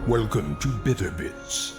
Welcome to Bitter Bits.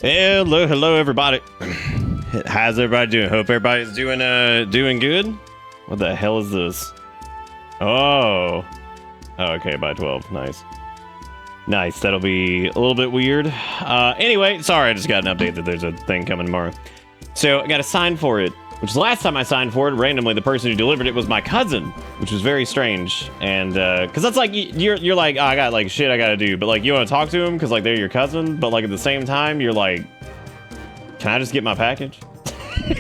Hello, everybody. How's everybody doing? Hope everybody's doing good. What the hell is this? Oh, okay, by 12. Nice. That'll be a little bit weird. Anyway, sorry, I just got an update that there's a thing coming tomorrow. So I got to sign for it, which last time I signed for it, randomly the person who delivered it was my cousin, which was very strange. And because that's like you're like, oh, I got like shit I gotta do, but like you want to talk to him because like they're your cousin, but like at the same time you're like, can I just get my package?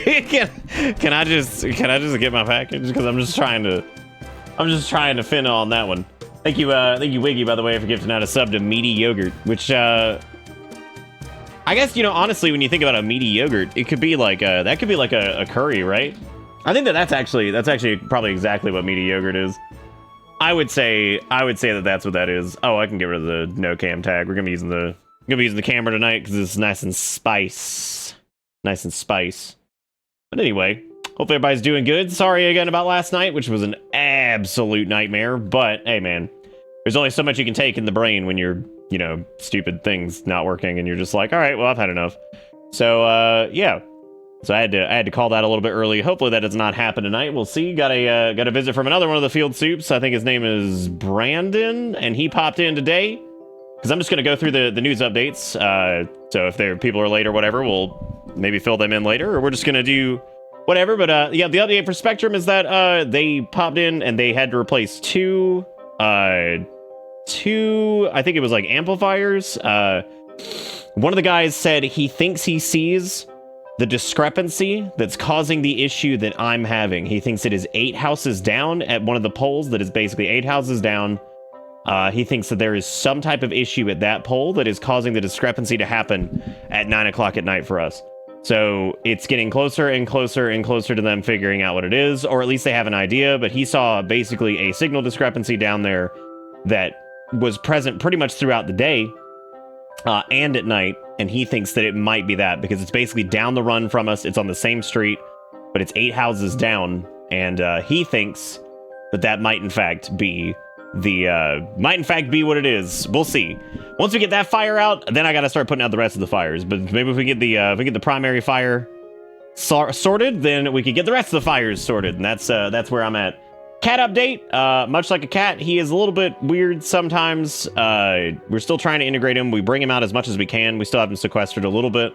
can I just get my package? Because I'm just trying to fin on that one. Thank you Wiggy, by the way, for gifting out a sub to Meaty Yogurt, which I guess, you know, honestly, when you think about a meaty yogurt, it could be like that could be like a curry, right? I think that's actually probably exactly what meaty yogurt is. I would say that that's what that is. Oh, I can get rid of the no cam tag. We're gonna be using the camera tonight because it's nice and spice. But anyway, hope everybody's doing good. Sorry again about last night, which was an absolute nightmare. But hey, man, there's only so much you can take in the brain when you're, you know, stupid things not working, and you're just like, all right, well, I've had enough. So yeah. So I had to call that a little bit early. Hopefully that does not happen tonight. We'll see. Got a visit from another one of the field soups. I think his name is Brandon, and he popped in today. Because I'm just gonna go through the news updates. So if people are late or whatever, we'll maybe fill them in later, or we're just gonna do whatever. But yeah, the update for Spectrum is that they popped in and they had to replace two, I think it was like amplifiers. One of the guys said he thinks he sees the discrepancy that's causing the issue that I'm having. He thinks it is 8 houses down at one of the poles that is basically 8 houses down. He thinks that there is some type of issue at that pole that is causing the discrepancy to happen at 9 o'clock at night for us. So it's getting closer and closer and closer to them figuring out what it is, or at least they have an idea. But he saw basically a signal discrepancy down there that was present pretty much throughout the day and at night. And he thinks that it might be that because it's basically down the run from us. It's on the same street, but it's 8 houses down. And he thinks that that might in fact be might in fact be what it is. We'll see. Once we get that fire out, then I gotta start putting out the rest of the fires. But maybe if we get the primary fire sorted, then we could get the rest of the fires sorted, and that's where I'm at. Cat update. Much like a cat, he is a little bit weird sometimes. We're still trying to integrate him. We bring him out as much as we can. We still have him sequestered a little bit.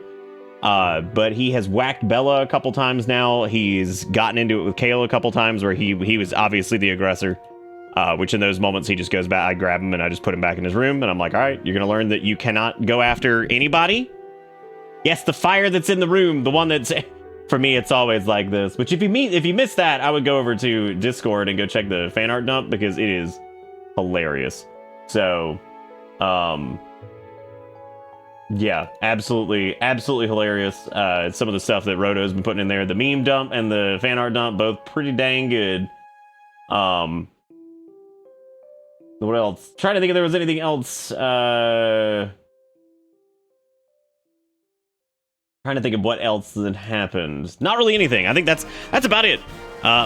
But he has whacked Bella a couple times now. He's gotten into it with Kale a couple times where he was obviously the aggressor. Which in those moments he just goes back, I grab him and I just put him back in his room and I'm like, all right, you're gonna learn that you cannot go after anybody. Yes, the fire that's in the room, the one that's, for me, it's always like this. Which if you miss that, I would go over to Discord and go check the fan art dump because it is hilarious. So, yeah, absolutely hilarious. Some of the stuff that Roto's been putting in there, the meme dump and the fan art dump, both pretty dang good. What else? Trying to think if there was anything else. Trying to think of what else that happened. Not really anything. I think that's about it.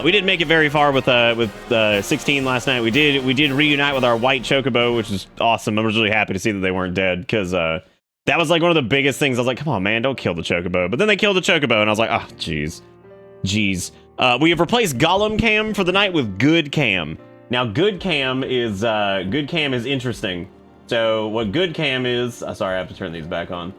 We didn't make it very far with 16 last night. We did reunite with our white chocobo, which is awesome. I was really happy to see that they weren't dead because that was like one of the biggest things. I was like, come on, man, don't kill the chocobo. But then they killed the chocobo, and I was like, oh, jeez. We have replaced Gollum Cam for the night with Good Cam. Now, Good Cam is interesting. So what Good Cam is, sorry, I have to turn these back on.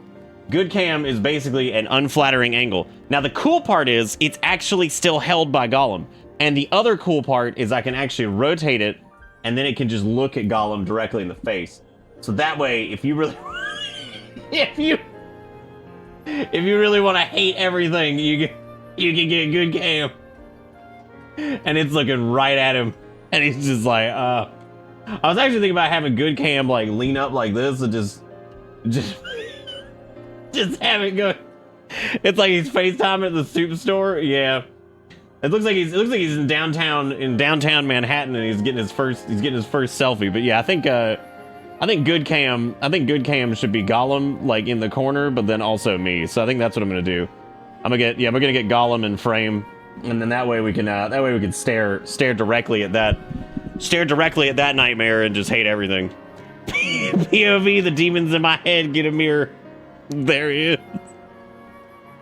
Good Cam is basically an unflattering angle. Now, the cool part is it's actually still held by Gollum. And the other cool part is I can actually rotate it and then it can just look at Gollum directly in the face. So that way, if you really, if you really want to hate everything, you can get Good Cam. And it's looking right at him. And he's just like, I was actually thinking about having Good Cam like lean up like this and just have it go. It's like he's FaceTiming at the soup store. Yeah, it looks like he's in downtown Manhattan and he's getting his first selfie. But yeah, I think Good Cam should be Gollum like in the corner, but then also me. So I think that's what I'm gonna do. I'm gonna get Gollum in frame. And then that way we can stare directly at that nightmare and just hate everything. POV, the demons in my head get a mirror. There he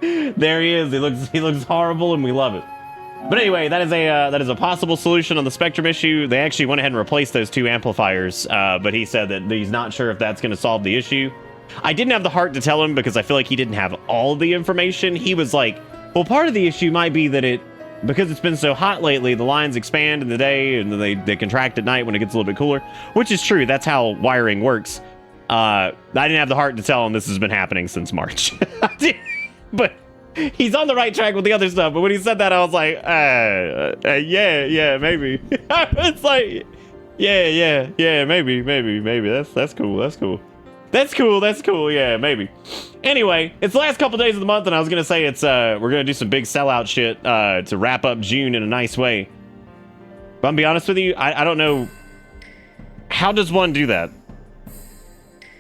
is. There he is. He looks horrible and we love it. But anyway, that is a possible solution on the Spectrum issue. They actually went ahead and replaced those two amplifiers, but he said that he's not sure if that's going to solve the issue. I didn't have the heart to tell him because I feel like he didn't have all the information. He was like, well, part of the issue might be that because it's been so hot lately, the lines expand in the day and then they contract at night when it gets a little bit cooler, which is true. That's how wiring works. I didn't have the heart to tell him this has been happening since March. But he's on the right track with the other stuff. But when he said that, I was like, yeah, maybe. It's like, yeah, maybe. That's cool. That's cool. Yeah, maybe. Anyway, it's the last couple days of the month, and I was gonna say we're gonna do some big sellout shit to wrap up June in a nice way. But I'm gonna be honest with you, I don't know. How does one do that?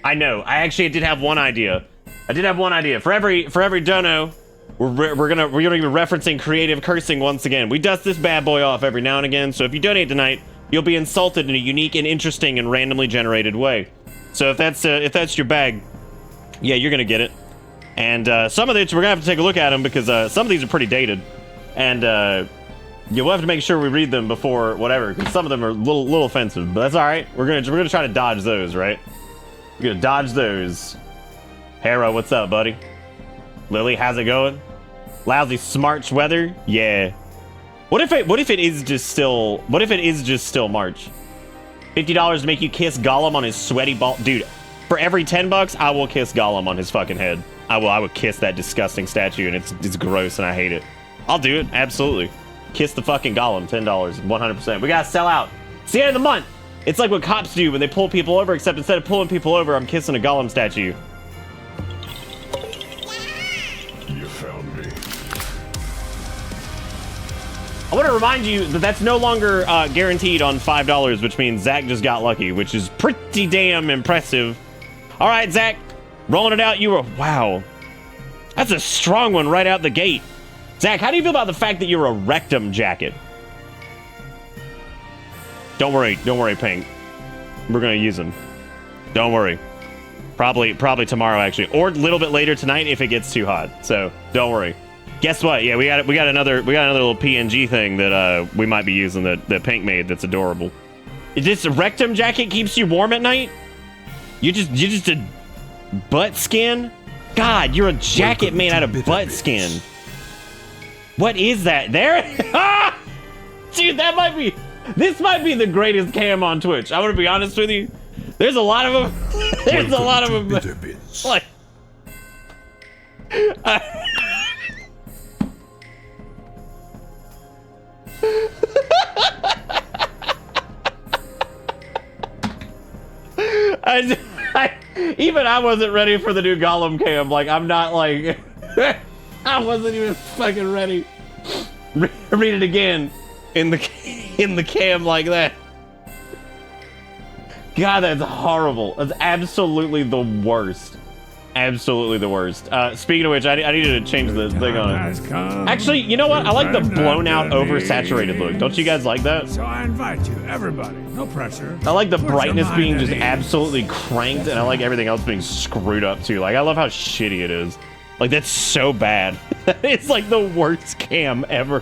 I know. I actually did have one idea. For every dono, we're gonna be referencing creative cursing once again. We dust this bad boy off every now and again. So if you donate tonight, you'll be insulted in a unique and interesting and randomly generated way. So if that's your bag, yeah, you're gonna get it. And some of these we're gonna have to take a look at them because some of these are pretty dated, and you'll have to make sure we read them before whatever. Because some of them are a little offensive, but that's all right. We're gonna try to dodge those, right? We're gonna dodge those. Hera, what's up, buddy? Lily, how's it going? Lousy smarch weather, yeah. What if it is just still March? $50 to make you kiss Gollum on his sweaty ball. Dude, for every $10, I will kiss Gollum on his fucking head. I would kiss that disgusting statue, and it's gross, and I hate it. I'll do it, absolutely. Kiss the fucking Gollum, $10, 100%. We gotta sell out. It's the end of the month. It's like what cops do when they pull people over, except instead of pulling people over, I'm kissing a Gollum statue. You found me. I want to remind you that that's no longer guaranteed on $5, which means Zach just got lucky, which is pretty damn impressive. All right, Zach, rolling it out. Wow. That's a strong one right out the gate. Zach, how do you feel about the fact that you're a rectum jacket? Don't worry, Pink. We're gonna use them. Don't worry. Probably tomorrow actually, or a little bit later tonight if it gets too hot. So don't worry. Guess what? Yeah, we got another little PNG thing that we might be using that Pink made. That's adorable. This rectum jacket keeps you warm at night. You just a butt skin. God, you're a jacket made out of butt skin. What is that? There? Dude, this might be the greatest cam on Twitch. I'm gonna be honest with you. There's a lot of them. There's a lot of them. Like, even I wasn't ready for the new Gollum cam. Like, I'm not like, I wasn't even fucking ready. Read it again in the cam like that. God, that's horrible. That's absolutely the worst. Absolutely the worst. Speaking of which, I needed to change the thing on it. Actually, you know what? I like the blown out, oversaturated look. Don't you guys like that? So I invite you, everybody. No pressure. I like the brightness being just absolutely cranked, and I like everything else being screwed up too. Like, I love how shitty it is. Like, that's so bad. It's like the worst cam ever.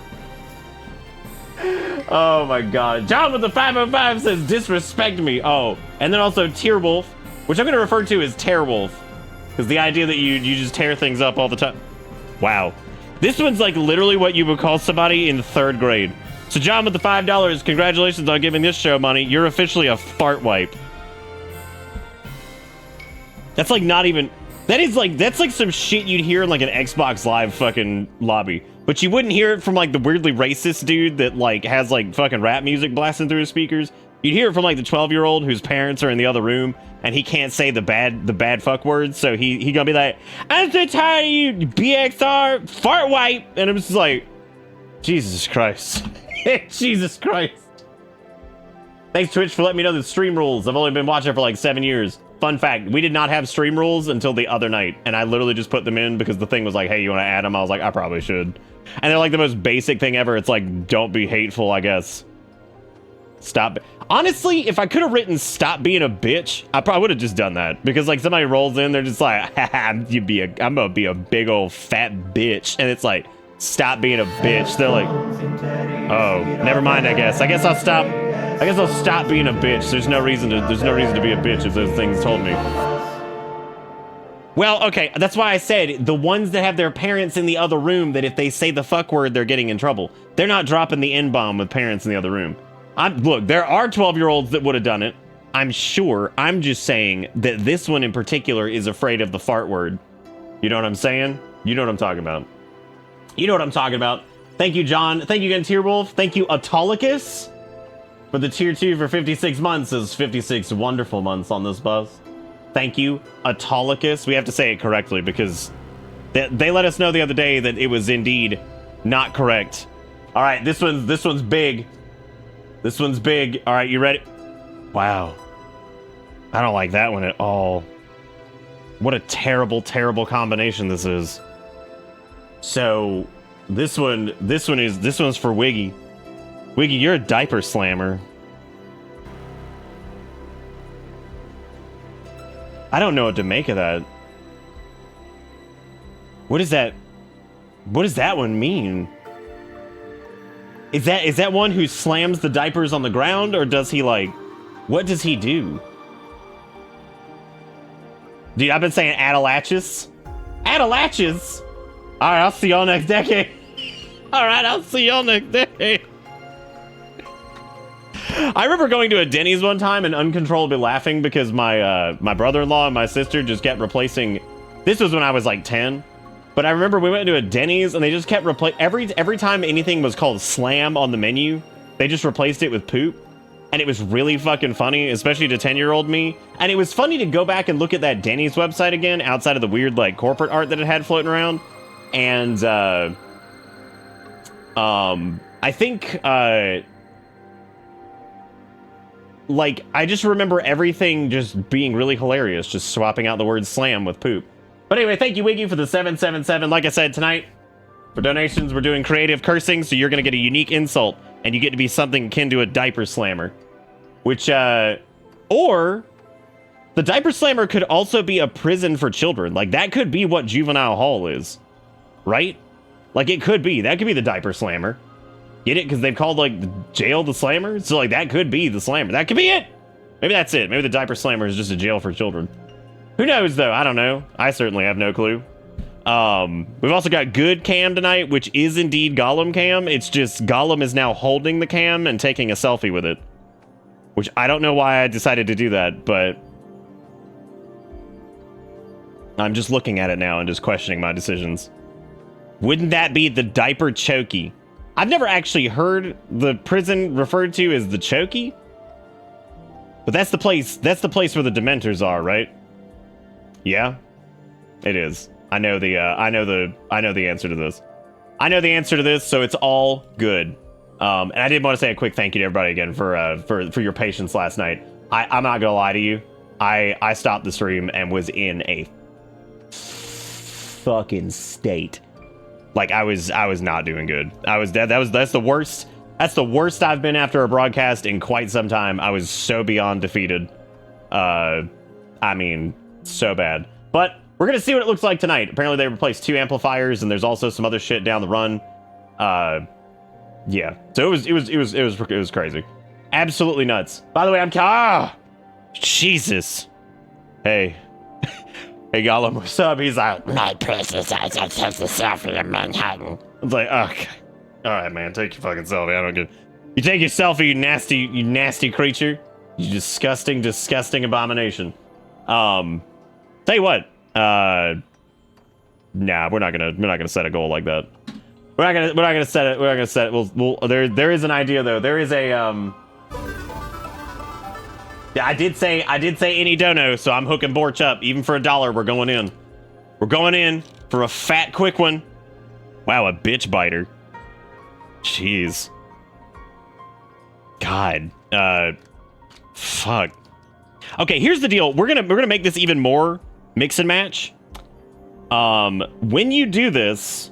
Oh my god. John with the 505 says, disrespect me. Oh, and then also Tearwolf, which I'm going to refer to as Tearwolf, because the idea that you just tear things up all the time. Wow. This one's like literally what you would call somebody in 3rd grade. So John with the $5, congratulations on giving this show money. You're officially a fart wipe. That's like not even... That's like some shit you'd hear in like an Xbox Live fucking lobby. But you wouldn't hear it from like the weirdly racist dude that like has like fucking rap music blasting through his speakers. You'd hear it from like the 12-year-old whose parents are in the other room and he can't say the bad fuck words. So he gonna be like, I'm so tired of you, BXR, fart wipe. And I'm just like, Jesus Christ. Jesus Christ. Thanks Twitch for letting me know the stream rules. I've only been watching for like 7 years. Fun fact, we did not have stream rules until the other night, and I literally just put them in because the thing was like, hey, you want to add them? I was like, I probably should. And they're like the most basic thing ever. It's like, don't be hateful, I guess. Stop. Honestly, if I could have written stop being a bitch, I probably would have just done that. Because like somebody rolls in, they're just like, haha, I'm gonna be a big old fat bitch. And it's like, stop being a bitch. They're like, oh, never mind, I guess. I guess I'll stop being a bitch. There's no reason to be a bitch if those things told me. Well, okay, that's why I said the ones that have their parents in the other room, that if they say the fuck word, they're getting in trouble. They're not dropping the N-bomb with parents in the other room. Look, there are 12-year-olds that would have done it. I'm sure. I'm just saying that this one in particular is afraid of the fart word. You know what I'm saying? You know what I'm talking about. You know what I'm talking about. Thank you, John. Thank you again, Tearwolf. Thank you, Autolycus, for the tier 2 for 56 months. Is 56 wonderful months on this bus. Thank you, Autolycus. We have to say it correctly because they let us know the other day that it was indeed not correct. All right, this one's big. This one's big. All right, you ready? Wow. I don't like that one at all. What a terrible, terrible combination this is. So this one's for Wiggy. Wiggy, you're a diaper slammer. I don't know what to make of that. What is that? What does that one mean? Is that one who slams the diapers on the ground, or does he like, what does he do? Dude, I've been saying Atalatches. Atalatches? Alright, I'll see y'all next decade. Alright, I'll see y'all next decade. I remember going to a Denny's one time and uncontrollably laughing because my brother-in-law and my sister just kept replacing. This was when I was like 10. But I remember we went to a Denny's and they just kept every time anything was called slam on the menu, they just replaced it with poop. And it was really fucking funny, especially to 10-year-old me. And it was funny to go back and look at that Denny's website again, outside of the weird like corporate art that it had floating around. And I think like I just remember everything just being really hilarious, just swapping out the word slam with poop. But anyway, thank you, Wiggy, for the 777. Like I said, tonight, for donations, we're doing creative cursing, so you're going to get a unique insult, and you get to be something akin to a diaper slammer. Which, Or the diaper slammer could also be a prison for children. Like, that could be what juvenile hall is, right? Like, it could be. That could be the diaper slammer. Get it? Because they've called, like, the jail the slammer. So, like, that could be the slammer. That could be it. Maybe that's it. Maybe the diaper slammer is just a jail for children. Who knows, though? I don't know. I certainly have no clue. We've also got good cam tonight, which is indeed Gollum cam. It's just Gollum is now holding the cam and taking a selfie with it. Which I don't know why I decided to do that, but I'm just looking at it now and just questioning my decisions. Wouldn't that be the diaper chokey? I've never actually heard the prison referred to as the chokey. But that's the place where the Dementors are, right? Yeah, it is. I know the answer to this. I know the answer to this, so it's all good. And I did want to say a quick thank you to everybody again for your patience last night. I'm not gonna lie to you. I stopped the stream and was in a fucking state. Like I was not doing good. I was dead. That's the worst. That's the worst I've been after a broadcast in quite some time. I was so beyond defeated. I mean, so bad. But we're gonna see what it looks like tonight. Apparently they replaced 2 amplifiers, and there's also some other shit down the run. Yeah. So it was crazy. Absolutely nuts. By the way, Jesus. Hey. Hey Gollum, what's up? He's like, my precious, I just have to selfie in Manhattan. It's like, okay. Alright, man, take your fucking selfie. I don't get. You take your selfie, you nasty creature. You disgusting, disgusting abomination. Tell you what, nah, we're not gonna set a goal like that. We're not gonna set it. We'll there is an idea though. There is a yeah, I did say any dono, so I'm hooking Borch up. Even for $1, we're going in. We're going in for a fat quick one. Wow, a bitch biter. Jeez. God. Fuck. Okay, here's the deal. We're gonna make this even more mix and match. When you do this,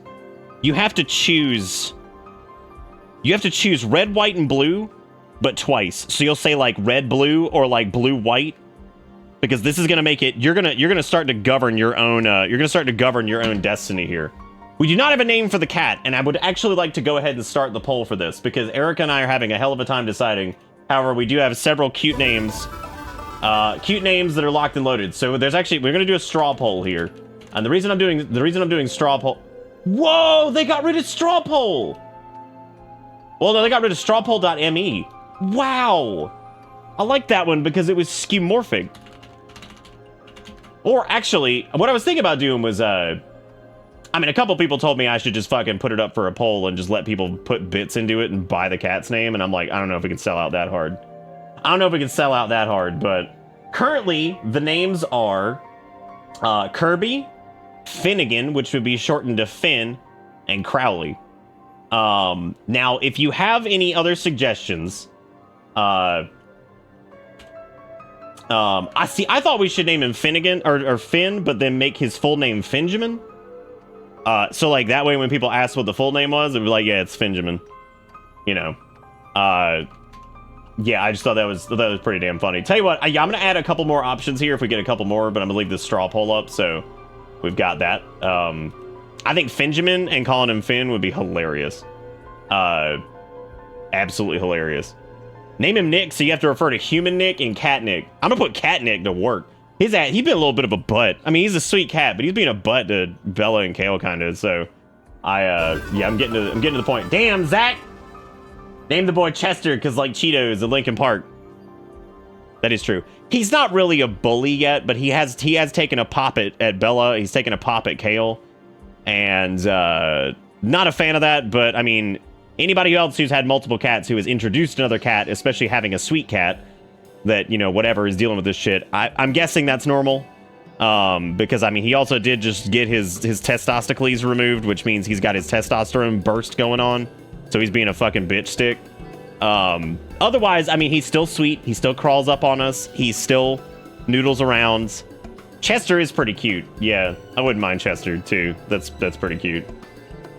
you have to choose red, white, and blue, but twice. So you'll say like red, blue, or like blue, white, because this is gonna make it. You're gonna start to govern your own. You're gonna start to govern your own destiny here. We do not have a name for the cat, and I would actually like to go ahead and start the poll for this because Erica and I are having a hell of a time deciding. However, we do have several cute names that are locked and loaded. So we're gonna do a straw poll here, and the reason I'm doing straw poll. Whoa, they got rid of straw poll. Well, no, they got rid of strawpoll.me. Wow, I like that one because it was skeuomorphic. Or actually, what I was thinking about doing was I mean, a couple people told me I should just fucking put it up for a poll and just let people put bits into it and buy the cat's name. And I'm like, I don't know if we can sell out that hard. But currently, the names are Kirby, Finnegan, which would be shortened to Finn, and Crowley. Now, if you have any other suggestions, I thought we should name him Finnegan, or Finn, but then make his full name Finjamin. So like that way when people ask what the full name was, it'd be like, yeah, it's Finjamin. You know. Yeah, I just thought that was pretty damn funny. Tell you what, I'm gonna add a couple more options here if we get a couple more, but I'm gonna leave this straw poll up, so we've got that. I think Finjamin and calling him Finn would be hilarious. Absolutely hilarious. Name him Nick, so you have to refer to human Nick and cat Nick. I'm gonna put cat Nick to work. He's been a little bit of a butt. I mean, he's a sweet cat, but he's being a butt to Bella and Kale, kind of. So, yeah, I'm getting to the point. Damn, Zach! Name the boy Chester, because like Cheetos in Lincoln Park. That is true. He's not really a bully yet, but he has taken a pop at Bella. He's taken a pop at Kale, and not a fan of that. But I mean, anybody else who's had multiple cats who has introduced another cat, especially having a sweet cat that, you know, whatever is dealing with this shit, I'm guessing that's normal. Because I mean, he also did just get his testostocles removed, which means he's got his testosterone burst going on. So he's being a fucking bitch stick. Otherwise, I mean, he's still sweet. He still crawls up on us. He still noodles around. Chester is pretty cute. Yeah, I wouldn't mind Chester too. That's pretty cute.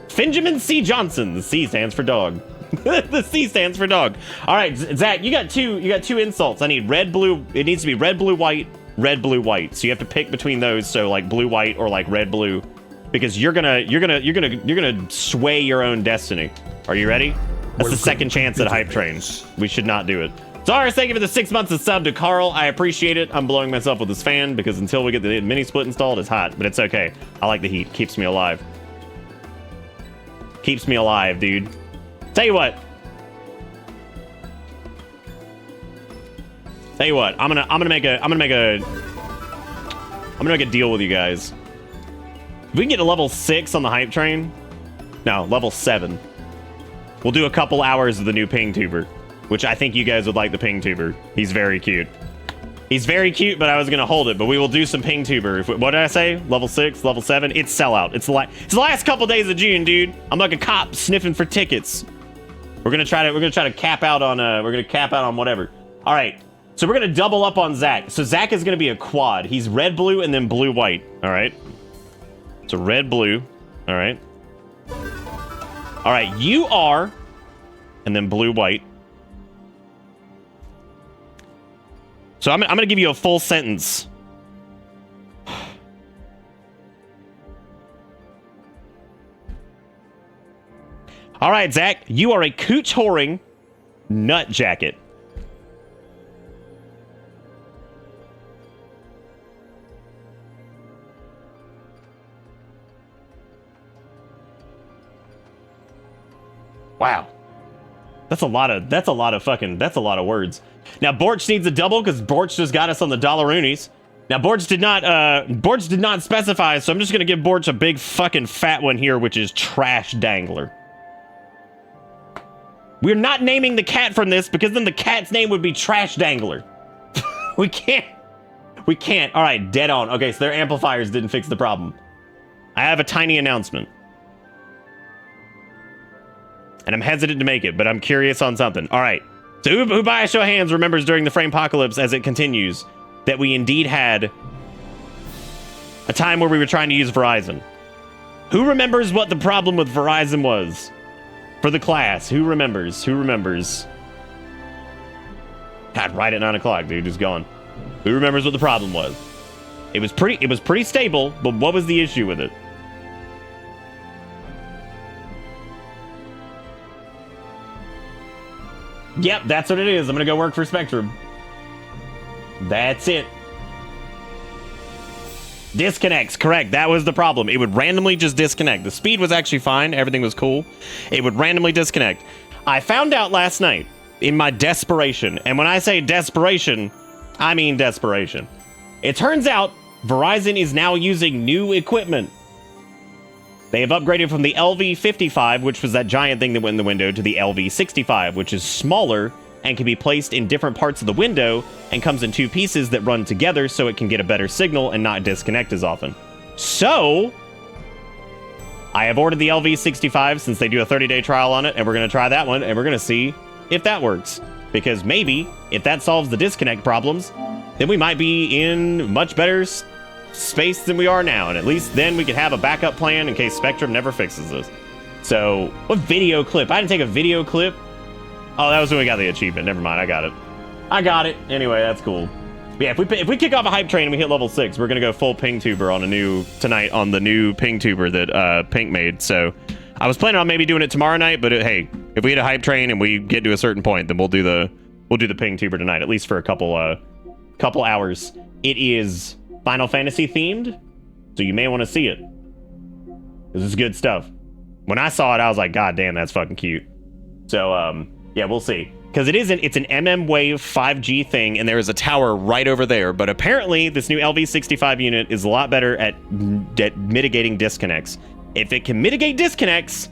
Finjamin C. Johnson. The C stands for dog. The C stands for dog. All right, Zach, you got two insults. I need red, blue. It needs to be red, blue, white, red, blue, white. So you have to pick between those. So like blue, white, or like red, blue, because you're gonna sway your own destiny. Are you ready? That's the second chance at hype train. We should not do it. Zars, thank you for the 6 months of sub to Carl. I appreciate it. I'm blowing myself with this fan because until we get the mini split installed, it's hot, but it's okay. I like the heat. Keeps me alive. Keeps me alive, dude. Tell you what. I'm gonna make a deal with you guys. If we can get to level 6 on the hype train, no, level 7. We'll do a couple hours of the new ping tuber, which I think you guys would like the ping tuber. He's very cute. He's very cute, but I was gonna hold it. But we will do some ping tuber. What did I say? Level 6, level 7. It's sellout. It's the last couple days of June, dude. I'm like a cop sniffing for tickets. We're gonna try to cap out on whatever. All right. So we're gonna double up on Zach. So Zach is gonna be a quad. He's red, blue, and then blue, white. All right. So red, blue. All right. All right. You are, and then blue, white. So I'm gonna give you a full sentence. All right, Zach, you are a cooch whoring nut jacket. Wow. That's a lot of words. Now Borch needs a double because Borch just got us on the dollaroonies. Now Borch did not specify, so I'm just gonna give Borch a big fucking fat one here, which is trash dangler. We're not naming the cat from this because then the cat's name would be trash dangler. We can't. All right, dead on. Okay, so their amplifiers didn't fix the problem. I have a tiny announcement. And I'm hesitant to make it, but I'm curious on something. All right. So who by a show of hands remembers during the Framepocalypse as it continues that we indeed had a time where we were trying to use Verizon? Who remembers what the problem with Verizon was? For the class, who remembers? God, right at 9 o'clock, dude, is gone. Who remembers what the problem was? It was pretty stable, but what was the issue with it? Yep, that's what it is. I'm gonna go work for Spectrum. That's it. Disconnects, correct. That was the problem. It would randomly just disconnect. The speed was actually fine. Everything was cool. It would randomly disconnect. I found out last night in my desperation, and when I say desperation, I mean desperation. It turns out Verizon is now using new equipment. They have upgraded from the LV55, which was that giant thing that went in the window, to the LV65, which is smaller and can be placed in different parts of the window and comes in two pieces that run together so it can get a better signal and not disconnect as often. So, I have ordered the LV65 since they do a 30-day trial on it, and we're going to try that one, and we're going to see if that works. Because maybe, if that solves the disconnect problems, then we might be in much better space than we are now, and at least then we could have a backup plan in case Spectrum never fixes this. So, what video clip? I didn't take a video clip. Oh, that was when we got the achievement. Never mind, I got it. Anyway, that's cool. But yeah, if we kick off a hype train and we hit level 6, we're gonna go full ping tuber on tonight on the new ping tuber that Pink made. So I was planning on maybe doing it tomorrow night, but hey, if we hit a hype train and we get to a certain point, then we'll do the ping tuber tonight, at least for a couple hours. It is Final Fantasy themed, so you may want to see it. This is good stuff. When I saw it, I was like, God damn, that's fucking cute. So yeah, we'll see. Because it's an MM Wave 5G thing, and there is a tower right over there. But apparently, this new LV65 unit is a lot better at mitigating disconnects. If it can mitigate disconnects,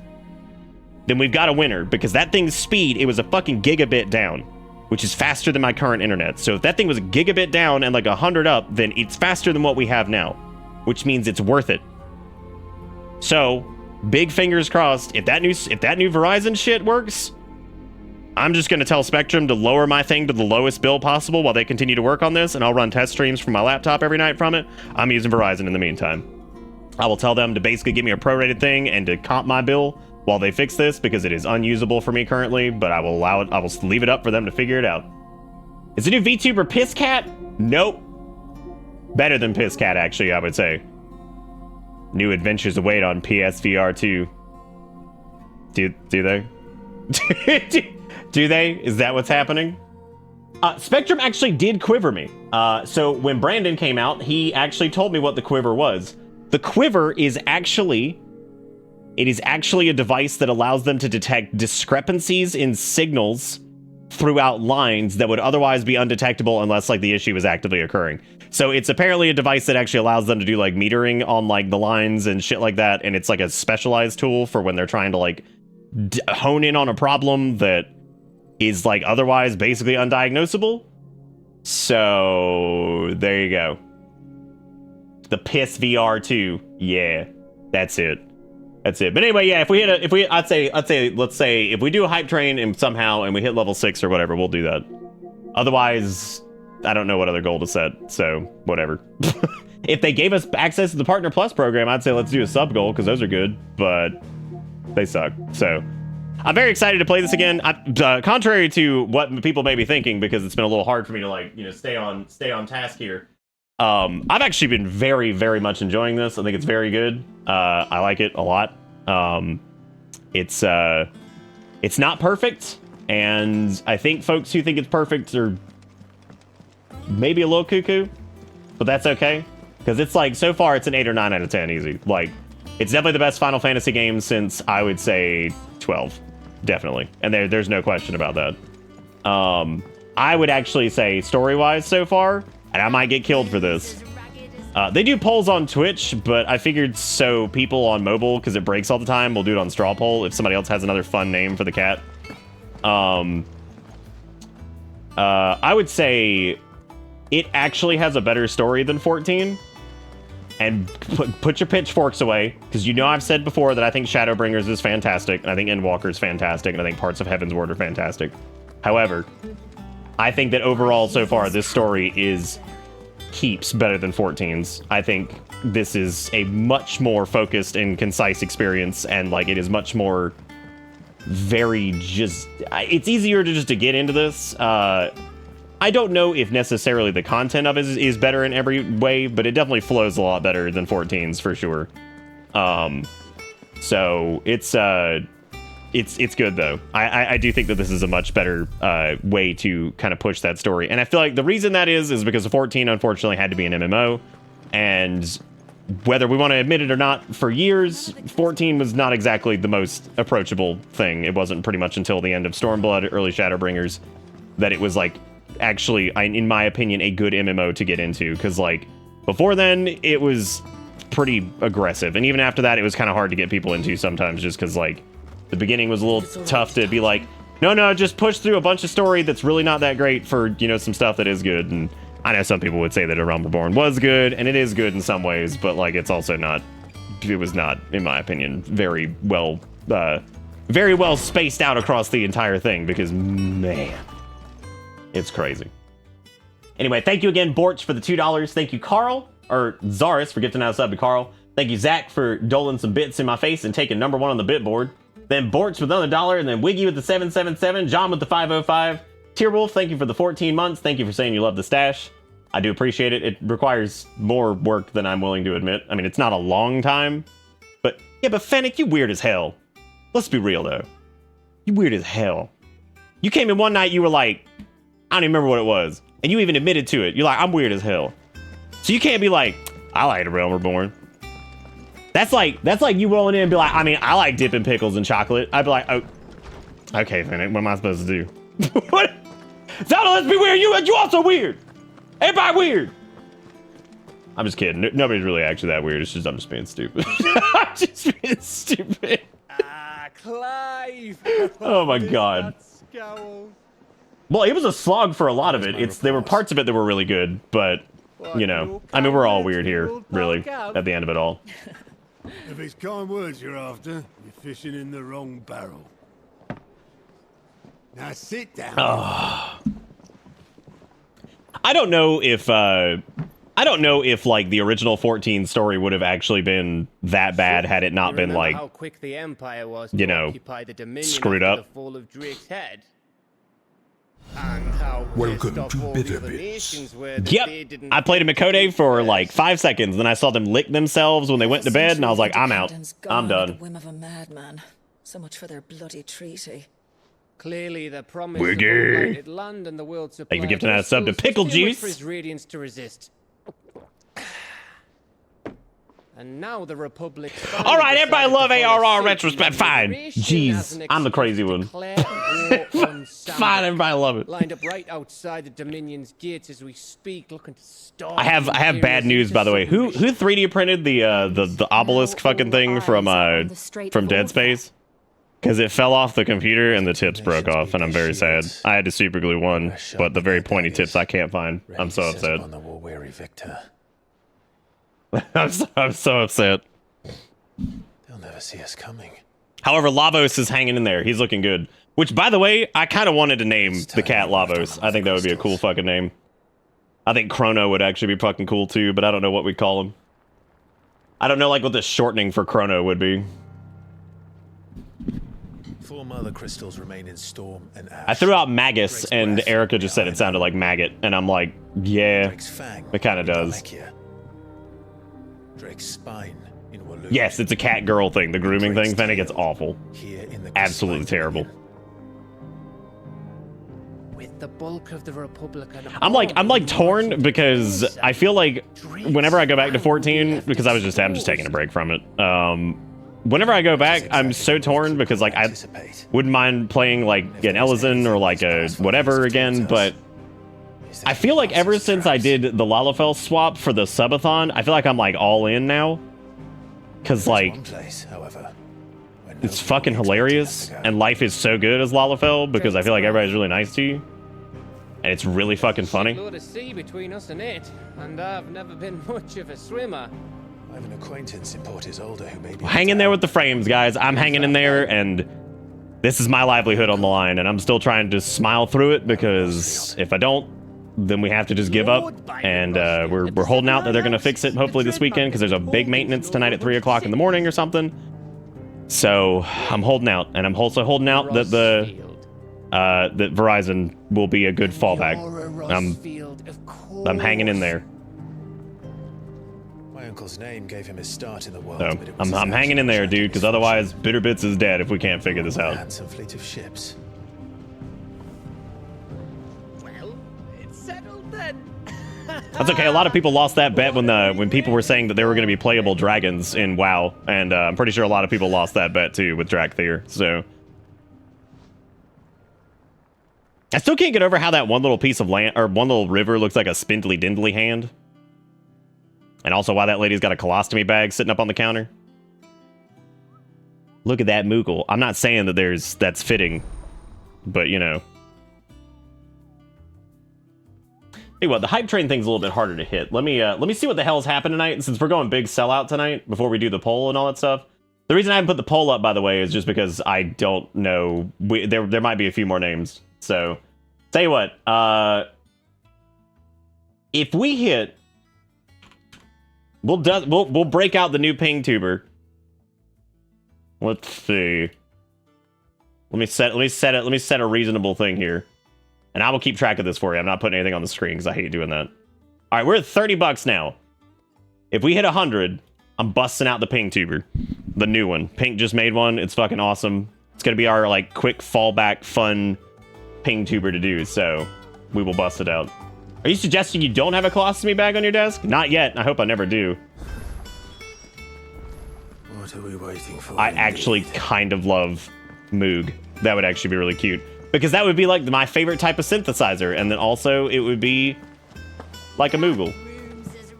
then we've got a winner. Because that thing's speed, it was a fucking gigabit down, which is faster than my current internet. So if that thing was a gigabit down and like 100 up, then it's faster than what we have now, which means it's worth it. So, big fingers crossed. If that new Verizon shit works, I'm just going to tell Spectrum to lower my thing to the lowest bill possible while they continue to work on this, and I'll run test streams from my laptop every night from it. I'm using Verizon in the meantime. I will tell them to basically give me a prorated thing and to comp my bill while they fix this because it is unusable for me currently, but I will allow it. I will leave it up for them to figure it out. Is the new VTuber Piss Cat? Nope. Better than Piss Cat, actually, I would say. New adventures await on PSVR 2. Do they? Do they? Is that what's happening? Spectrum actually did quiver me. So when Brandon came out, he actually told me what the quiver was. The quiver is actually... It is actually a device that allows them to detect discrepancies in signals throughout lines that would otherwise be undetectable unless like the issue is actively occurring. So it's apparently a device that actually allows them to do like metering on like the lines and shit like that. And it's like a specialized tool for when they're trying to like hone in on a problem that is like otherwise basically undiagnosable. So there you go. The Piss VR 2. Yeah, that's it. That's it. But anyway, yeah, let's say if we do a hype train and somehow and we hit level 6 or whatever, we'll do that. Otherwise, I don't know what other goal to set, so whatever. If they gave us access to the Partner Plus program, I'd say let's do a sub goal because those are good, but they suck. So I'm very excited to play this again. Contrary to what people may be thinking, because it's been a little hard for me to like, you know, stay on task here. I've actually been very, very much enjoying this. I think it's very good. I like it a lot. It's not perfect, and I think folks who think it's perfect are maybe a little cuckoo, but that's okay, because it's like, so far it's an 8 or 9 out of 10 easy. Like, it's definitely the best Final Fantasy game since, I would say, 12. Definitely. And there's no question about that. I would actually say, story-wise so far, and I might get killed for this, they do polls on Twitch, but I figured so people on mobile, because it breaks all the time, will do it on Straw Poll if somebody else has another fun name for the cat. I would say it actually has a better story than 14. And put your pitchforks away, because you know I've said before that I think Shadowbringers is fantastic, and I think Endwalker is fantastic, and I think parts of Heaven's Ward are fantastic. However, I think that overall so far this story is keeps better than 14's. I think this is a much more focused and concise experience, and like it is much more it's easier to get into this. I don't know if necessarily the content of it is better in every way, but it definitely flows a lot better than 14's for sure. So it's good though. I do think that this is a much better way to kind of push that story, and I feel like the reason that is because 14 unfortunately had to be an MMO, and whether we want to admit it or not, for years 14 was not exactly the most approachable thing. It wasn't pretty much until the end of Stormblood, early Shadowbringers, that it was like actually, in my opinion, a good MMO to get into, because like before then it was pretty aggressive, and even after that it was kind of hard to get people into sometimes, just because like the beginning was a little tough to be like, no, just push through a bunch of story that's really not that great for, you know, some stuff that is good. And I know some people would say that A Realm Reborn was good, and it is good in some ways, but like it's also not, it was not, in my opinion, very well spaced out across the entire thing, because man, it's crazy. Anyway, thank you again, Borch, for the $2. Thank you, Carl, or Zaris, for gifting out a sub to Carl. Thank you, Zach, for doling some bits in my face and taking #1 on the bit board. Then Borch with another $1, and then Wiggy with the 777, John with the 505. Tierwolf, thank you for the 14 months. Thank you for saying you love the stash. I do appreciate it. It requires more work than I'm willing to admit. I mean, it's not a long time, but yeah, but Fennec, you weird as hell. Let's be real, though. You weird as hell. You came in one night, you were like, I don't even remember what it was, and you even admitted to it. You're like, I'm weird as hell. So you can't be like, I like A Realm Reborn. That's like you rolling in and be like, I mean, I like dipping pickles in chocolate. I'd be like, oh, okay, Fennec, what am I supposed to do? What? Zelda, let's be weird. You also weird. Everybody weird. I'm just kidding. Nobody's really actually that weird. It's just I'm just being stupid. I'm just being stupid. Clive. Oh my god. Well, it was a slog for a lot of it. There were parts of it that were really good, but you know, I mean, we're all weird here, really, at the end of it all. If it's kind words you're after, you're fishing in the wrong barrel. Now sit down. I don't know if I don't know if like the original 14 story would have actually been that bad had it not been like, how quick the Empire was you to know, occupy the Dominion screwed after up. the fall of Drake's head. And how Welcome pissed to off all the Bitter other Bits. nations were that they Yep, didn't I played a Mikode for like 5 seconds, then I saw them lick themselves when they went to bed, and I was like, I'm out. I'm At done. the whim of a madman. So much for their bloody treaty. Clearly, the promise Wiggy. of unblighted land and the world supply. Thank you for gifting that a sub to Pickle Juice. For his radiance to resist. And now the Republic. All right, everybody love ARR retrospect. Fine. Jeez, I'm the crazy one. Fine, everybody love it. Lined up right outside the Dominion's gates as we speak, looking to start. I have bad news, by the way. Who 3D printed the obelisk fucking thing from Dead Space? Because it fell off the computer and the tips broke off, and I'm very sad. I had to super glue one, but the very pointy tips I can't find. I'm so upset. I'm so upset. They'll never see us coming. However, Lavos is hanging in there. He's looking good. Which, by the way, I kind of wanted to name the cat Lavos. I think that would be a cool fucking name. I think Chrono would actually be fucking cool too, but I don't know what we'd call him. I don't know like what the shortening for Chrono would be. 4 mother crystals remain in storm and ash. I threw out Magus, and Erica just said it sounded like maggot, and I'm like, yeah, it kind of does. Drake's spine in Walloon. Yes, it's a cat girl thing, the grooming thing. Fennec, it's awful. Here in the Absolutely terrible. With the bulk of the Republic. I'm like torn because I feel like whenever I go back to 14, because I'm just taking a break from it. Whenever I go back, I'm so torn because like I wouldn't mind playing like an Elysian or like a whatever again, but I feel like ever since I did the Lalafell swap for the subathon, I feel like I'm like all in now. Cause like it's fucking hilarious and life is so good as Lalafell because I feel like everybody's really nice to you. And it's really fucking funny. Load of sea between us and it, and I've never been much of a swimmer. I have an acquaintance in Port Isolde who may be Hang in there with the frames, guys. I'm hanging in there, and this is my livelihood on the line, and I'm still trying to smile through it because if I don't, then we have to just give up. And we're holding out that they're gonna fix it hopefully this weekend because there's a big maintenance tonight at 3 o'clock in the morning or something. So I'm holding out, and I'm also holding out that that Verizon will be a good fallback. I'm hanging in there. My uncle's name gave him his start in the world. So but it was I'm his hanging in there, dude, because otherwise Bitter Bits is dead if we can't figure this a out. handsome fleet of ships. Well, it's settled then. That's okay. A lot of people lost that bet when people were saying that there were going to be playable dragons in WoW, and I'm pretty sure a lot of people lost that bet too with Drakthir. So I still can't get over how that one little piece of land or one little river looks like a spindly dindly hand, and also why that lady's got a colostomy bag sitting up on the counter. Look at that Moogle. I'm not saying that that's fitting, but you know. Hey, what the hype train thing's a little bit harder to hit. Let me see what the hell's happened tonight, since we're going big sellout tonight before we do the poll and all that stuff. The reason I haven't put the poll up, by the way, is just because I don't know. There might be a few more names. So, tell you what, if we hit, we'll break out the new ping tuber. Let's see. Let me set a reasonable thing here. And I will keep track of this for you. I'm not putting anything on the screen because I hate doing that. All right, we're at $30 now. If we hit 100, I'm busting out the ping tuber, the new one. Pink just made one. It's fucking awesome. It's gonna be our like quick fallback, fun ping tuber to do. So we will bust it out. Are you suggesting you don't have a colostomy bag on your desk? Not yet. I hope I never do. What are we waiting for? I actually kind of love Moog. That would actually be really cute. Because that would be like my favorite type of synthesizer, and then also it would be like a Moogle.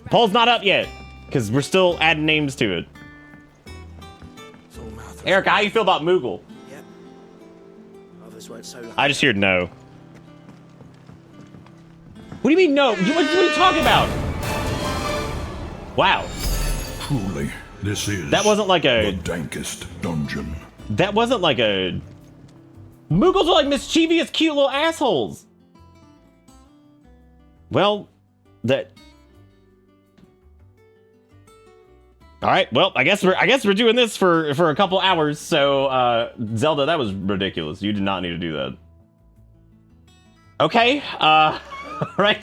Poll's not up yet, because we're still adding names to it. Erica, how you feel about Moogle? Yep. Others won't so I just heard no. What do you mean no? What are you talking about? Wow. Truly, this is That wasn't like the a... dankest dungeon. That wasn't like a... Moogles are like mischievous, cute little assholes. Well, All right. Well, I guess we're doing this for a couple hours. So, Zelda, that was ridiculous. You did not need to do that. Okay. All right.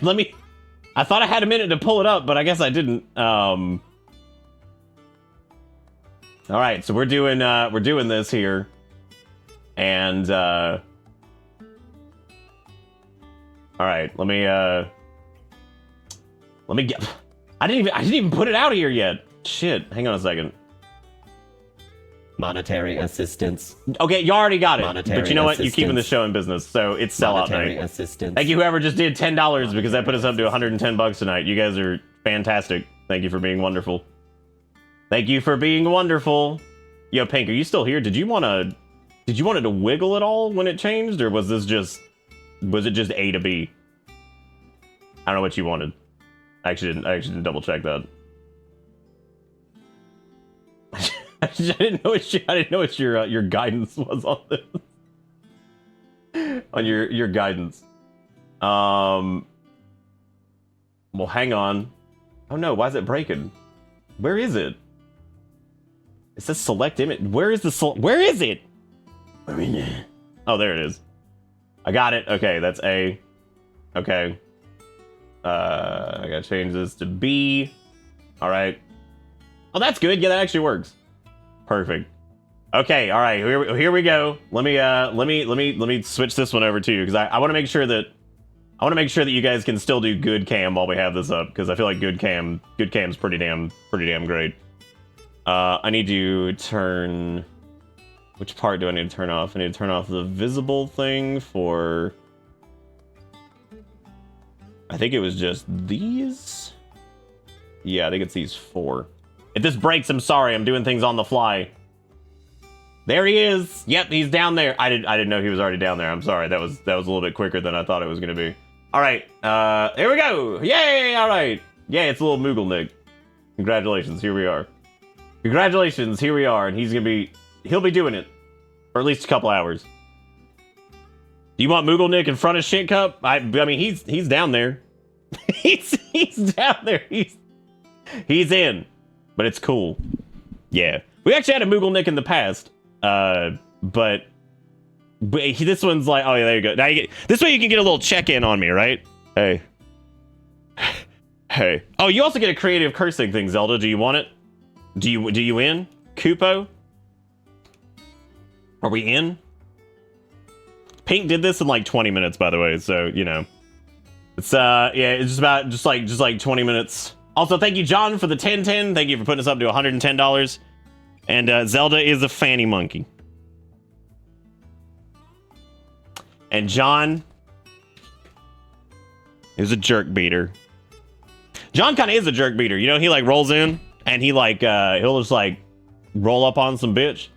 I thought I had a minute to pull it up, but I guess I didn't. All right. So we're doing this here, and all right. Let me get. I didn't even put it out here yet. Shit, hang on a second. Monetary assistance. Okay, you already got it. Monetary but you know what? You're assistance. keeping the show in business, so it's sellout Monetary night. assistance. Thank you, whoever just did $10 because that put us up to $110 tonight. You guys are fantastic. Thank you for being wonderful. Thank you for being wonderful. Yo, Pink, are you still here? Did you want it to wiggle at all when it changed, or was it just A to B? I don't know what you wanted. I actually didn't double check that. I didn't know what your guidance was on this. On your guidance. Well, hang on. Oh no, why is it breaking? Where is it? It says select image. Where is where is it? Oh, there it is. I got it. Okay, that's A. Okay. I gotta change this to B. All right. Oh, that's good. Yeah, that actually works. Perfect. Okay. All right. Here we go. Let me switch this one over to you because I want to make sure that you guys can still do good cam while we have this up because I feel like good cam's pretty damn great. I need to turn. Which part do I need to turn off? I need to turn off the visible thing for. I think it was just these. Yeah, I think it's these 4. If this breaks, I'm sorry. I'm doing things on the fly. There he is. Yep, he's down there. I didn't know he was already down there. I'm sorry. That was a little bit quicker than I thought it was gonna be. All right. Here we go. Yay! All right. Yeah, it's a little Moogle Nick. Congratulations. Here we are. Congratulations. Here we are, and he'll be doing it for at least a couple hours. Do you want Moogle Nick in front of Shit Cup? I mean, he's down there. he's down there. He's in, but it's cool. Yeah, we actually had a Moogle Nick in the past, but this one's like, oh yeah, there you go. Now this way you can get a little check-in on me, right? Hey. Oh, you also get a creative cursing thing, Zelda. Do you want it? Do you in? Kupo? Are we in? Pink did this in like 20 minutes, by the way, so you know. It's yeah, it's just like 20 minutes. Also, thank you, John, for the 1010. Thank you for putting us up to $110. And Zelda is a fanny monkey. And John is a jerk beater. John kind of is a jerk beater. You know, he like rolls in and he like he'll just like roll up on some bitch.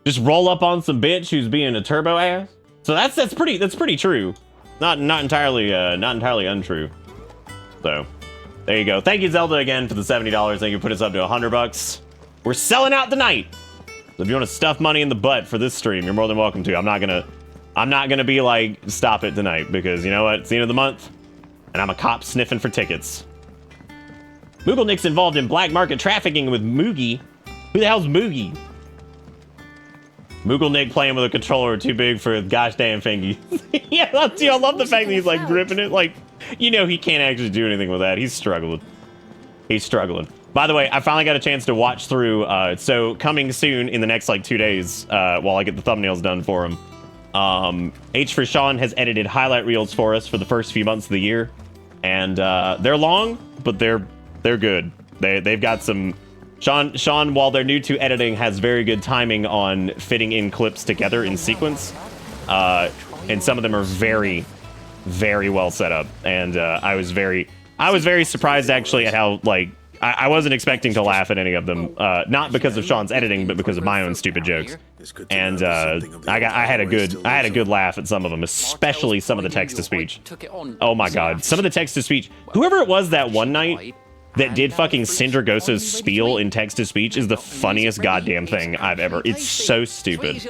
Just roll up on some bitch who's being a turbo ass. So that's pretty true. Not entirely untrue. So there you go. Thank you, Zelda, again for the $70. Thank you for putting us up to $100. We're selling out tonight. So if you want to stuff money in the butt for this stream, you're more than welcome to. I'm not gonna be like stop it tonight because you know what? It's the end of the month, and I'm a cop sniffing for tickets. Moogle Nick's involved in black market trafficking with Moogie. Who the hell's Moogie? Moogle Nick playing with a controller too big for his gosh damn fingy. Yeah, I love the fact that he's like gripping it. Like, you know, he can't actually do anything with that. He's struggling. By the way, I finally got a chance to watch through. So coming soon in the next like 2 days, while I get the thumbnails done for him. H for Sean has edited highlight reels for us for the first few months of the year, and they're long, but they're good. They've got some. Sean, while they're new to editing, has very good timing on fitting in clips together in sequence, and some of them are very, very well set up. And I was very surprised actually at how like I wasn't expecting to laugh at any of them, not because of Sean's editing, but because of my own stupid jokes. And I had a good laugh at some of them, especially some of the text to speech. Oh my god, some of the text to speech. Whoever it was that one night that did fucking Syndragosa's spiel in text to speech is the funniest goddamn thing I've ever. It's so stupid.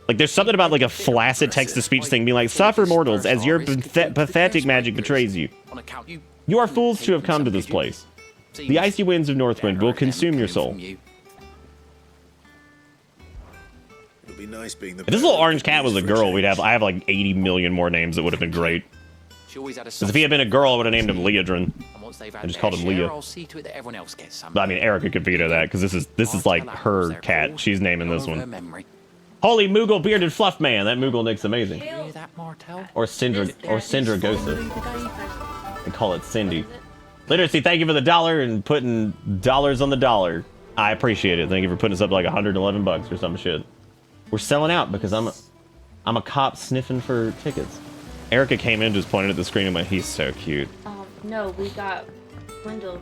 Like, there's something about like a flaccid text to speech thing being like, "Suffer mortals as your pathetic magic betrays you. You are fools to have come to this place. The icy winds of Northwind will consume your soul. It'll be nice being the If this little orange cat was a girl, I have like 80 million more names that would have been great. Because if he had been a girl, I would have named him Leodrin. I just called him Leah. But I mean, Erica could veto that because this is like her cat. She's naming this one. Holy Moogle bearded fluff man. That Moogle Nick's amazing. Or Syndra Ghost. They call it Cindy. Literacy, thank you for the $1 and putting dollars on the dollar. I appreciate it. Thank you for putting us up to like 111 bucks or some shit. We're selling out because I'm a cop sniffing for tickets. Erica came in, just pointed at the screen and went, "He's so cute." No, we got swindled.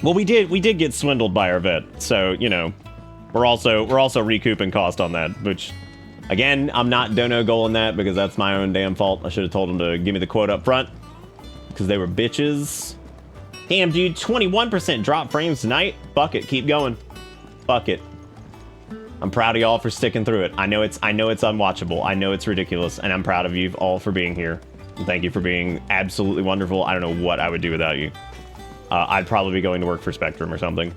Well, we did get swindled by our vet, so you know, we're also recouping cost on that. Which, again, I'm not dono goaling that because that's my own damn fault. I should have told them to give me the quote up front because they were bitches. Damn, dude, 21% drop frames tonight. Fuck it, keep going. Fuck it. I'm proud of y'all for sticking through it. I know it's unwatchable. I know it's ridiculous, and I'm proud of you all for being here. And thank you for being absolutely wonderful. I don't know what I would do without you. I'd probably be going to work for Spectrum or something.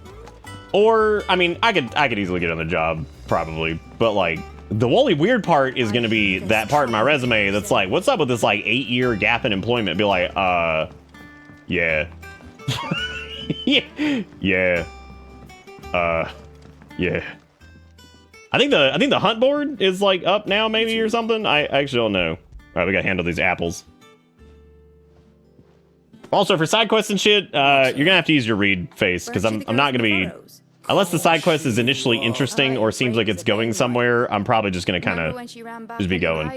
Or, I mean, I could easily get on the job, probably. But, like, the only weird part is going to be that part in my resume that's like, what's up with this, like, 8-year gap in employment? Be like, yeah. Yeah. Yeah. I think the hunt board is like up now maybe or something. I actually don't know. All right, we gotta handle these apples. Also, for side quests and shit, you're gonna have to use your read face because I'm not gonna be, unless the side quest is initially interesting or seems like it's going somewhere. I'm probably just gonna kind of just be going.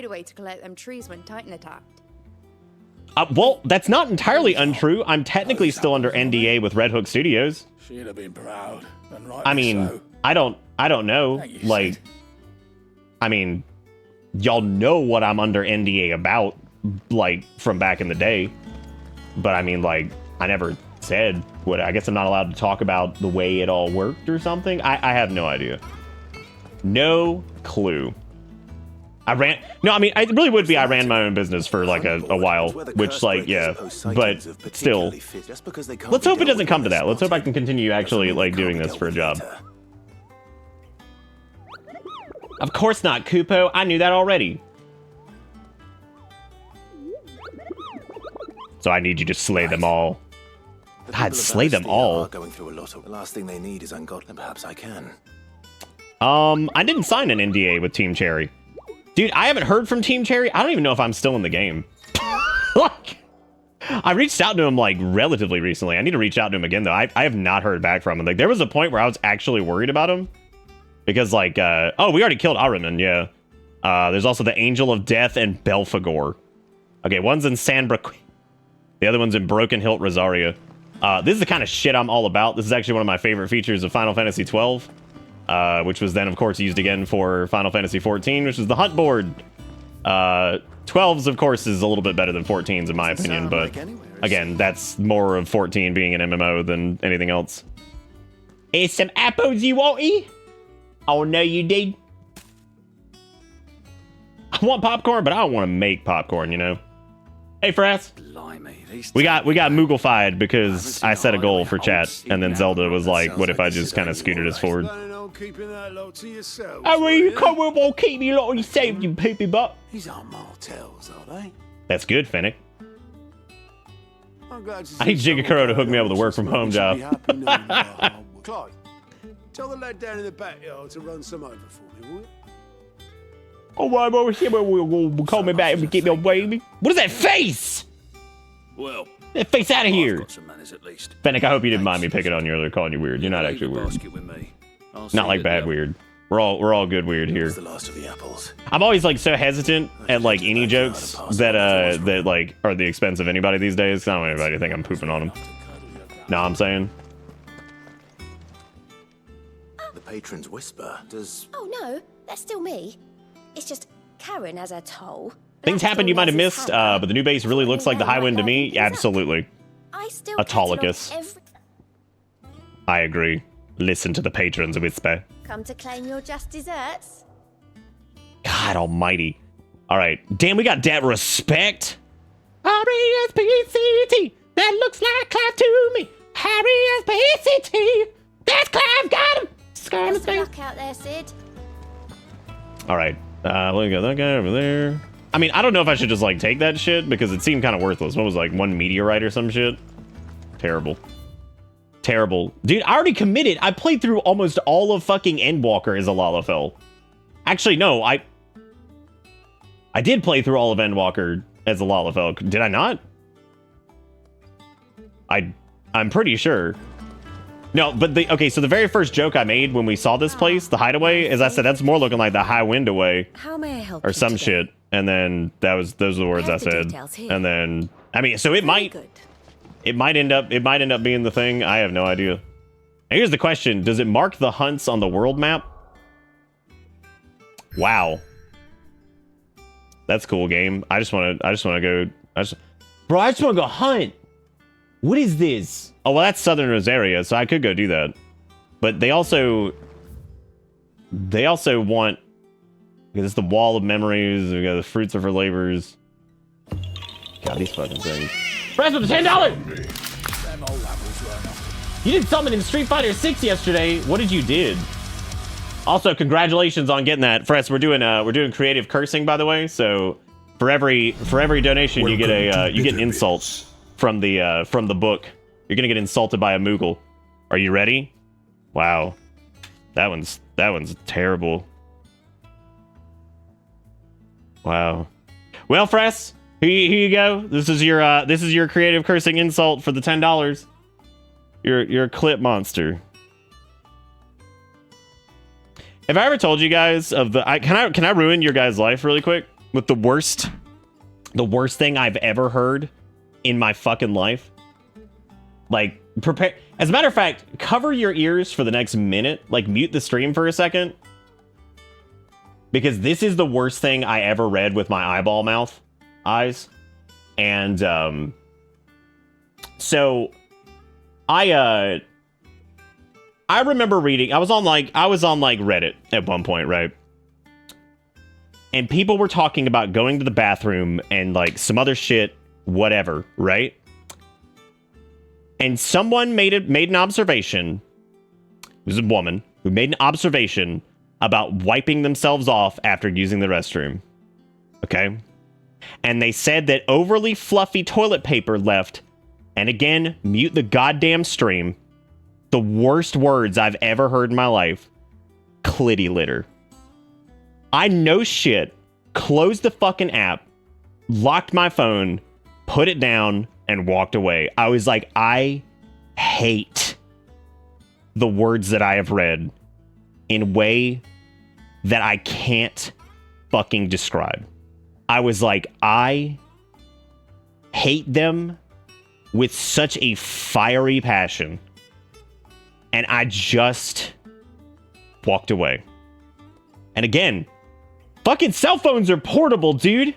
Well, that's not entirely untrue. I'm technically still under NDA with Red Hook Studios. She'd have been proud. And I mean, so. I don't know. Like, I mean, y'all know what I'm under NDA about, like, from back in the day. But I mean, like, I never said what. I guess I'm not allowed to talk about the way it all worked or something. I have no idea. No clue. I really would be. I ran my own business for like a while, which, like, yeah, but still, let's hope it doesn't come to that. Let's hope I can continue actually, like, doing this for a job. Of course not, Kupo. I knew that already. So I need you to slay them all. God, slay them all. Going through a lot of the last thing they need is ungodly. Perhaps I can. I didn't sign an NDA with Team Cherry. Dude, I haven't heard from Team Cherry. I don't even know if I'm still in the game. Like, I reached out to him, like, relatively recently. I need to reach out to him again, though. I have not heard back from him. Like, there was a point where I was actually worried about him. Because, like, oh, we already killed Ahriman, yeah. There's also the Angel of Death and Belphegor. Okay, one's in Sanbreque. The other one's in Broken Hilt, Rosaria. This is the kind of shit I'm all about. This is actually one of my favorite features of Final Fantasy XII. Which was then, of course, used again for Final Fantasy XIV, which is the hunt board. 12's, of course, is a little bit better than 14's, in my opinion, but again, that's more of 14 being an MMO than anything else. Is some apples you want, eh? Oh, no, you did. I want popcorn, but I don't want to make popcorn, you know? Hey, Frass. We got Moogle-fied because I set a goal for chat, and then Zelda was like, what if I just kind of scooted us forward? Keeping that lot to yourself. Oh, well, you can't well keep me lot yourself, you poopy butt. These aren't Martells, are they? That's good, Fennec. I need Jigakuro to hook me up with a work from home job. Clyde, tell the lad down in the backyard to run some over for me, will you? Oh, we'll call me back and get me a baby. What is that face? Well, that face out of here. got some manners at least. Fennec, I hope you didn't mind me picking on you or calling you weird. You're not actually weird. Not like bad weird. We're all good weird here. The last of the apples. I'm always like so hesitant at like any jokes that like are the expense of anybody these days. I don't want anybody to think I'm pooping on them. Know what I'm saying? The patron's whisper. Does Oh no, that's still me. It's just Karen has a toll. Things happened you might have missed, but the new base really looks like the Highwind to me. Absolutely. Autolycus. I agree. Listen to the patron's whisper. Come to claim your just desserts? God almighty. All right. Damn, we got that respect. R-E-S-P-C-T. That looks like Clive to me. Harry is PCT. That's Clive, got him. Scar on his face. Luck out there, Sid. All right, let me go. That guy over there. I mean, I don't know if I should just like take that shit because it seemed kind of worthless. What was it, like one meteorite or some shit? Terrible. Terrible. Dude, I already committed. I played through almost all of fucking Endwalker as a Lalafell. Actually, no, I did play through all of Endwalker as a Lalafell. Did I not? I'm pretty sure. No, but okay, so the very first joke I made when we saw this place, the hideaway, is I said that's more looking like the High Wind Away. How may I help or you some today? shit. And then those are the words I have the said. details here. And then I mean, so it might end up being the thing. I have no idea. And here's the question: does it mark the hunts on the world map? Wow. That's cool, game. I just want to go. Bro, I just want to go hunt. What is this? Oh, well, that's Southern Rosaria, so I could go do that. But they also want, because it's the Wall of Memories. We got the Fruits of Her Labors. God, these fucking things. Press with the $10. You did something in Street Fighter 6 yesterday. What did you did? Also, congratulations on getting that, Fress. We're doing creative cursing, by the way. So for every donation, you get an insult from the book. You're gonna get insulted by a Moogle. Are you ready? Wow, that one's terrible. Wow. Well, Fress, here you go. This is your creative cursing insult for the $10. You're a clip monster. Have I ever told you guys of the? Can I ruin your guys' life really quick with the worst thing I've ever heard in my fucking life? Like, prepare. As a matter of fact, cover your ears for the next minute. Like, mute the stream for a second, because this is the worst thing I ever read with my eyeball eyes. And so I remember reading. I was on Reddit at one point, right? And people were talking about going to the bathroom and like some other shit, whatever, right? And someone made an observation. It was a woman who made an observation about wiping themselves off after using the restroom. Okay? And they said that overly fluffy toilet paper left, and again, mute the goddamn stream, the worst words I've ever heard in my life. Clitty litter. I no shit closed the fucking app, locked my phone, put it down, and walked away. I was like, I hate the words that I have read in a way that I can't fucking describe. I was like, I hate them with such a fiery passion. And I just walked away. And again, fucking cell phones are portable, dude.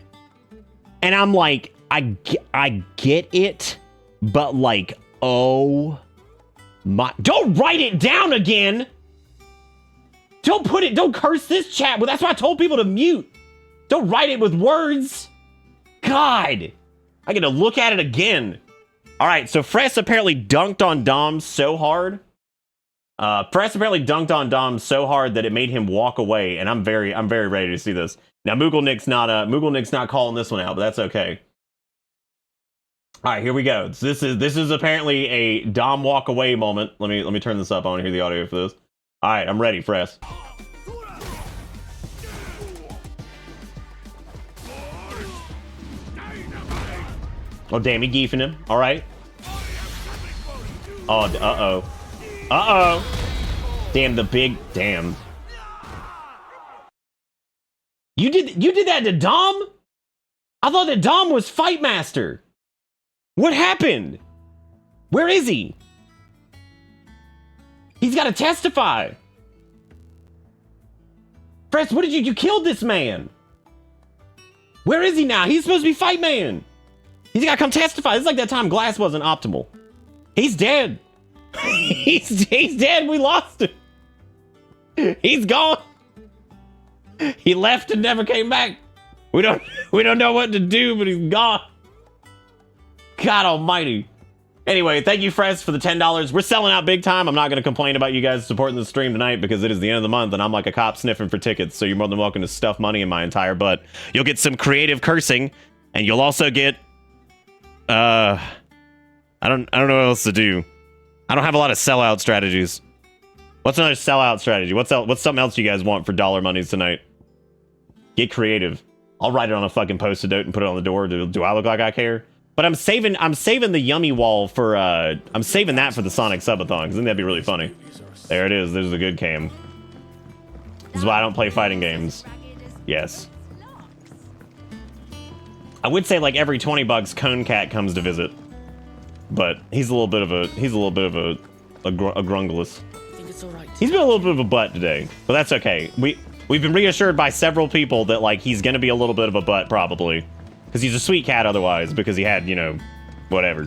And I'm like, I get it, but like, oh my, don't write it down again. Don't curse this chat. Well, that's why I told people to mute. Don't write it with words. God, I get to look at it again. All right, so Fress apparently dunked on Dom so hard. Fress apparently dunked on Dom so hard that it made him walk away, and I'm very ready to see this. Now, Moogle Nick's not calling this one out, but that's okay. All right, here we go. So this is apparently a Dom walk away moment. Let me turn this up. I want to hear the audio for this. All right, I'm ready, Fress. Oh, damn, he geefing him. All right. Oh, uh-oh. Uh-oh. Damn, damn. You did that to Dom? I thought that Dom was Fight Master. What happened? Where is he? He's got to testify. Fress, what did you killed this man? Where is he now? He's supposed to be Fight Man. He's got to come testify. It's like that time Glass wasn't optimal. He's dead. he's dead. We lost him. He's gone. He left and never came back. We don't know what to do, but he's gone. God almighty. Anyway, thank you, Fresh, for the $10. We're selling out big time. I'm not going to complain about you guys supporting the stream tonight because it is the end of the month and I'm like a cop sniffing for tickets. So you're more than welcome to stuff money in my entire butt. You'll get some creative cursing and you'll also get, I don't know what else to do. I don't have a lot of sellout strategies. What's another sellout strategy? What's something else you guys want for dollar monies tonight? Get creative. I'll write it on a fucking Post-it note and put it on the door. Do I look like I care? But I'm saving the yummy wall for I'm saving that for the Sonic Subathon, because I think that'd be really funny. There it is. There's the good cam. This is why I don't play fighting games. Yes. I would say like every 20 bucks Cone Cat comes to visit. But he's a little bit of a grungless. He's been a little bit of a butt today, but that's okay. We've been reassured by several people that like he's gonna be a little bit of a butt probably, because he's a sweet cat otherwise, because he had, you know, whatever.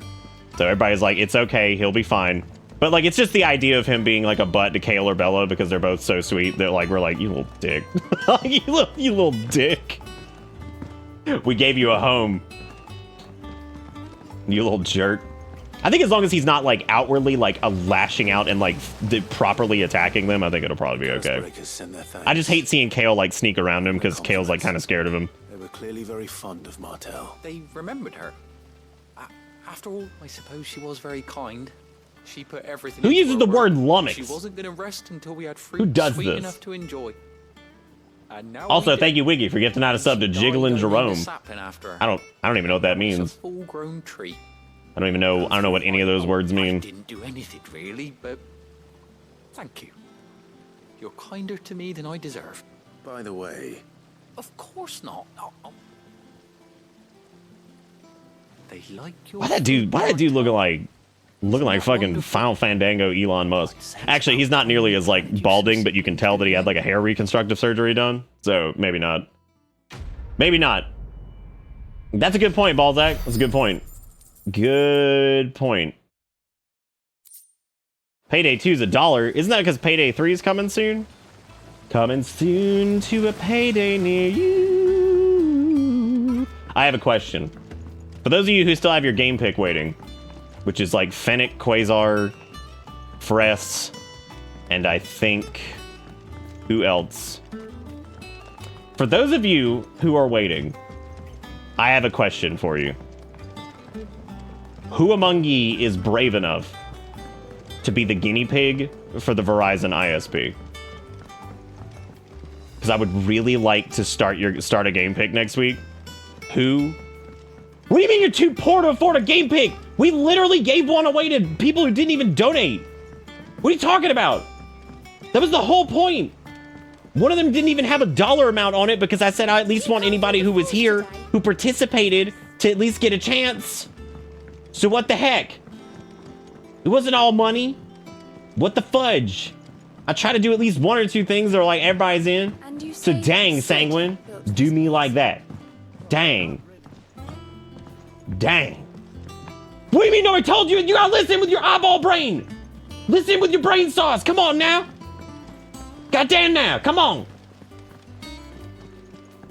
So everybody's like, it's okay, he'll be fine. But like, it's just the idea of him being like a butt to Kale or Bella because they're both so sweet that like we're like, you little dick, you little dick. We gave you a home, you little jerk. I think as long as he's not like outwardly like lashing out and like properly attacking them, I think it'll probably be okay. I just hate seeing Kale like sneak around him because Kale's like kind of scared of him. They were clearly very fond of Martel. They remembered her. After all, I suppose she was very kind. She put everything. Who uses the word lummox? She wasn't going to rest until we had fruit Who does sweet this? enough to enjoy. And now Also, thank you, Wiggy, for gifting out a sub to Jiggling Jerome. I don't even know what that means. It's a full-grown tree. I don't know what any of those words mean. I didn't do anything really, but thank you. You're kinder to me than I deserve. By the way, of course not. No. They like your. Why that dude looking like fucking Final Fandango Elon Musk? Actually, he's not nearly as like balding, but you can tell that he had like a hair reconstructive surgery done. So maybe not. Maybe not. That's a good point, Balzac. That's a good point. Good point. Payday 2 is $1. Isn't that because Payday 3 is coming soon? Coming soon to a payday near you. I have a question. For those of you who still have your game pick waiting, which is like Fennec, Quasar, Fress, and I think... who else? For those of you who are waiting, I have a question for you. Who among ye is brave enough to be the guinea pig for the Verizon ISP? Because I would really like to start a game pick next week. Who? What do you mean you're too poor to afford a game pick? We literally gave one away to people who didn't even donate. What are you talking about? That was the whole point. One of them didn't even have a dollar amount on it because I said I at least want anybody who was here, who participated, to at least get a chance. So what the heck? It wasn't all money. What the fudge? I try to do at least one or two things that are like everybody's in. So dang, Sanguine. Do me like that. Dang. Dang. What do you mean no, I told you? You gotta listen with your eyeball brain. Listen with your brain sauce. Come on now. Goddamn now. Come on.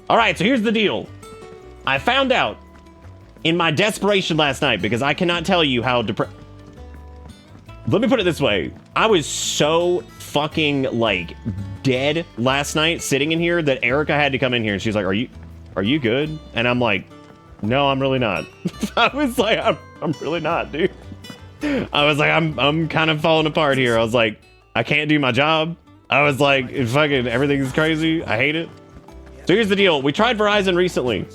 Alright, so here's the deal. I found out in my desperation last night, because I cannot tell you how let me put it this way. I was so fucking, like, dead last night sitting in here that Erica had to come in here and she's like, are you good? And I'm like, no, I'm really not. I was like, I'm really not, dude. I was like, I'm kind of falling apart here. I was like, I can't do my job. I was like, fucking everything's crazy. I hate it. So here's the deal. We tried Verizon recently.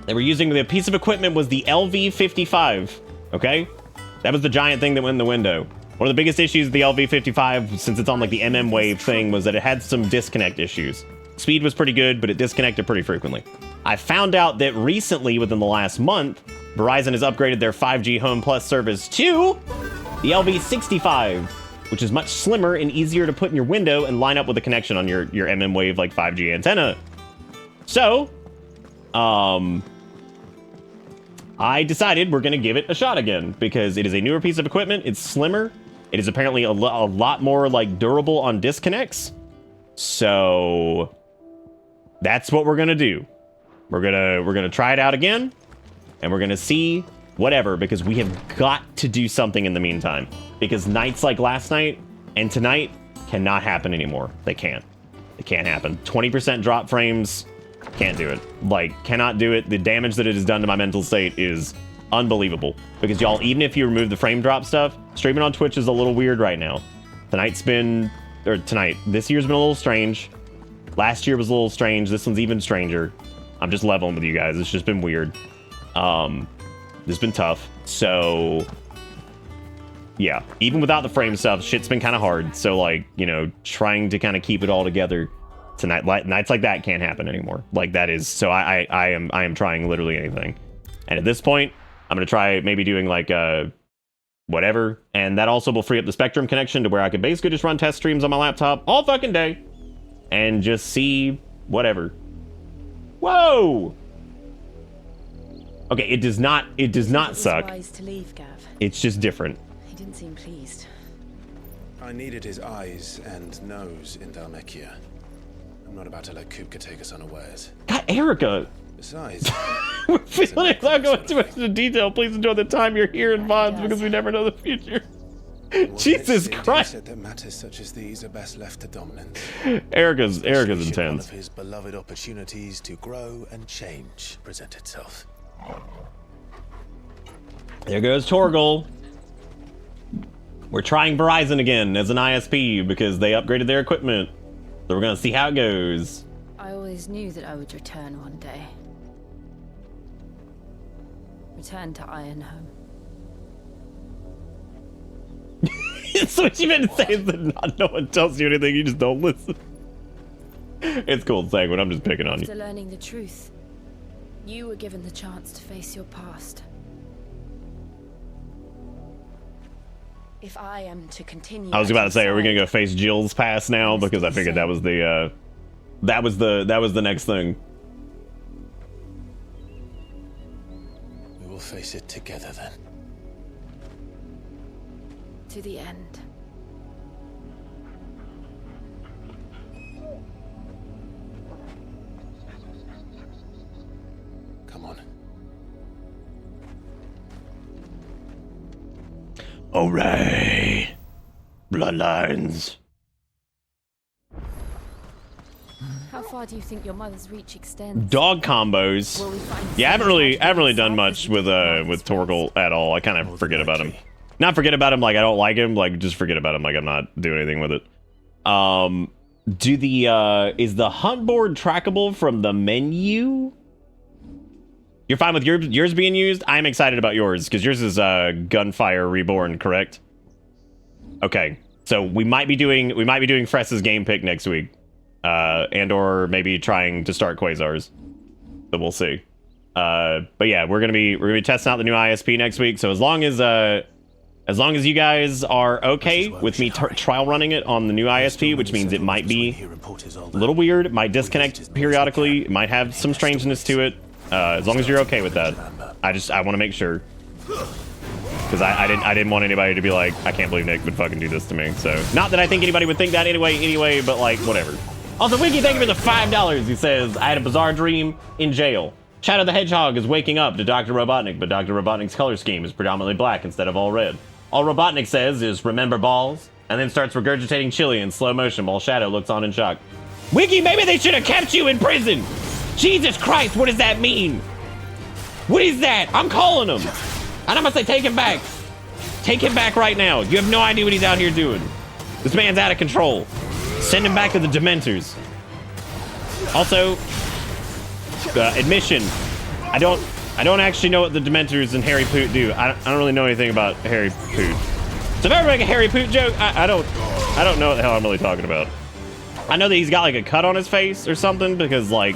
They were using the piece of equipment was the LV55, okay? That was the giant thing that went in the window. One of the biggest issues with the LV55, since it's on like the MM wave thing, was that it had some disconnect issues. Speed was pretty good, but it disconnected pretty frequently. I found out that recently, within the last month, Verizon has upgraded their 5G Home Plus service to the LV65, which is much slimmer and easier to put in your window and line up with a connection on your MM wave like 5G antenna. So, I decided we're going to give it a shot again because it is a newer piece of equipment. It's slimmer. It is apparently a lot more like durable on disconnects. So that's what we're going to do. We're going to try it out again and we're going to see whatever, because we have got to do something in the meantime. Because nights like last night and tonight cannot happen anymore. They can't. It can't happen. 20% drop frames, can't do it. Like, cannot do it. The damage that it has done to my mental state is unbelievable. Because y'all, even if you remove the frame drop stuff, streaming on Twitch is a little weird right now. This year's been a little strange. Last year was a little strange. This one's even stranger. I'm just leveling with you guys. It's just been weird. It's been tough. So, yeah. Even without the frame stuff, shit's been kind of hard. So, like, you know, trying to kind of keep it all together tonight, nights like that can't happen anymore. Like, that is... So, I am trying literally anything. And at this point, I'm going to try maybe doing, like, whatever. And that also will free up the Spectrum connection to where I could basically just run test streams on my laptop all fucking day. And just see whatever. Whoa! Okay, it does not suck. Wise to leave, Gav. It's just different. He didn't seem pleased. I needed his eyes and nose in Dhalmekia. I'm not about to let Kupka take us unawares. God, Erica! Besides... We're feeling it. I'll go too much into detail. Please enjoy the time you're here in VoDs because we never know the future. Jesus Christ! Said that matters such as these are best left to dominance. Erica's One intense. of his beloved opportunities to grow and change present itself. There goes Torgal. We're trying Verizon again as an ISP because they upgraded their equipment. So we're gonna see how it goes. I always knew that I would return one day. Return to Ironhome. So what you meant to say is that not no one tells you anything, you just don't listen. It's cool, Sanguine, I'm just picking on you. After learning the truth, you were given the chance to face your past. If I am to continue... I was about to say, are we gonna go face Jill's past now? Because I figured that was the that was the next thing. We will face it together then. To the end. Come on. Alright. Bloodlines. How far do you think your mother's reach extends? Dog combos. Yeah, I haven't really done much with Torgal at all. I kind of forget about him. Not forget about him like I don't like him, like just forget about him like I'm not doing anything with it. Is the hunt board trackable from the menu? You're fine with yours being used? I'm excited about yours because yours is Gunfire Reborn, correct? Okay, so we might be doing Fress's game pick next week, and or maybe trying to start Quasars. So we'll see. But yeah, we're gonna be testing out the new ISP next week. So as long as you guys are okay with me trial running it on the new ISP, which means it might be a little weird, it might disconnect periodically, it might have some strangeness to it. As long as you're okay with that, I want to make sure, because I didn't want anybody to be like, I can't believe Nick would fucking do this to me. So not that I think anybody would think that anyway, but like whatever. Also, Wiki, thank you for the $5. He says, I had a bizarre dream in jail. Shadow the Hedgehog is waking up to Dr. Robotnik, but Dr. Robotnik's color scheme is predominantly black instead of all red. All Robotnik says is, remember balls, and then starts regurgitating chili in slow motion while Shadow looks on in shock. Wiki, maybe they should have kept you in prison! Jesus Christ, what does that mean? What is that? I'm calling him! And I'm gonna say, take him back. Take him back right now. You have no idea what he's out here doing. This man's out of control. Send him back to the Dementors. Also, admission, I don't actually know what the Dementors and Harry Poot do. I don't really know anything about Harry Poot. So if I ever make a Harry Poot joke, I don't know what the hell I'm really talking about. I know that he's got like a cut on his face or something because like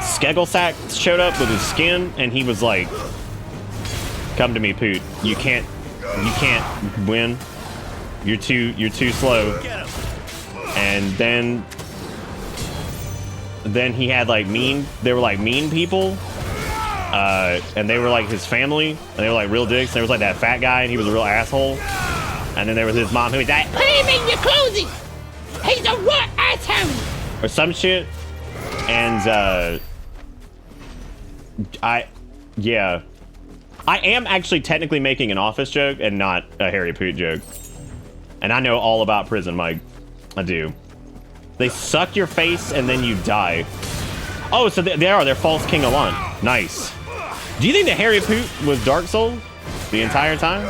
Skegglesack showed up with his skin and he was like, come to me, Poot. You can't win. You're too slow. And then he had like they were like mean people. And they were like his family, and they were like real dicks. And there was like that fat guy, and he was a real asshole. And then there was his mom who was like, put him in your closet! He's a what asshole! Or some shit. And, yeah. I am actually technically making an Office joke and not a Harry Poot joke. And I know all about prison, Mike. I do. They suck your face and then you die. Oh, so they're false King Alon. Nice. Do you think that Harry Poot was Dark Souls the entire time?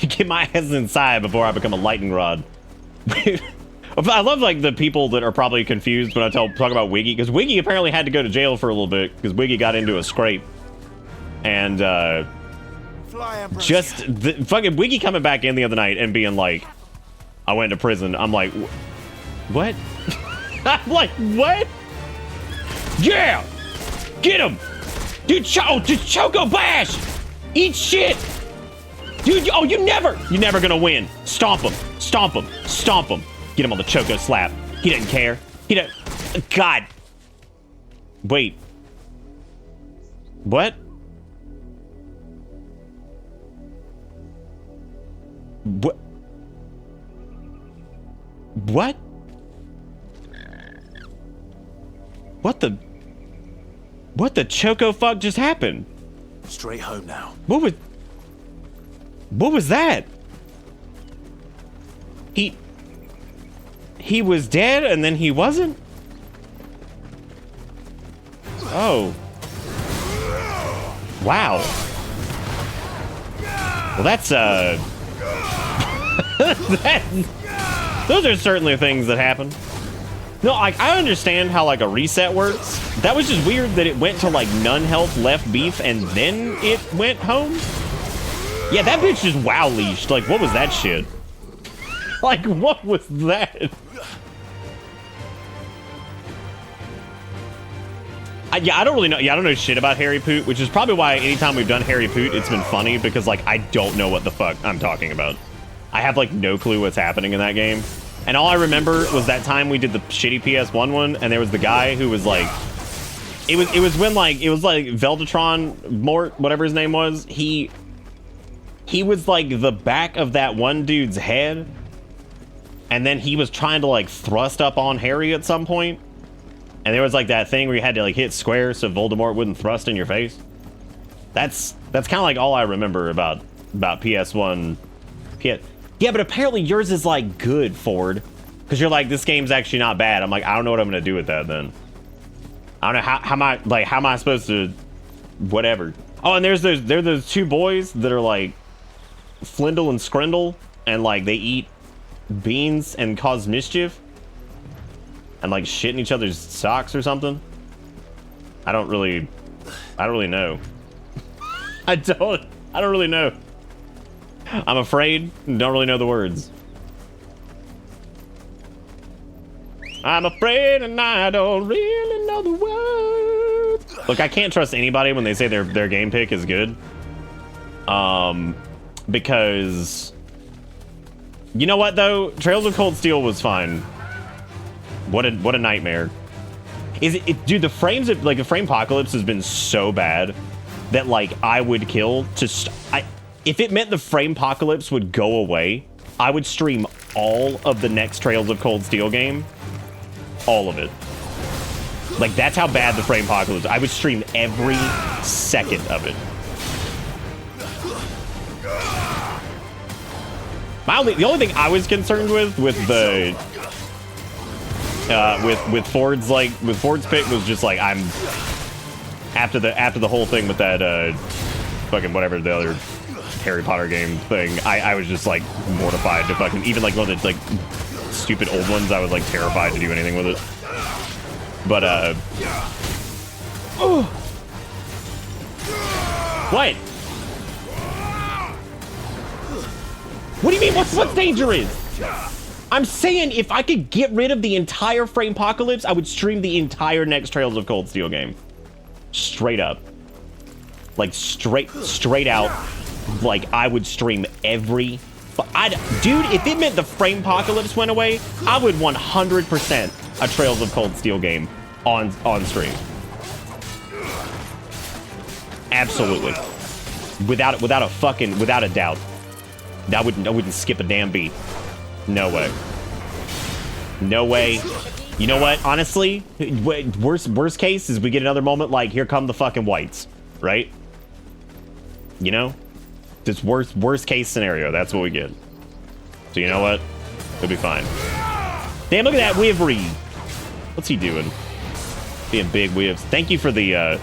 Get my ass inside before I become a lightning rod. I love like the people that are probably confused when I talk about Wiggy, because Wiggy apparently had to go to jail for a little bit because Wiggy got into a scrape, and just the fucking Wiggy coming back in the other night and being like, "I went to prison." I'm like, what? I'm like, what? Yeah, get him, dude! Just Choco Bash, eat shit. Dude, oh, you're never gonna win. Stomp him, stomp him, stomp him. Get him on the Choco slap. He doesn't care. He don't. God. Wait. What? What? What? What the Choco fuck just happened? Straight home now. What was that? He was dead and then he wasn't? Oh. Wow. Well, that's those are certainly things that happen. No, like, I understand how like a reset works. That was just weird that it went to like none health, left beef, and then it went home. Yeah, that bitch just wow leashed. Like, what was that shit? Like, what was that? I don't really know. Yeah, I don't know shit about Harry Poot, which is probably why anytime we've done Harry Poot, it's been funny because like I don't know what the fuck I'm talking about. I have like no clue what's happening in that game. And all I remember was that time we did the shitty PS1 one, and there was the guy who was like, it was when like Veldatron Mort, whatever his name was, he was like the back of that one dude's head, and then he was trying to like thrust up on Harry at some point, and there was like that thing where you had to like hit square so Voldemort wouldn't thrust in your face. That's kind of like all I remember about PS1. Yeah, but apparently yours is like good, Ford, because you're like, this game's actually not bad. I'm like, I don't know what I'm gonna do with that then. I don't know how am I supposed to, whatever. Oh, and there's those two boys that are like Flindle and Scrindle, and like they eat beans and cause mischief and like shit in each other's socks or something. I don't really know. I don't really know. I'm afraid, don't really know the words. I'm afraid and I don't really know the words. Look, I can't trust anybody when they say their game pick is good. Because you know what though? Trails of Cold Steel was fine. What a nightmare. Dude, the frames of like the frame apocalypse has been so bad that like I would kill if it meant the frame apocalypse would go away, I would stream all of the next Trails of Cold Steel game. All of it. Like, that's how bad the frame apocalypse. I would stream every second of it. The only thing I was concerned with the with Ford's pick was just like I'm after the whole thing with that fucking whatever the other Harry Potter game thing, I was just like mortified to fucking, even like one of the like stupid old ones, I was like terrified to do anything with it. But what? What do you mean what's dangerous? I'm saying if I could get rid of the entire frame apocalypse, I would stream the entire next Trails of Cold Steel game. Straight up. Like straight out. Like, I would stream every... Dude, if it meant the frame apocalypse went away, I would 100% a Trails of Cold Steel game on stream. Absolutely. Without a doubt. I wouldn't skip a damn beat. No way. No way. You know what? Honestly, worst case is we get another moment like here come the fucking whites, right? You know, just worst case scenario. That's what we get. So you know what? It'll be fine. Damn! Look at that Wivery. What's he doing? Being big whiffs. Thank you for the.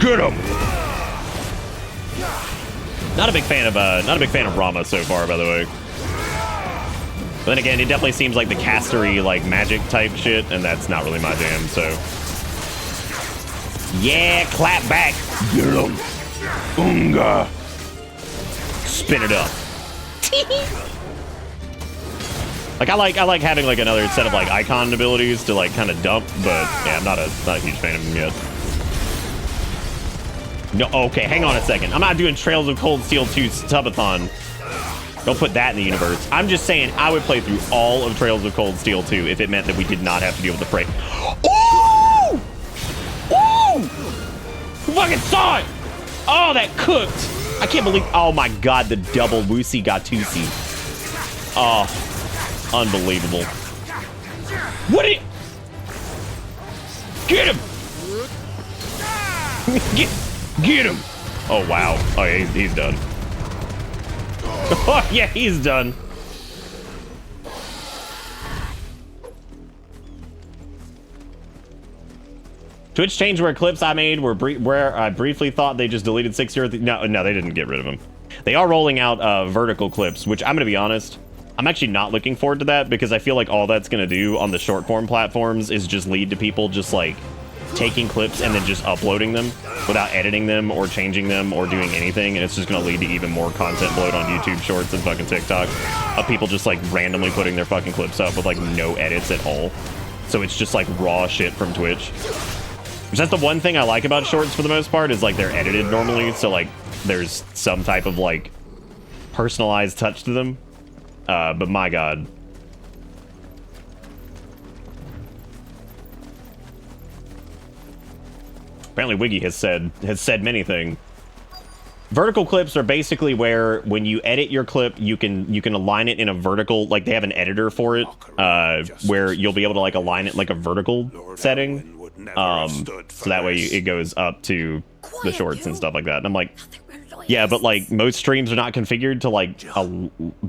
Get him. Not a big fan of Rama so far, by the way. But then again, it definitely seems like the castery, like magic type shit, and that's not really my jam. So yeah, clap back. Get him. Unga. Spin it up. Like I like having like another set of like icon abilities to like kind of dump, but yeah, I'm not a huge fan of them yet. No, okay, hang on a second. I'm not doing Trails of Cold Steel 2 Subathon. Don't put that in the universe. I'm just saying I would play through all of Trails of Cold Steel 2 if it meant that we did not have to deal with the freight. Ooh! Ooh! You fucking saw it! Oh, that cooked! I can't believe. Oh my god, the double Wusi Gatusi. Oh, unbelievable. What did? Get him! Get him! Oh wow! Oh yeah, he's done. Oh yeah, he's done. Twitch changed where clips I made where I briefly thought they just deleted 6-0. No, they didn't get rid of them. They are rolling out vertical clips, which I'm gonna be honest, I'm actually not looking forward to that because I feel like all that's gonna do on the short form platforms is just lead to people just like taking clips and then just uploading them without editing them or changing them or doing anything, and it's just gonna lead to even more content bloat on YouTube Shorts and fucking TikTok of people just like randomly putting their fucking clips up with like no edits at all. So it's just like raw shit from Twitch. Which that's the one thing I like about Shorts for the most part is like they're edited normally, so like there's some type of like personalized touch to them. But my god. Apparently Wiggy has said many things. Vertical clips are basically where when you edit your clip, you can align it in a vertical, like they have an editor for it, where you'll be able to like align it like a vertical setting. So that way it goes up to the shorts and stuff like that. And I'm like, yeah, but like most streams are not configured to like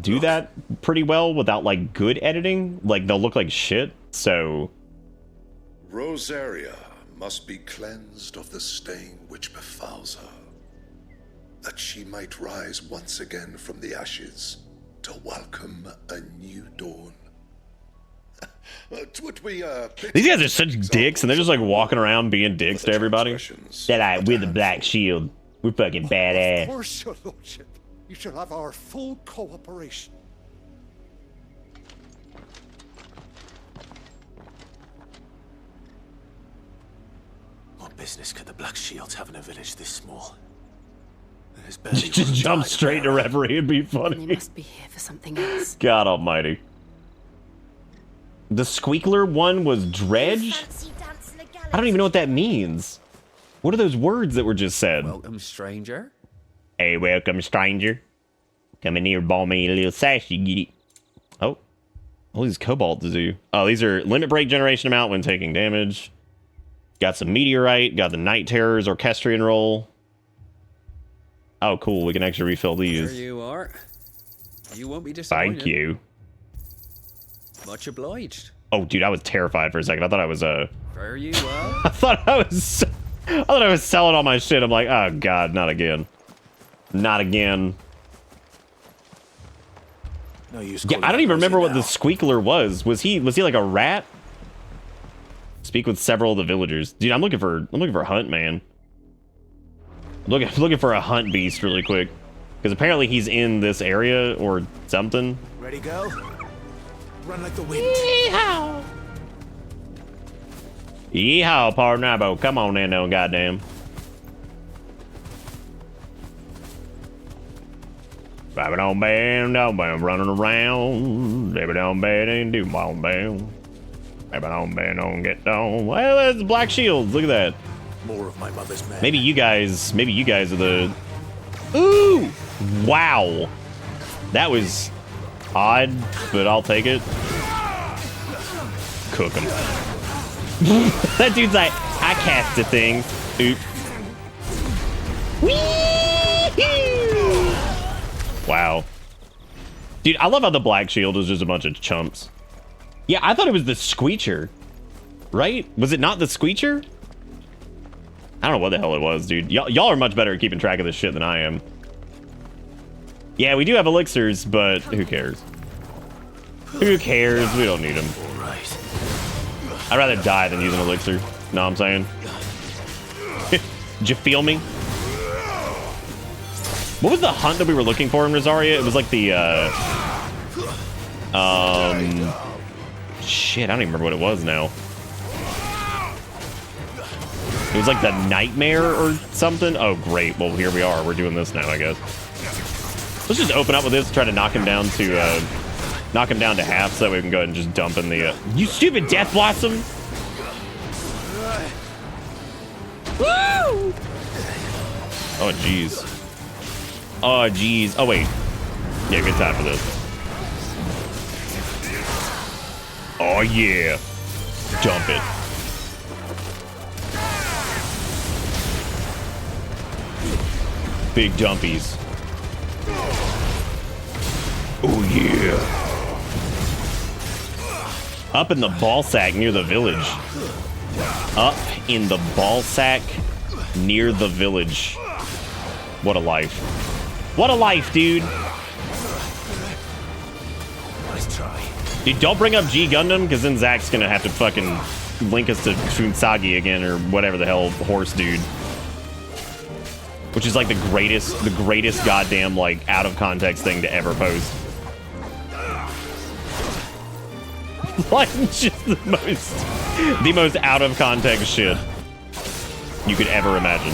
do that pretty well without like good editing. Like they'll look like shit. So Rosaria must be cleansed of the stain which befouls her, that she might rise once again from the ashes to welcome a new dawn. These guys are such dicks, and they're just like walking around being dicks to everybody. That we're the Black Shield. We're fucking badass. Of course, your lordship. You shall have our full cooperation. What business could the Black Shields have in a village this small? Just jump straight to reverie and be funny. They must be here for something else. God almighty. The Squeakler one was dredge? I don't even know what that means. What are those words that were just said? Welcome, stranger. Hey, welcome, stranger. Come in here, ball me a little sash, you get it. Oh. All these cobalt to do. Oh, these are limit break generation amount when taking damage. Got some meteorite. Got the Night Terrors Orchestrion roll. Oh, cool. We can actually refill these. There you are. You won't be disappointed. Thank you. Much obliged. Oh, dude, I was terrified for a second. I thought I was Fare you well. I thought I was selling all my shit. I'm like, oh god, not again. Not again. No use. Yeah, I don't even remember what the Squeakler was. Was he like a rat? Speak with several of the villagers. Dude, I'm looking for Hunt, man. Looking for a Hunt beast really quick. Because apparently he's in this area or something. Ready, go. Run like the wind. Yeehaw! Yeehaw, partner. Come on in, though, goddamn. Baby don't bam, don't bam, running around. Baby don't bam, ain't do bam bam. Baby don't bam, don't get down. Well, that's Black Shields. Look at that. More of my mother's men. Maybe you guys are the. Ooh! Wow. That was odd, but I'll take it. cook him. That dude's like, I cast a thing. Oops. Wow. Dude, I love how the black shield is just a bunch of chumps. Yeah, I thought it was the Screecher. Right? Was it not the Screecher? I don't know what the hell it was, dude. Y'all are much better at keeping track of this shit than I am. Yeah, we do have elixirs, but who cares? Who cares? We don't need them. I'd rather die than use an elixir. Know what I'm saying? Did you feel me? What was the hunt that we were looking for in Rosaria? It was like the, shit, I don't even remember what it was now. It was like the nightmare or something. Oh, great. Well, here we are. We're doing this now, I guess. Let's just open up with this, try to knock him down to half so that we can go ahead and just dump in the, you stupid Death Blossom! Woo! Oh, jeez. Oh, jeez. Oh, wait. Yeah, good time for this. Oh, yeah. Dump it. Big dumpies. Oh, yeah. Up in the ball sack near the village. Up in the ball sack near the village. What a life. What a life, dude. Nice try. Dude, don't bring up G Gundam, because then Zach's gonna have to fucking link us to Funsagi again, or whatever the hell horse dude. Which is like the greatest goddamn, like, out of context thing to ever post. Like, just the most out of context shit you could ever imagine.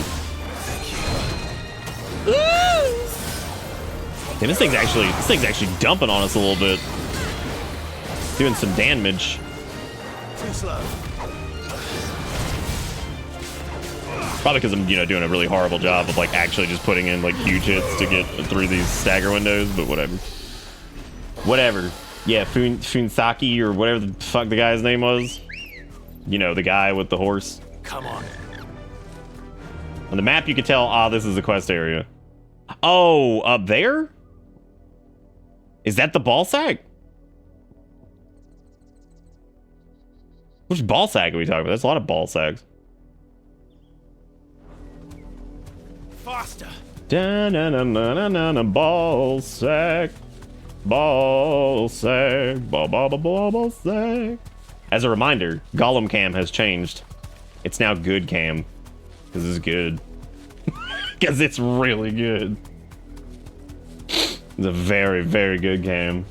Damn, this thing's actually dumping on us a little bit. Doing some damage. Too slow. Probably because I'm, doing a really horrible job of, like, actually just putting in, like, huge hits to get through these stagger windows, but whatever. Whatever. Yeah, Funsaki, or whatever the fuck the guy's name was. You know, the guy with the horse. Come on. On the map, you could tell, this is the quest area. Oh, up there? Is that the ball sack? Which ball sack are we talking about? There's a lot of ball sacks. Faster. Da-na-na-na-na-na, ball sack. Ball sack. Ball sack. As a reminder, Gollum Cam has changed. It's now good cam. Because it's good. Because it's really good. It's a very, very good cam.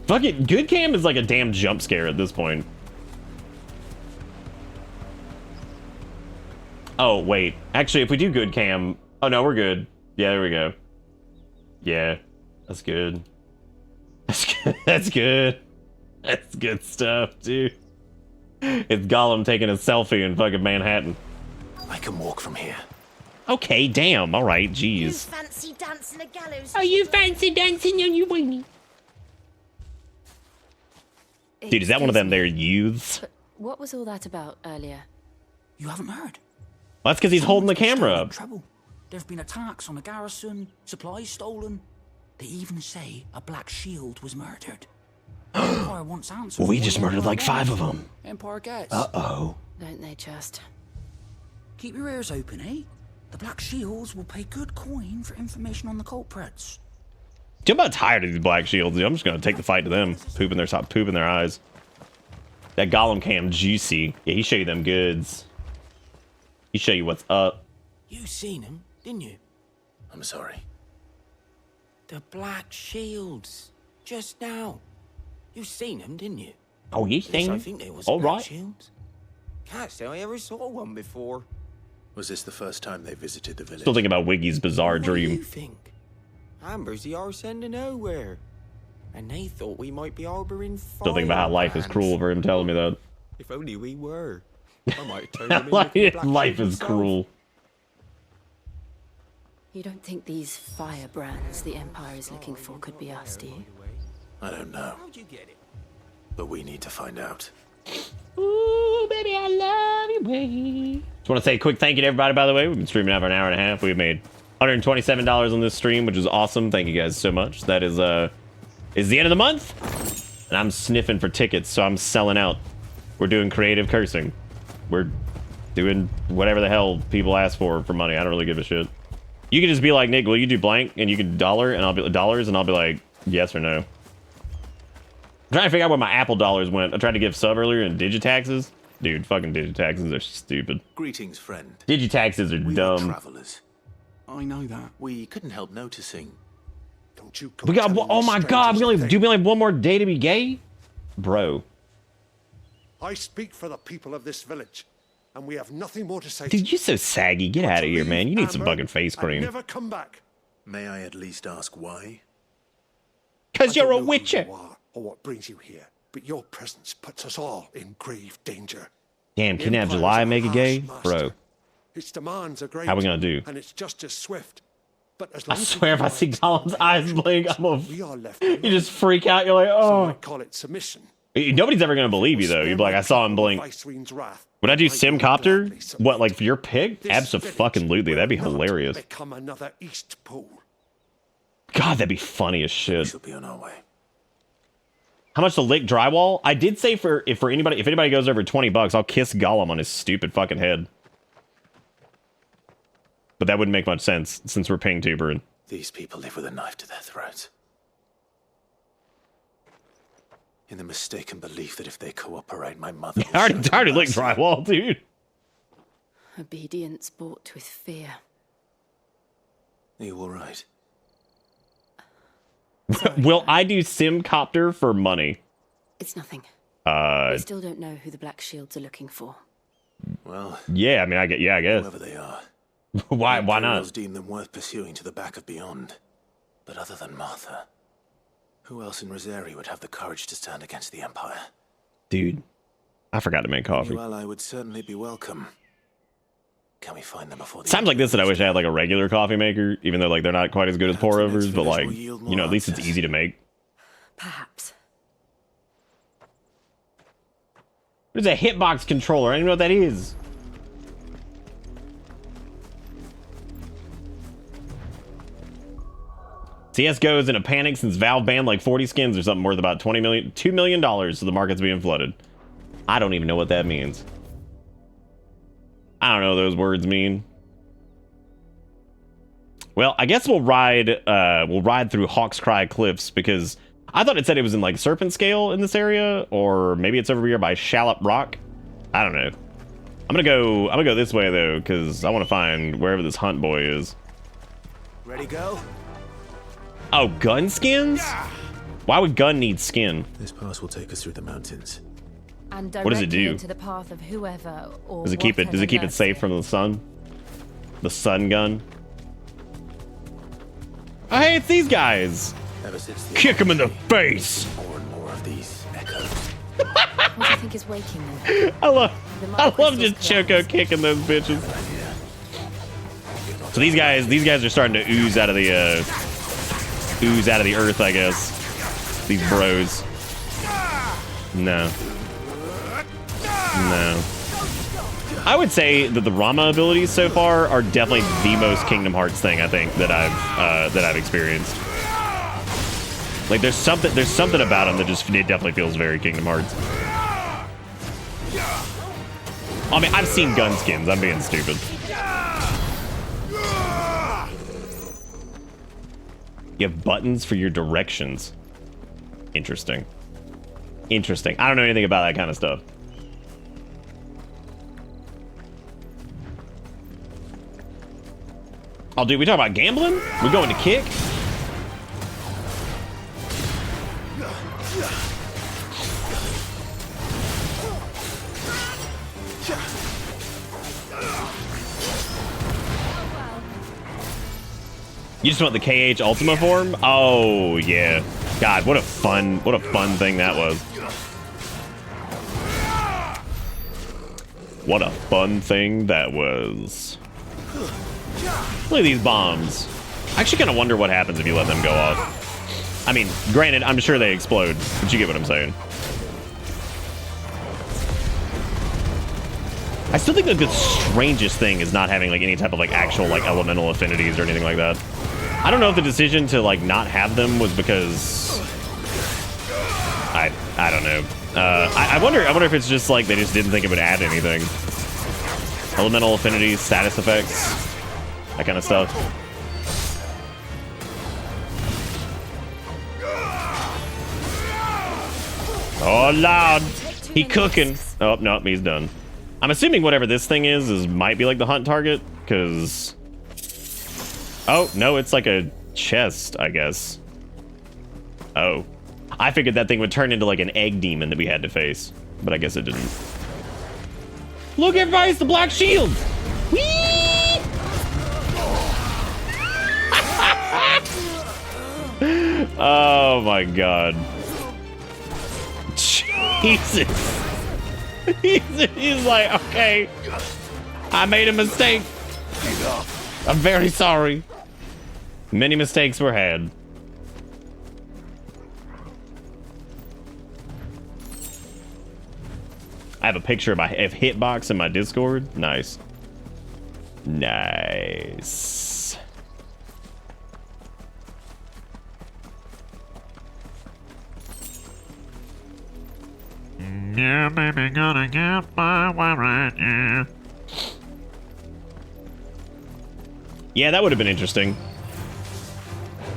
Fuck it, good cam is like a damn jump scare at this point. Oh, wait. Actually, if we do good cam... Oh, no, we're good. Yeah, there we go. Yeah, that's good. That's good. That's good. That's good stuff, dude. It's Gollum taking a selfie in fucking Manhattan. I can walk from here. Okay, damn. All right, jeez. You fancy dancing a gallows? Oh, you fancy dancing on your weenie? Dude, is that one of them there youths? But what was all that about earlier? You haven't heard? Well, that's because he's holding the camera up. Trouble. There've been attacks on the garrison, supplies stolen. They even say a black shield was murdered. Empire wants answers. Well, we just murdered like 5 of them. Empire gets. Uh-oh. Don't they just? Keep your ears open, eh? The black shields will pay good coin for information on the culprits. I'm about tired of these black shields. Dude. I'm just gonna take the fight to them. Pooping their eyes. That Gollum Cam juicy. Yeah, he show you them goods. He show you what's up. You seen him, didn't you? I'm sorry. The black shields. Just now. You seen them, didn't you? Oh, you seen I them? think there was All black right. shields. Can't say I ever saw one before. Was this the first time they visited the village? Still thinking about Wiggy's bizarre What do you dream. think? Amber's the arse end of nowhere. And they thought we might be harboring Still thinking about how life is cruel for him telling me that. If only we were. I might turn them into black Life sheep is myself. cruel. You don't think these firebrands the Empire is looking for could be us, do you? I don't know. How'd you get it? But we need to find out. Ooh, baby, I love you, baby. Just want to say a quick thank you to everybody, by the way. We've been streaming now for an hour and a half. We've made $127 on this stream, which is awesome. Thank you guys so much. That is the end of the month. And I'm sniffing for tickets, so I'm selling out. We're doing creative cursing. We're doing whatever the hell people ask for money. I don't really give a shit. You can just be like, Nick, will you do blank? And you can $, and I'll be dollars, and I'll be like, yes or no. I'm trying to figure out where my Apple dollars went. I tried to give sub earlier in digitaxes. Dude, fucking digitaxes are stupid. Greetings, friend. Digitaxes are We dumb. were travelers. I know that. We couldn't help noticing. Don't you We got, oh my god, we only have one more day to be gay? Bro. I speak for the people of this village, and we have nothing more to say. Dude, you're so saggy. Get out of here, man. You need some fucking face cream. Never come back. May I at least ask why? Because you're a Witcher. witcher. Or what brings you here, but your presence puts us all in grave danger. Damn, The kidnap Empire's July a make it harsh gay? master. Bro. Its demands are great. How we gonna do? And it's just as swift. But as I long as swear if I see Gollum's eyes blink, I'm gonna... we are left You just freak out. You're like, Some oh. might call it submission. Nobody's ever gonna believe you, though. You'd be like, I saw him blink. Viceroy's wrath. Would I do Simcopter? What, like for your pick? Abso-fucking-lutely. That'd be hilarious. Become another East Pool. God, that'd be funny as shit. She'll be on our way. How much to lick drywall? I did say if anybody goes over $20, I'll kiss Gollum on his stupid fucking head. But that wouldn't make much sense since we're ping tubering. These people live with a knife to their throats. In the mistaken belief that if they cooperate, my mother will I show them already licked mercy. drywall, dude. Obedience bought with fear. Are you all right? Will I do Simcopter for money? It's nothing. We still don't know who the Black Shields are looking for. Well, yeah, I mean, I guess. whoever they are. Why not? Imperials deem them worth pursuing to the back of beyond. But other than Martha, who else in Rosari would have the courage to stand against the Empire? Dude, I forgot to make coffee. Well, I would certainly be welcome. Can we find them before the Times like this that I wish I had like a regular coffee maker, even though like they're not quite as good as pour overs, but like, you know, at least it's easy to make. Perhaps. There's a hitbox controller. I don't even know what that is. CSGO is in a panic since Valve banned like 40 skins or something worth about $2 million, so the market's being flooded. I don't even know what that means. I don't know what those words mean. Well, I guess we'll ride through Hawk's Cry Cliffs because I thought it said it was in like Serpent Scale in this area, or maybe it's over here by Shallop Rock. I don't know. I'm gonna go this way though, because I want to find wherever this hunt boy is. Ready, go? Oh, gun skins? Why would gun need skin? This pass will take us through the mountains. And What does it do? into the path of whoever or Does it keep it safe from the sun? The sun gun? Oh, hey, it's these guys. Ever since the Kick him in the face. more and more of these echoes. What do you think is waking them? I love just Choco kicking those bitches. So these guys are starting to ooze out of the earth, I guess. These bros. No. I would say that the Rama abilities so far are definitely the most Kingdom Hearts thing I think that I've experienced. Like there's something about them that it definitely feels very Kingdom Hearts. I mean, I've seen gun skins. I'm being stupid. You have buttons for your directions. Interesting. Interesting. I don't know anything about that kind of stuff. Oh, dude, we talking about gambling? We going to kick? You just want the KH Ultima form? Oh, yeah. God, what a fun thing that was. What a fun thing that was. Look at these bombs. I actually kind of wonder what happens if you let them go off. I mean, granted, I'm sure they explode, but you get what I'm saying. I still think like the strangest thing is not having like any type of like actual like elemental affinities or anything like that. I don't know if the decision to like not have them was because I don't know. I wonder if it's just like they just didn't think it would add anything. Elemental affinities, status effects, that kind of stuff. Oh Lord, he cooking. Oh no, he's done. I'm assuming whatever this thing is might be like the hunt target, because oh no, it's like a chest, I guess. Oh, I figured that thing would turn into like an egg demon that we had to face, but I guess it didn't. Look, everybody, it's the Black Shield. Whee! Oh my god. Jesus. He's like, okay, I made a mistake. I'm very sorry. Many mistakes were had. I have a picture of my hitbox in my Discord. Nice. Nice. Yeah, baby, gonna get my warrant, yeah. Yeah, that would have been interesting.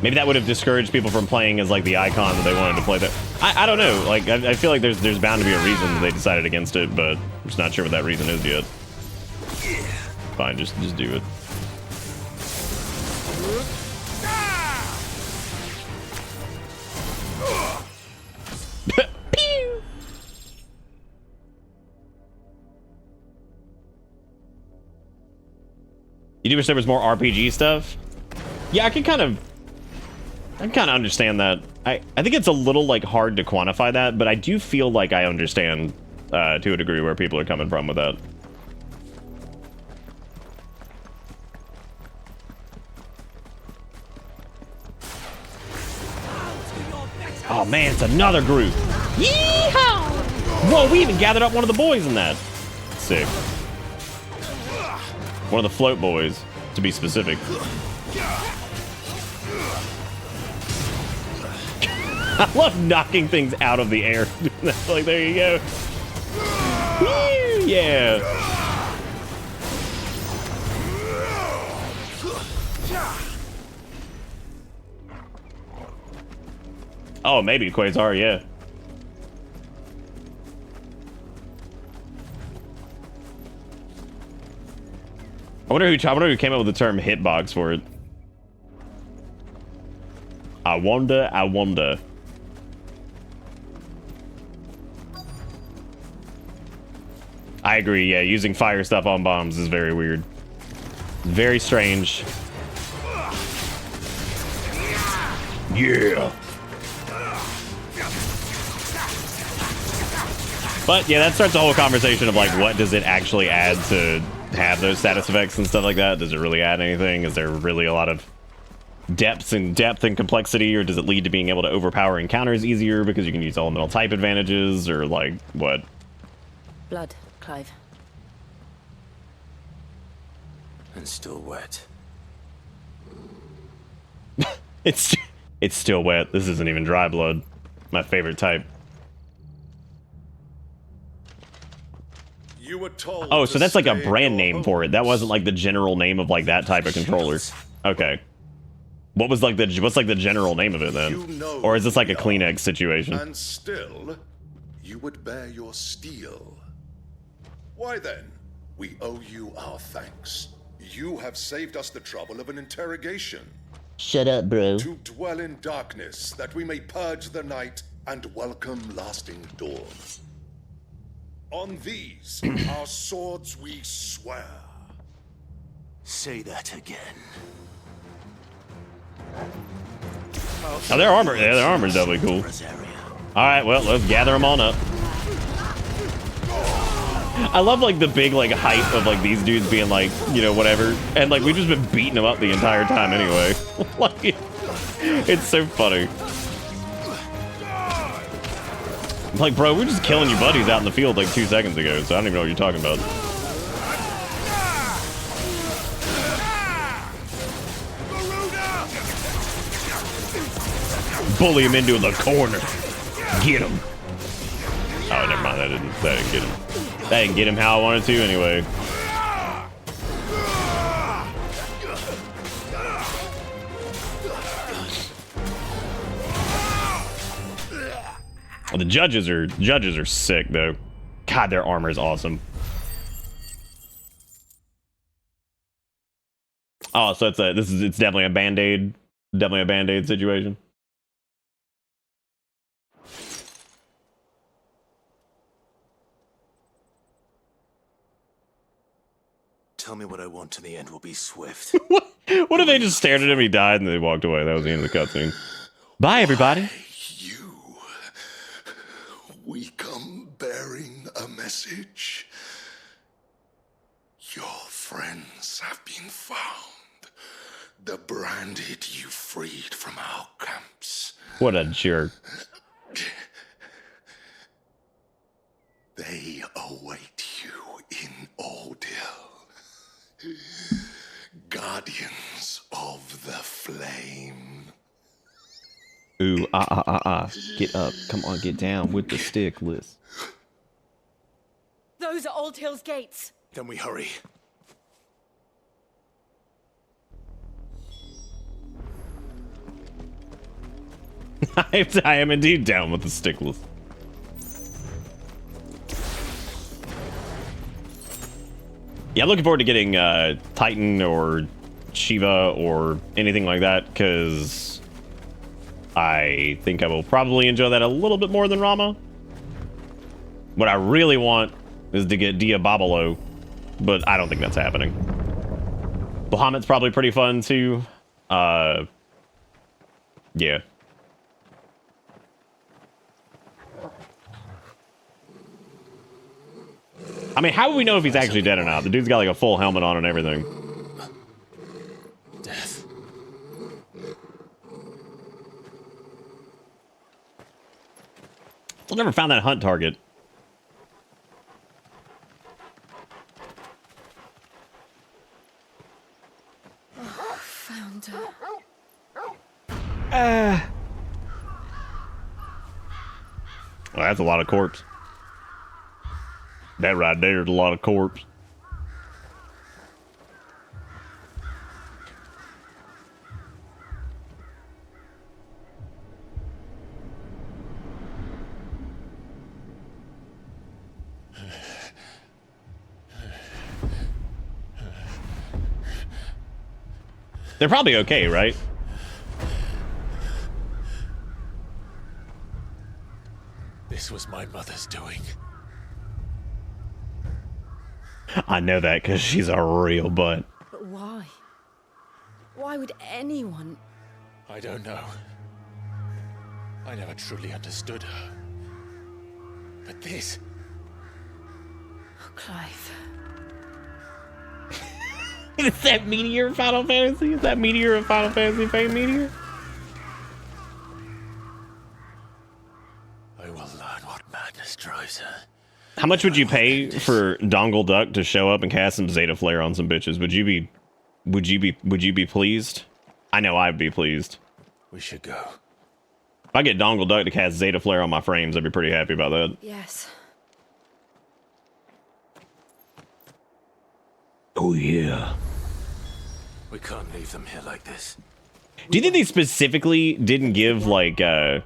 Maybe that would have discouraged people from playing as like the icon that they wanted to play there. I don't know. Like I feel like there's bound to be a reason that they decided against it, but I'm just not sure what that reason is yet. Fine, just do it. You do wish there was more RPG stuff? Yeah, I can kind of understand that. I think it's a little like hard to quantify that, but I do feel like I understand to a degree where people are coming from with that. Oh man, it's another group. Yeehaw! Whoa, we even gathered up one of the boys in that. Sick. One of the float boys, to be specific. I love knocking things out of the air. Like, there you go. Woo, yeah. Oh, maybe Quasar, yeah. I wonder who came up with the term hitbox for it. I wonder. I agree, yeah, using fire stuff on bombs is very weird. Very strange. Yeah. But yeah, that starts a whole conversation of like, what does it actually add to have those status effects and stuff like that? Does it really add anything? Is there really a lot of depth and complexity, or does it lead to being able to overpower encounters easier because you can use elemental type advantages, or like what? Blood, Clive. And still wet. It's still wet. This isn't even dry blood. My favorite type. You were told oh, so that's like a brand name for it. That wasn't like the general name of like that type of controller. Okay. What's like the general name of it then? You know, or is this like a Kleenex situation? And still, you would bear your steel. Why then, we owe you our thanks. You have saved us the trouble of an interrogation. Shut up, bro. To dwell in darkness, that we may purge the night and welcome lasting dawn. On these, our swords we swear. Say that again. Oh, their armor, yeah, their armor's definitely cool. All right, well, let's gather them on up. I love like the big like hype of like these dudes being like, you know, whatever, and like we've just been beating them up the entire time anyway. Like, it's so funny. Like, bro, we're just killing your buddies out in the field like 2 seconds ago, so I don't even know what you're talking about. bully him into the corner. Get him. Oh, never mind. That didn't get him. That didn't get him how I wanted to anyway. Well, the judges are sick though. God, their armor is awesome. Oh, so it's definitely a band-aid situation. Tell me what I want and the end will be swift. What if they just stared at him, he died, and they walked away? That was the end of the cutscene. Bye, everybody. We come bearing a message. Your friends have been found. The branded you freed from our camps. What a jerk. They await you in Ordil. Guardians of the Flame. Ooh, Get up. Come on, get down with the stick, Liz. Those are Old Hill's gates. Then we hurry. I am indeed down with the stickless. Yeah, I'm looking forward to getting Titan or Shiva or anything like that, because I think I will probably enjoy that a little bit more than Rama. What I really want is to get Diababalo, but I don't think that's happening. Bahamut's probably pretty fun too. Yeah. I mean, how would we know if he's actually dead or not? The dude's got like a full helmet on and everything. Death. Still never found that hunt target. Oh, found her. Well, that's a lot of corpse. That right there is a lot of corpse. They're probably okay, right? This was my mother's doing. I know that because she's a real butt. But why? Why would anyone? I don't know. I never truly understood her. But this... Oh, Clive. Is that Meteor Final Fantasy? Is that Meteor of Final Fantasy Fame Meteor? I will learn what madness drives her. How much would you pay for Dongle Duck to show up and cast some Zeta Flare on some bitches? Would you be pleased? I know I'd be pleased. We should go. If I get Dongle Duck to cast Zeta Flare on my frames, I'd be pretty happy about that. Yes. Oh yeah. We can't leave them here like this. Do you think they specifically didn't give like so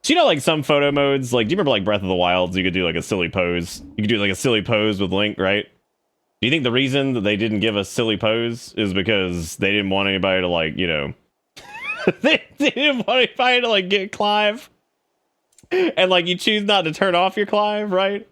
you know, like some photo modes, like, do you remember like Breath of the Wild, you could do like a silly pose? You could do like a silly pose with Link, right? Do you think the reason that they didn't give a silly pose is because they didn't want anybody to like, you know, they didn't want anybody to like get Clive? And like you choose not to turn off your Clive, right?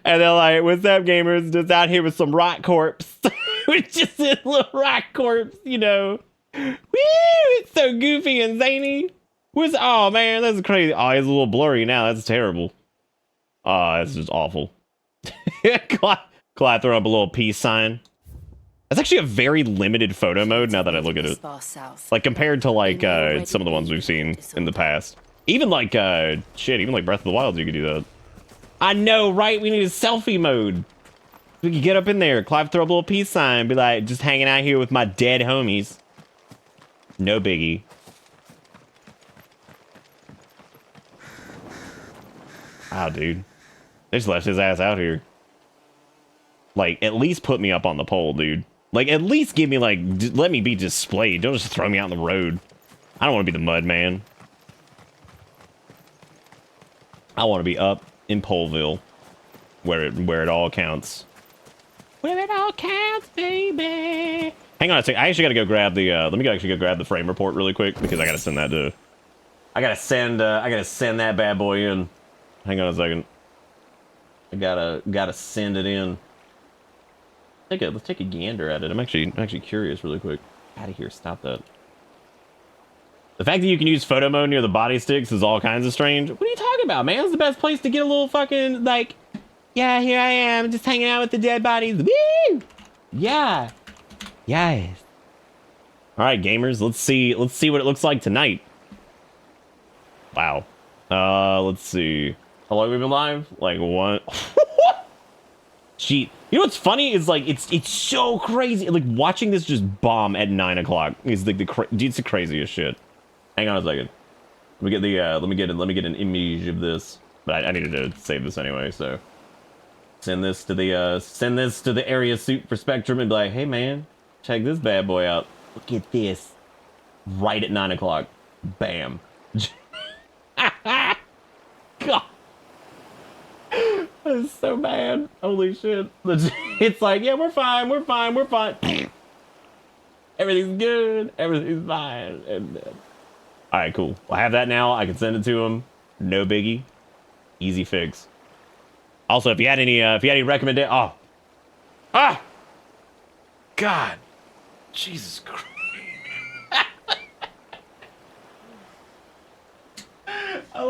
And they're like, what's up, gamers? Just out here with some rock corpse. With just a little rock corpse, you know. Woo! It's so goofy and zany. Oh man, that's crazy. Oh, he's a little blurry now. That's terrible. Oh, that's just awful. Clive throw up a little peace sign. That's actually a very limited photo mode now that I look at it. Like compared to like some of the ones we've seen in the past. Even like even like Breath of the Wild, you could do that. I know, right? We need a selfie mode. We could get up in there, Clive throw up a little peace sign, be like, just hanging out here with my dead homies. No biggie. Wow, dude. They just left his ass out here. Like, at least put me up on the pole, dude. Like, at least give me, like, let me be displayed. Don't just throw me out in the road. I don't want to be the mud man. I want to be up in Poleville, where it all counts. Where it all counts, baby. Hang on a second. I actually got to go grab the. Let me actually go grab the frame report really quick because I got to send that to. I gotta send that bad boy in. Hang on a second. I gotta send it in. Let's take a gander at it. I'm actually curious really quick. Out of here, stop that. The fact that you can use photo mode near the body sticks is all kinds of strange. What are you talking about, man? It's the best place to get a little fucking, like, yeah, here I am, just hanging out with the dead bodies. Woo! Yeah. Yes. All right, gamers, let's see what it looks like tonight. Wow. Let's see. How long have we been live? Like one. Gee, you know what's funny is like it's so crazy. Like watching this just bomb at 9 o'clock is like dude, it's the craziest shit. Hang on a second. Let me get the let me get an image of this. But I needed to save this anyway, so send this to the area suit for Spectrum and be like, hey man, check this bad boy out. Look at this. Right at 9 o'clock. Bam. God. That's so bad. Holy shit. It's like, yeah, we're fine. Everything's good. Everything's fine. And, all right, cool. I have that now. I can send it to him. No biggie. Easy fix. Also, if you had any recommendations, God, Jesus Christ. I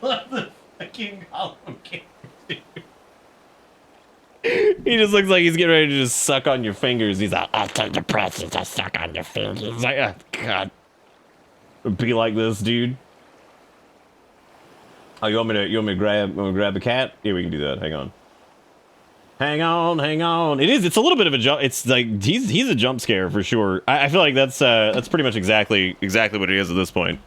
love the fucking Gollum game, dude. He just looks like he's getting ready to just suck on your fingers. He's like, I'll take the presses, I'll suck on your fingers. It's like, oh, God. Be like this, dude. Oh, you want me to grab the cat? Yeah, we can do that. Hang on. It's a little bit of a jump. It's like he's a jump scare for sure. I feel like that's pretty much exactly what it is at this point.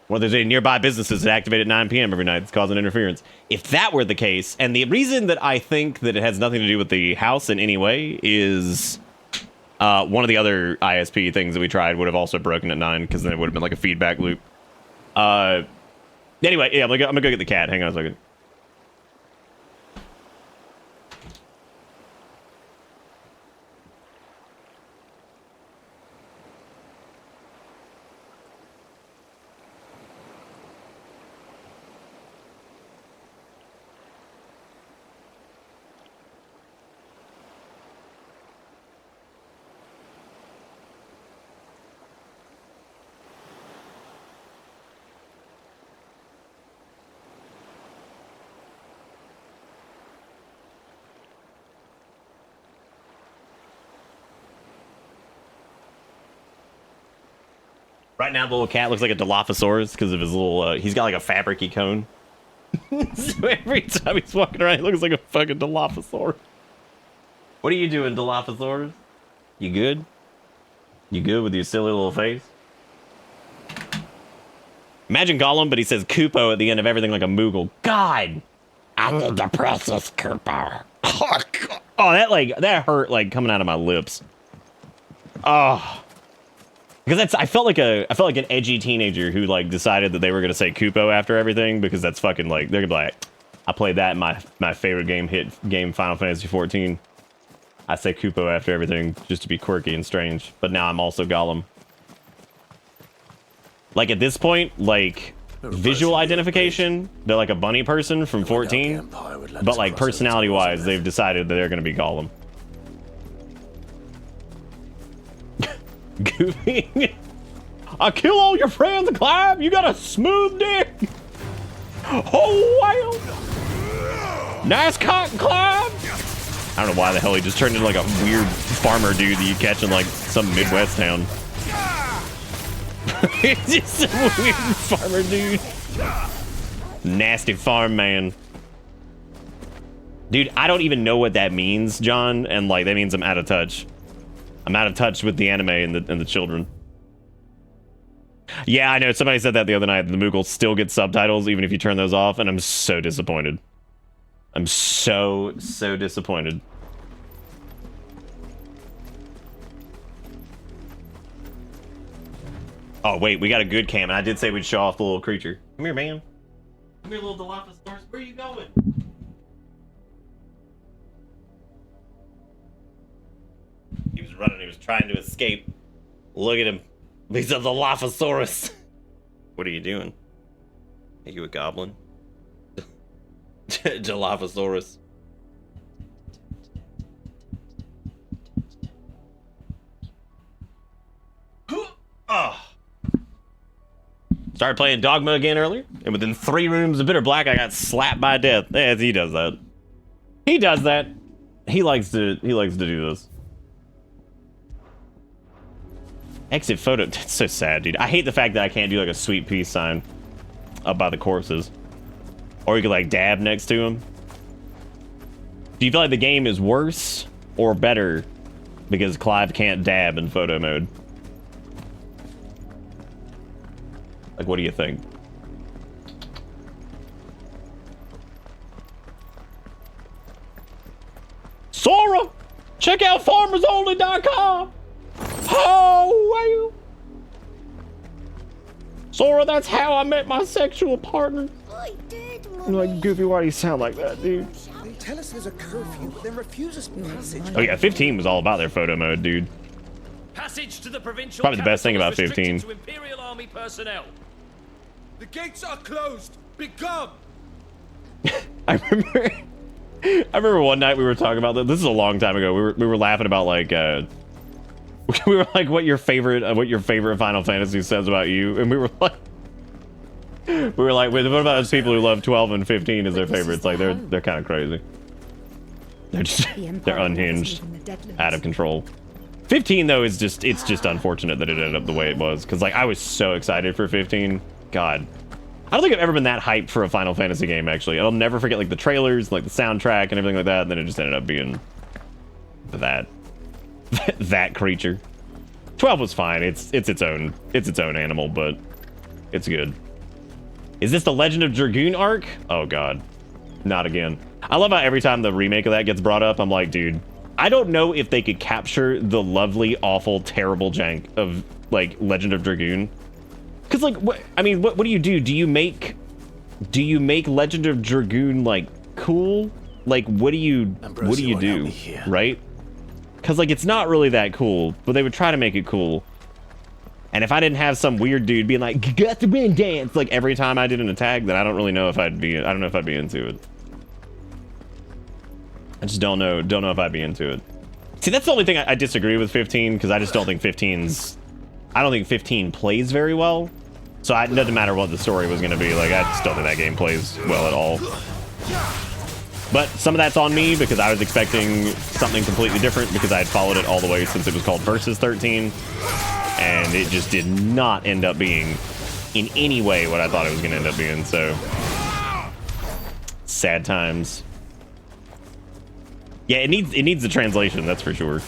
Well, there's a nearby businesses that activate at 9 p.m. every night. It's causing interference. If that were the case, and the reason that I think that it has nothing to do with the house in any way is one of the other ISP things that we tried would have also broken at 9 because then it would have been like a feedback loop. Anyway, yeah, I'm gonna go get the cat. Hang on a second. Right now, the little cat looks like a Dilophosaurus because of his little, he's got like a fabric-y cone. So every time he's walking around, he looks like a fucking Dilophosaurus. What are you doing, Dilophosaurus? You good? You good with your silly little face? Imagine Gollum, but he says Kupo at the end of everything like a Moogle. God! I need the precious Kupo. Oh, God. Oh, that hurt like coming out of my lips. Oh. Because I felt like an edgy teenager who like decided that they were gonna say Kupo after everything because that's fucking like they're gonna be like, I played that in my favorite game Final Fantasy 14. I say Kupo after everything just to be quirky and strange, but now I'm also Gollum. Like at this point, like visual identification, they're like a bunny person from 14, but like personality-wise, they've decided that they're gonna be Gollum. Goofy. I kill all your friends, Clive. You got a smooth dick. Oh, wow. Nice cock, Clive. I don't know why the hell he just turned into like a weird farmer dude that you catch in like some Midwest town. He's just a weird farmer dude. Nasty farm man. Dude, I don't even know what that means, John, and like that means I'm out of touch. I'm out of touch with the anime and the children. Yeah, I know. Somebody said that the other night. The Moogle still gets subtitles even if you turn those off, and I'm so disappointed. I'm so disappointed. Oh, wait, we got a good cam, and I did say we'd show off the little creature. Come here, man. Come here, little Dilophosaurus. Where are you going? He was running. He was trying to escape. Look at him. He's a Dilophosaurus. What are you doing? Are you a goblin? Dilophosaurus. Oh. Started playing Dogma again earlier, and within 3 rooms of Bitter Black, I got slapped by death. Yeah, he does that. He does that. He likes to do this. Exit photo. That's so sad, dude. I hate the fact that I can't do like a sweet peace sign up by the corpses. Or you could like dab next to him. Do you feel like the game is worse or better because Clive can't dab in photo mode? Like, what do you think? Sora! Check out farmersonly.com! Oh, Sora, that's how I met my sexual partner. I did, Like, Goofy, why do you sound like that, dude? They tell us there's a curfew, but then refuse us passage. Oh yeah, 15 was all about their photo mode, dude. Passage to the provincial Probably the best thing about 15. To Imperial Army personnel. The gates are closed. Begone. I remember one night we were talking about this is a long time ago. We were laughing about like we were like what your favorite Final Fantasy says about you, and we were like what about those people who love 12 and 15 as their favorites? Like they're kind of crazy. They're just they're unhinged, out of control. 15 though is just unfortunate that it ended up the way it was, because like I was so excited for 15. God, I don't think I've ever been that hyped for a Final Fantasy game. Actually, I'll never forget like the trailers, like the soundtrack, and everything like that. And then it just ended up being that creature. 12 was fine. It's its own animal, but it's good. Is this the Legend of Dragoon arc? Oh God, not again. I love how every time the remake of that gets brought up, I'm like, dude, I don't know if they could capture the lovely, awful, terrible jank of like Legend of Dragoon. Cause like, what do you do? Do you make Legend of Dragoon like cool? Like, what do you do? Right? Cause like, it's not really that cool, but they would try to make it cool. And if I didn't have some weird dude being like, got the wind dance, like every time I did an attack, then I don't know if I'd be into it. I just don't know if I'd be into it. See, that's the only thing I disagree with 15, because I just don't think 15 plays very well. So it doesn't matter what the story was going to be. Like, I just don't think that game plays well at all. But some of that's on me, because I was expecting something completely different, because I had followed it all the way since it was called Versus 13. And it just did not end up being in any way what I thought it was going to end up being. So, sad times. Yeah, it needs the translation, that's for sure.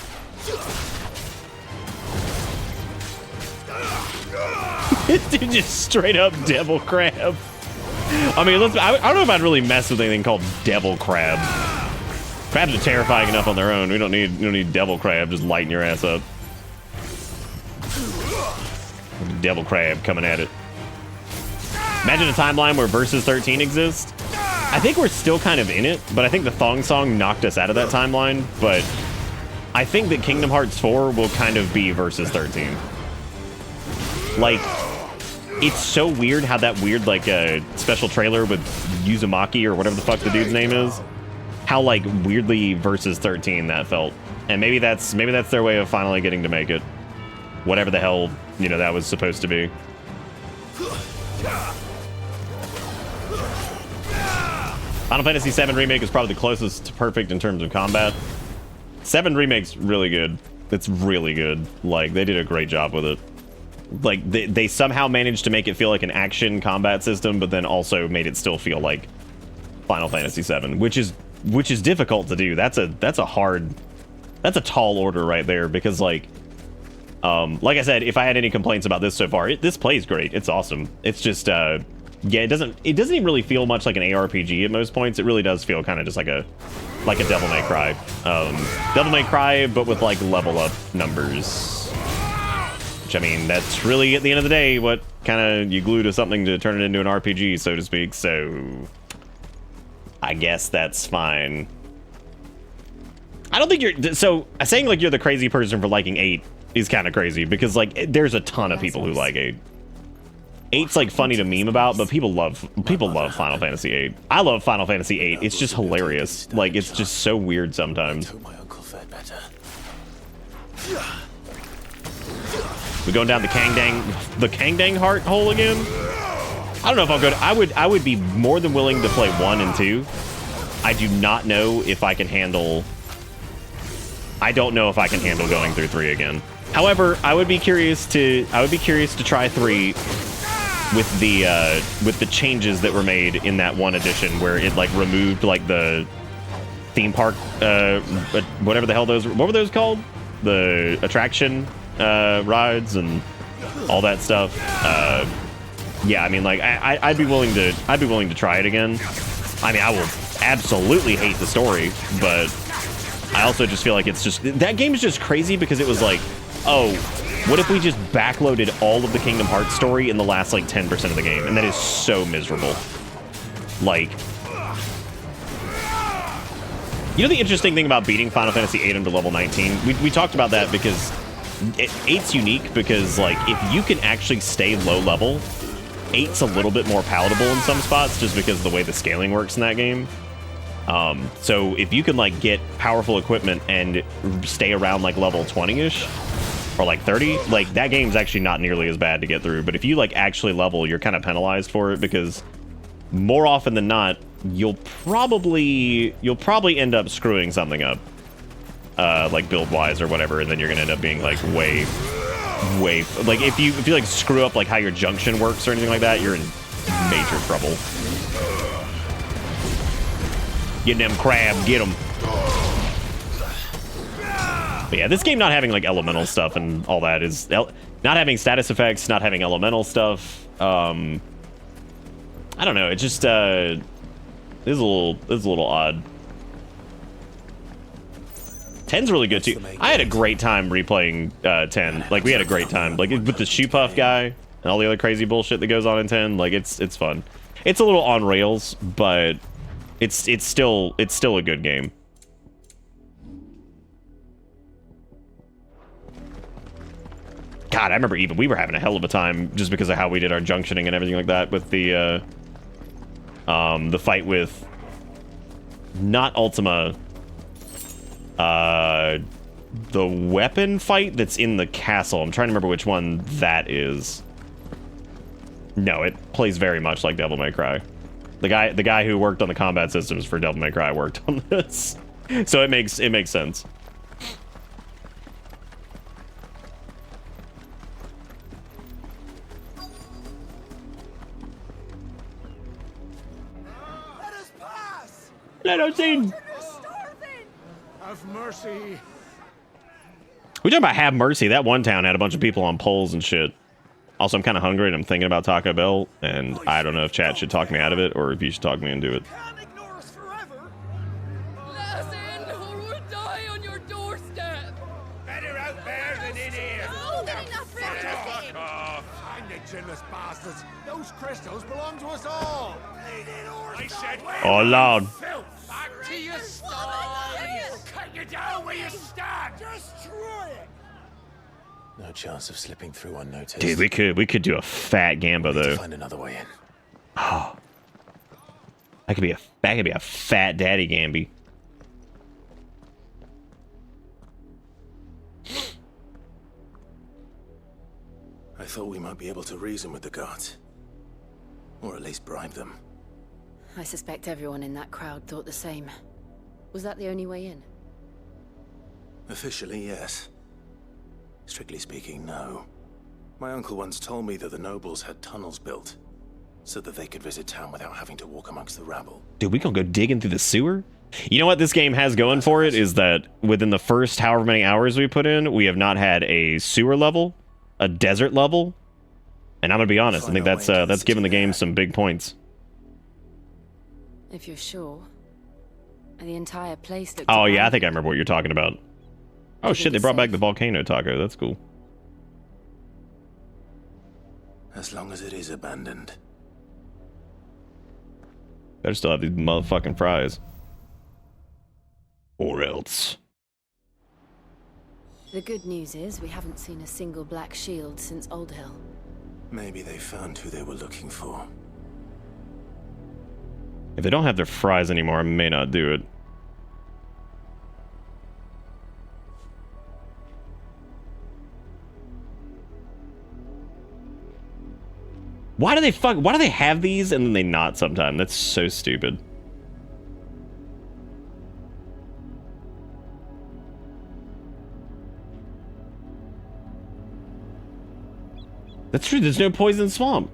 This dude just straight up devil crab. I mean, I don't know if I'd really mess with anything called devil crab. Crabs are terrifying enough on their own. We don't need devil crab just lighting your ass up. Devil crab coming at it. Imagine a timeline where Versus 13 exists. I think we're still kind of in it, but I think the Thong Song knocked us out of that timeline. But I think that Kingdom Hearts 4 will kind of be Versus 13. Like, it's so weird how that weird, like, special trailer with Uzumaki or whatever the fuck the dude's name is, how, like, weirdly Versus 13 that felt. And maybe that's their way of finally getting to make it. Whatever the hell, you know, that was supposed to be. Final Fantasy VII Remake is probably the closest to perfect in terms of combat. 7 Remake's really good. It's really good. Like, they did a great job with it. Like, they somehow managed to make it feel like an action combat system, but then also made it still feel like Final Fantasy VII, which is difficult to do. That's a tall order right there, because like Like I said, if I had any complaints about this so far, this plays great. It's awesome. It's just, yeah, it doesn't even really feel much like an ARPG at most points. It really does feel kind of just like a Devil May Cry. Devil May Cry, but with like level up numbers. Which, I mean, that's really, at the end of the day, what kind of you glue to something to turn it into an RPG, so to speak. So I guess that's fine. I don't think you're, so saying like you're the crazy person for liking 8 is kind of crazy, because like there's a ton of people who like 8. 8's like funny to meme about, but people love Final Fantasy VIII. I love Final Fantasy VIII. It's just hilarious. Like, it's just so weird sometimes. We going down the Kangdang heart hole again? I don't know if I'll go to, I would be more than willing to play 1 and 2. I do not know if I can handle, I don't know if I can handle going through 3 again. However, I would be curious to try 3 with the changes that were made in that 1 edition, where it like removed like the theme park, whatever the hell those, what were those called? The attraction rides and all that stuff. Yeah, I mean, like I'd be willing to try it again. I mean, I will absolutely hate the story, but I also just feel like it's just, that game is just crazy because it was like, oh, what if we just backloaded all of the Kingdom Hearts story in the last like 10% of the game? And that is so miserable. Like, you know, the interesting thing about beating Final Fantasy VIII under level 19, we talked about that because 8's unique because like if you can actually stay low level, 8's a little bit more palatable in some spots just because of the way the scaling works in that game. So if you can like get powerful equipment and stay around like level 20-ish or like 30, like that game's actually not nearly as bad to get through. But if you like actually level, you're kind of penalized for it because more often than not, you'll probably end up screwing something up, like build wise or whatever, and then you're gonna end up being like way like if you like screw up like how your junction works or anything like that, you're in major trouble. Get them crab, get them. But yeah, this game not having like elemental stuff and all that is not having status effects, not having elemental stuff. I don't know. It just is a little odd. 10's really good too. I had a great time replaying 10. Like we had a great time, like with the shoe puff guy and all the other crazy bullshit that goes on in 10. Like it's fun. It's a little on rails, but it's still a good game. God, I remember even we were having a hell of a time just because of how we did our junctioning and everything like that with the fight with not Ultima, the weapon fight that's in the castle. I'm trying to remember which one that is. No, it plays very much like Devil May Cry. The guy who worked on the combat systems for Devil May Cry worked on this, so it makes sense. Let us in. Have mercy. We talking about have mercy. That one town had a bunch of people on poles and shit. Also, I'm kind of hungry and I'm thinking about Taco Bell, and I don't know if chat should talk me out of it or if you should talk me into it. Let us in, or we'll die on your doorstep. Better out there than in here. Oh, they're enough for Fuck off. Hang the chinless bastards. Those crystals belong to us all. I said, Oh Lord. back to your stars. Cut you down where you stand. Destroy it. No chance of slipping through unnoticed. Dude, we could do a fat Gamba though. Find another way in. Oh, that could be a fat daddy Gamby. I thought we might be able to reason with the guards, or at least bribe them. I suspect everyone in that crowd thought the same. Was that the only way in? Officially, yes. Strictly speaking, no. My uncle once told me that the nobles had tunnels built, so that they could visit town without having to walk amongst the rabble. Dude, we gonna go digging through the sewer? You know what this game has going for it is that within the first however many hours we put in, we have not had a sewer level, a desert level, and I'm gonna be honest, I think that's giving the game some big points. If you're sure. The entire place looked Oh yeah, I abandoned. think I remember what you're talking about. Oh shit, they brought back the volcano taco. That's cool. As long as it is abandoned. Better still have these motherfucking fries. Or else. The good news is we haven't seen a single black shield since Old Hill. Maybe they found who they were looking for. If they don't have their fries anymore, I may not do it. Why do they have these and then they not sometime? That's so stupid. That's true, there's no poison swamp.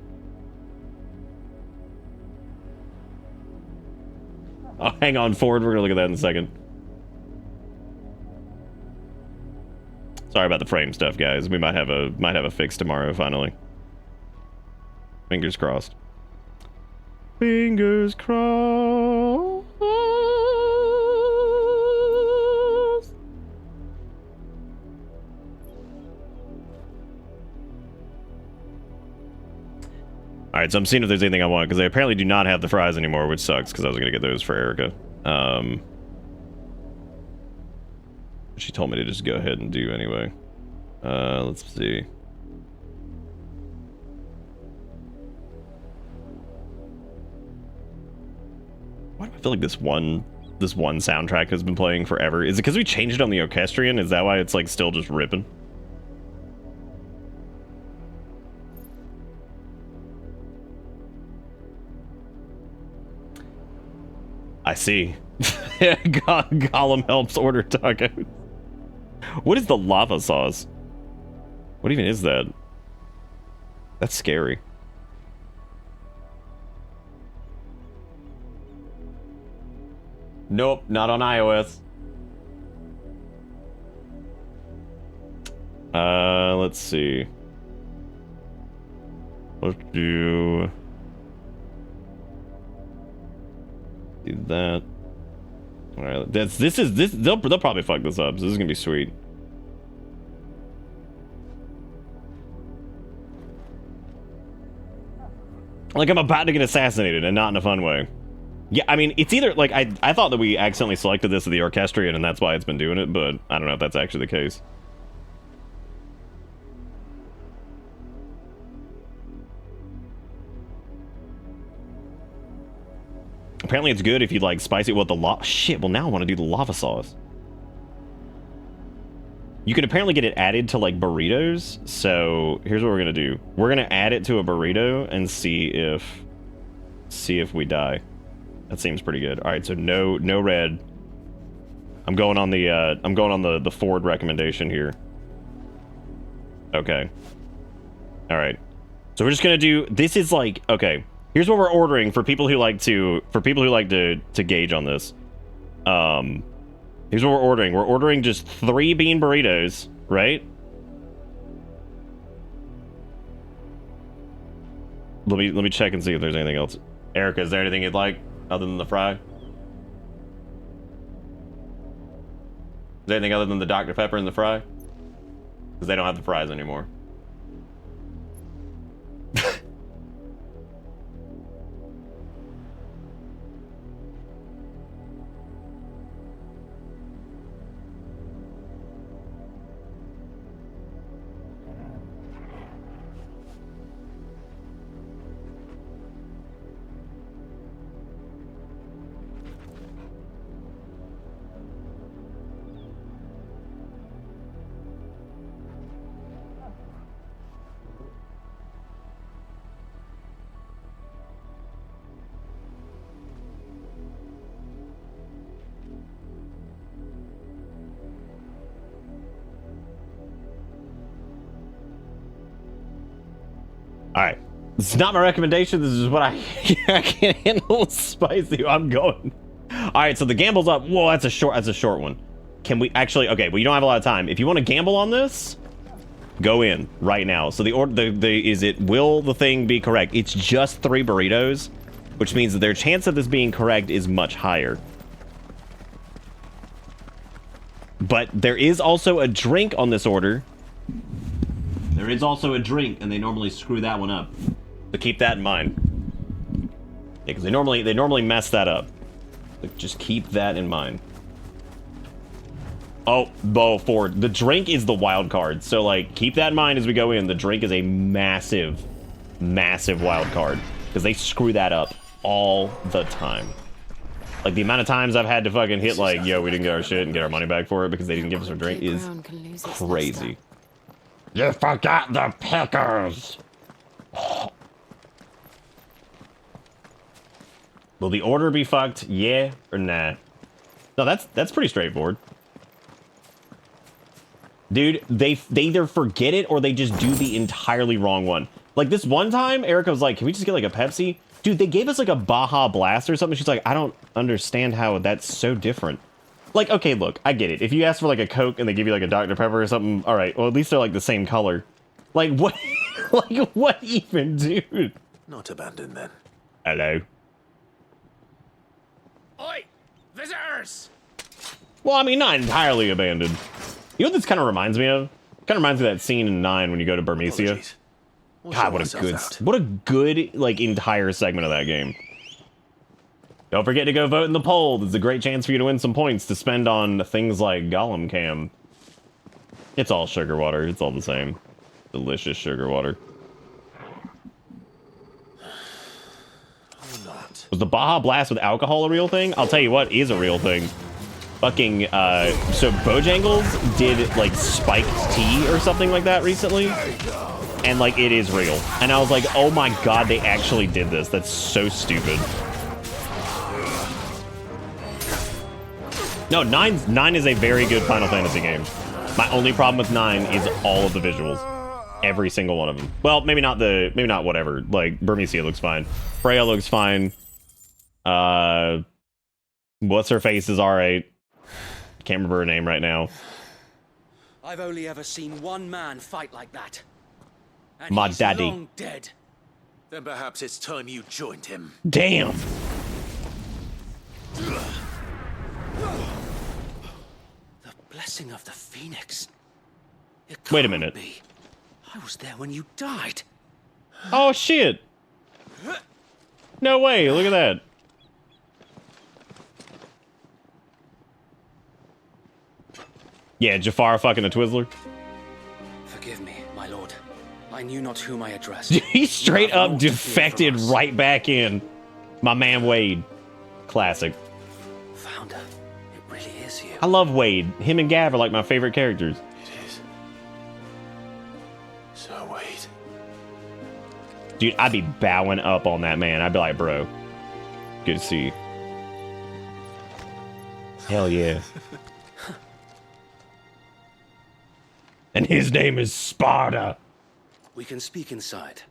Oh, hang on, Ford, we're gonna look at that in a second. Sorry about the frame stuff, guys. We might have a fix tomorrow, finally. Fingers crossed. Fingers crossed. Alright, so I'm seeing if there's anything I want, because they apparently do not have the fries anymore, which sucks, because I was going to get those for Erica. She told me to just go ahead and do anyway. Let's see. Why do I feel like this one soundtrack has been playing forever? Is it because we changed it on the orchestrion? Is that why it's like still just ripping? I see. Gollum helps order tacos. What is the lava sauce? What even is that? That's scary. Nope, not on iOS. Let's see. Let's do that. All right, this. They'll probably fuck this up. So this is gonna be sweet. Like I'm about to get assassinated, and not in a fun way. Yeah, I mean, it's either like I thought that we accidentally selected this at the orchestrion, and that's why it's been doing it, but I don't know if that's actually the case. Apparently it's good if you like spicy. Well, shit. Well, now I want to do the lava sauce. You can apparently get it added to like burritos. So here's what we're gonna do. We're gonna add it to a burrito and see if we die. That seems pretty good. All right, so no red. I'm going on the Ford recommendation here. Okay. All right. So we're just gonna do. This is like okay. Here's what we're ordering for people who like to gauge on this. Here's what we're ordering. We're ordering just 3 bean burritos, right? Let me check and see if there's anything else. Erica, is there anything you'd like other than the fry? Is there anything other than the Dr. Pepper and the fry? Because they don't have the fries anymore. All right. This is not my recommendation. This is what I can't handle spicy. I'm going. All right, so the gamble's up. Whoa, that's a short one. Can we actually? Okay, well, you don't have a lot of time. If you want to gamble on this, go in right now. So will the thing be correct? It's just 3 burritos, which means that their chance of this being correct is much higher. But there is also a drink on this order. There is also a drink, and they normally screw that one up. So keep that in mind. Yeah, because they normally mess that up. Like, just keep that in mind. Oh, Ford. The drink is the wild card. So, like, keep that in mind as we go in. The drink is a massive, massive wild card. Because they screw that up all the time. Like, the amount of times I've had to fucking hit, like, yo, we didn't get our shit and get our money back for it because they didn't give us our drink is crazy. You forgot the pickers! Will the order be fucked? Yeah or nah? No, that's pretty straightforward. Dude, they either forget it or they just do the entirely wrong one. Like this one time, Erica was like, can we just get like a Pepsi? Dude, they gave us like a Baja Blast or something. She's like, I don't understand how that's so different. Like, okay, look, I get it. If you ask for like a Coke and they give you like a Dr. Pepper or something, all right, well, at least they're like the same color. Like, what? Like, what even, dude? Not abandoned then. Hello. Oi! Visitors! Well, I mean, not entirely abandoned. You know what this kind of reminds me of? Kind of reminds me of that scene in 9 when you go to Burmecia. God, what a good, like, entire segment of that game. Don't forget to go vote in the poll. There's a great chance for you to win some points to spend on things like Gollum Cam. It's all sugar water. It's all the same. Delicious sugar water. Was the Baja Blast with alcohol a real thing? I'll tell you what is a real thing. Fucking, so Bojangles did, like, spiked tea or something like that recently. And, like, it is real. And I was like, oh my god, they actually did this. That's so stupid. No, 9 is a very good Final Fantasy game. My only problem with 9 is all of the visuals. Every single one of them. Well, maybe not whatever. Like, Burmecia looks fine. Freya looks fine. What's her face is alright. Can't remember her name right now. I've only ever seen one man fight like that. And My he's daddy. long dead. Then perhaps it's time you joined him. Damn. The blessing of the Phoenix. Wait a minute. I was there when you died. Oh shit. No way, look at that. Yeah, Jafar fucking a Twizzler. Forgive me, my lord. I knew not whom I addressed. He straight up defected right back in. My man Wade. Classic. Founder, it really is you. I love Wade. Him and Gav are like my favorite characters. It is. So Wade. Dude, I'd be bowing up on that man. I'd be like, bro, good to see you. Hell yeah. And his name is Sparta. We can speak inside.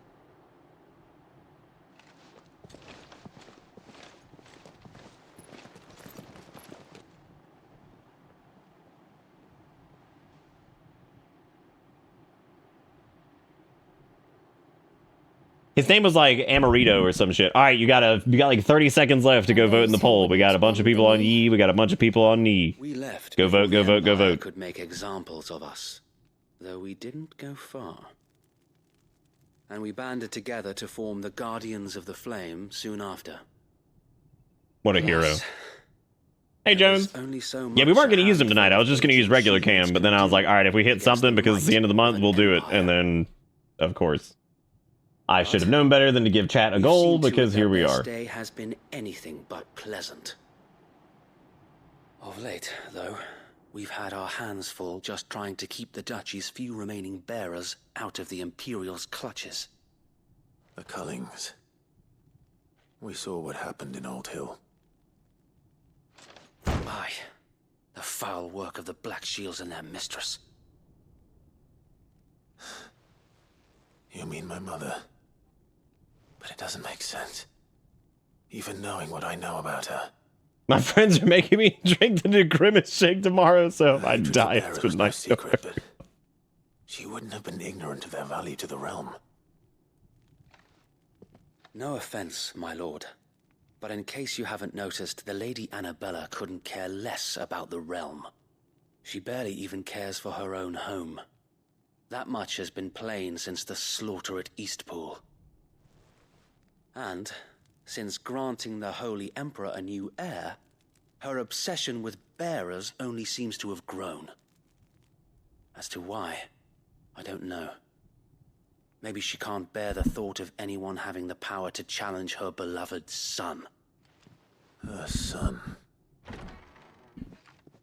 His name was like Amarito or some shit. All right, you got like 30 seconds left to go vote in the poll. We got a bunch of people on ye. We got a bunch of people on knee. We left. Go vote, go vote, go vote. Could make examples of us, though we didn't go far. And we banded together to form the Guardians of the Flame soon after. What a hero. Hey, Jones. Only so much Yeah, we weren't going to use them tonight. I was just going to use regular cam, but then I was like, all right, if we hit something because it's the end of the month, we'll do it. And then, of course, I should have known better than to give chat a goal because here we are. This day has been anything but pleasant. Of late, though, we've had our hands full just trying to keep the Duchy's few remaining bearers out of the Imperial's clutches. The Cullings. We saw what happened in Old Hill. Aye. The foul work of the Black Shields and their mistress. You mean my mother? But it doesn't make sense. Even knowing what I know about her. My friends are making me drink the new Grimace shake tomorrow, so if I die, it's good night. Secret, but she wouldn't have been ignorant of their value to the realm. No offense, my lord, but in case you haven't noticed, the Lady Annabella couldn't care less about the realm. She barely even cares for her own home. That much has been plain since the slaughter at Eastpool. And since granting the Holy Emperor a new heir, her obsession with bearers only seems to have grown. As to why, I don't know. Maybe she can't bear the thought of anyone having the power to challenge her beloved son. Her son.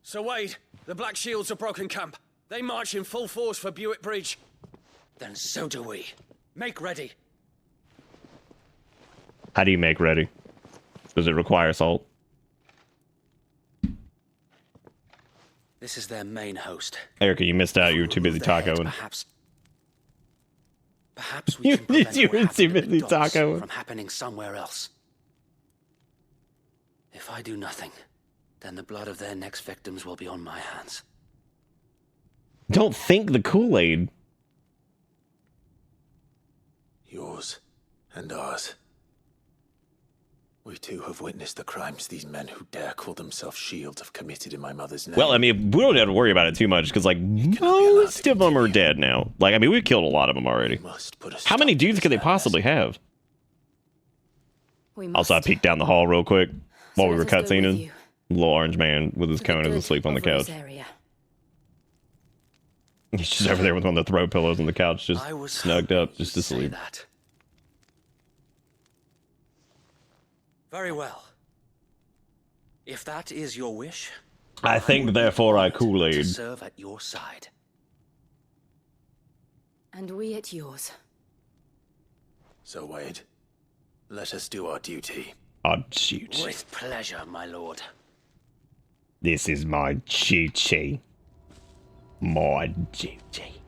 Sir Wade, the Black Shields have broken camp. They march in full force for Buick Bridge. Then so do we. Make ready. How do you make ready? Does it require salt? This is their main host. Erica, you missed out. You were too busy tacoing. Perhaps we can prevent You were what too happened at busy the docks tacoing. from happening somewhere else. If I do nothing, then the blood of their next victims will be on my hands. Don't think the Kool-Aid. Yours and ours. We too have witnessed the crimes these men who dare call themselves shields have committed in my mother's name. Well, I mean, we don't have to worry about it too much because, like, most of them are dead now. Like, I mean, we've killed a lot of them already. How many dudes could they possibly have? Also, I peeked down the hall real quick while we were cutscening. Little orange man with his cone is asleep on the couch. He's just over there with one of the throw pillows on the couch, just snugged up, just asleep. That. Very well. If that is your wish, I think, therefore, I Kool-Aid. to serve at your side. And we at yours. So, Wade, let us do our duty. Our duty. With pleasure, my lord. This is my duty. My duty.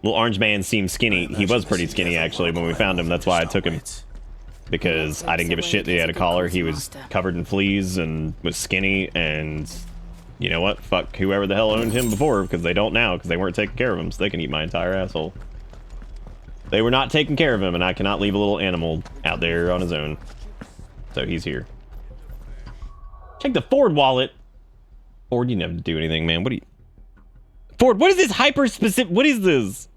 Little orange man seems skinny. He was pretty skinny, actually, when we found him. That's why I took him. Because I didn't give a shit that he had a collar. He was covered in fleas and was skinny, and you know what? Fuck whoever the hell owned him before, because they don't now, because they weren't taking care of him, so they can eat my entire asshole. They were not taking care of him, and I cannot leave a little animal out there on his own. So he's here. Check the Ford wallet. Ford, you never do anything, man. What do you... Ford, what is this hyper-specific... What is this?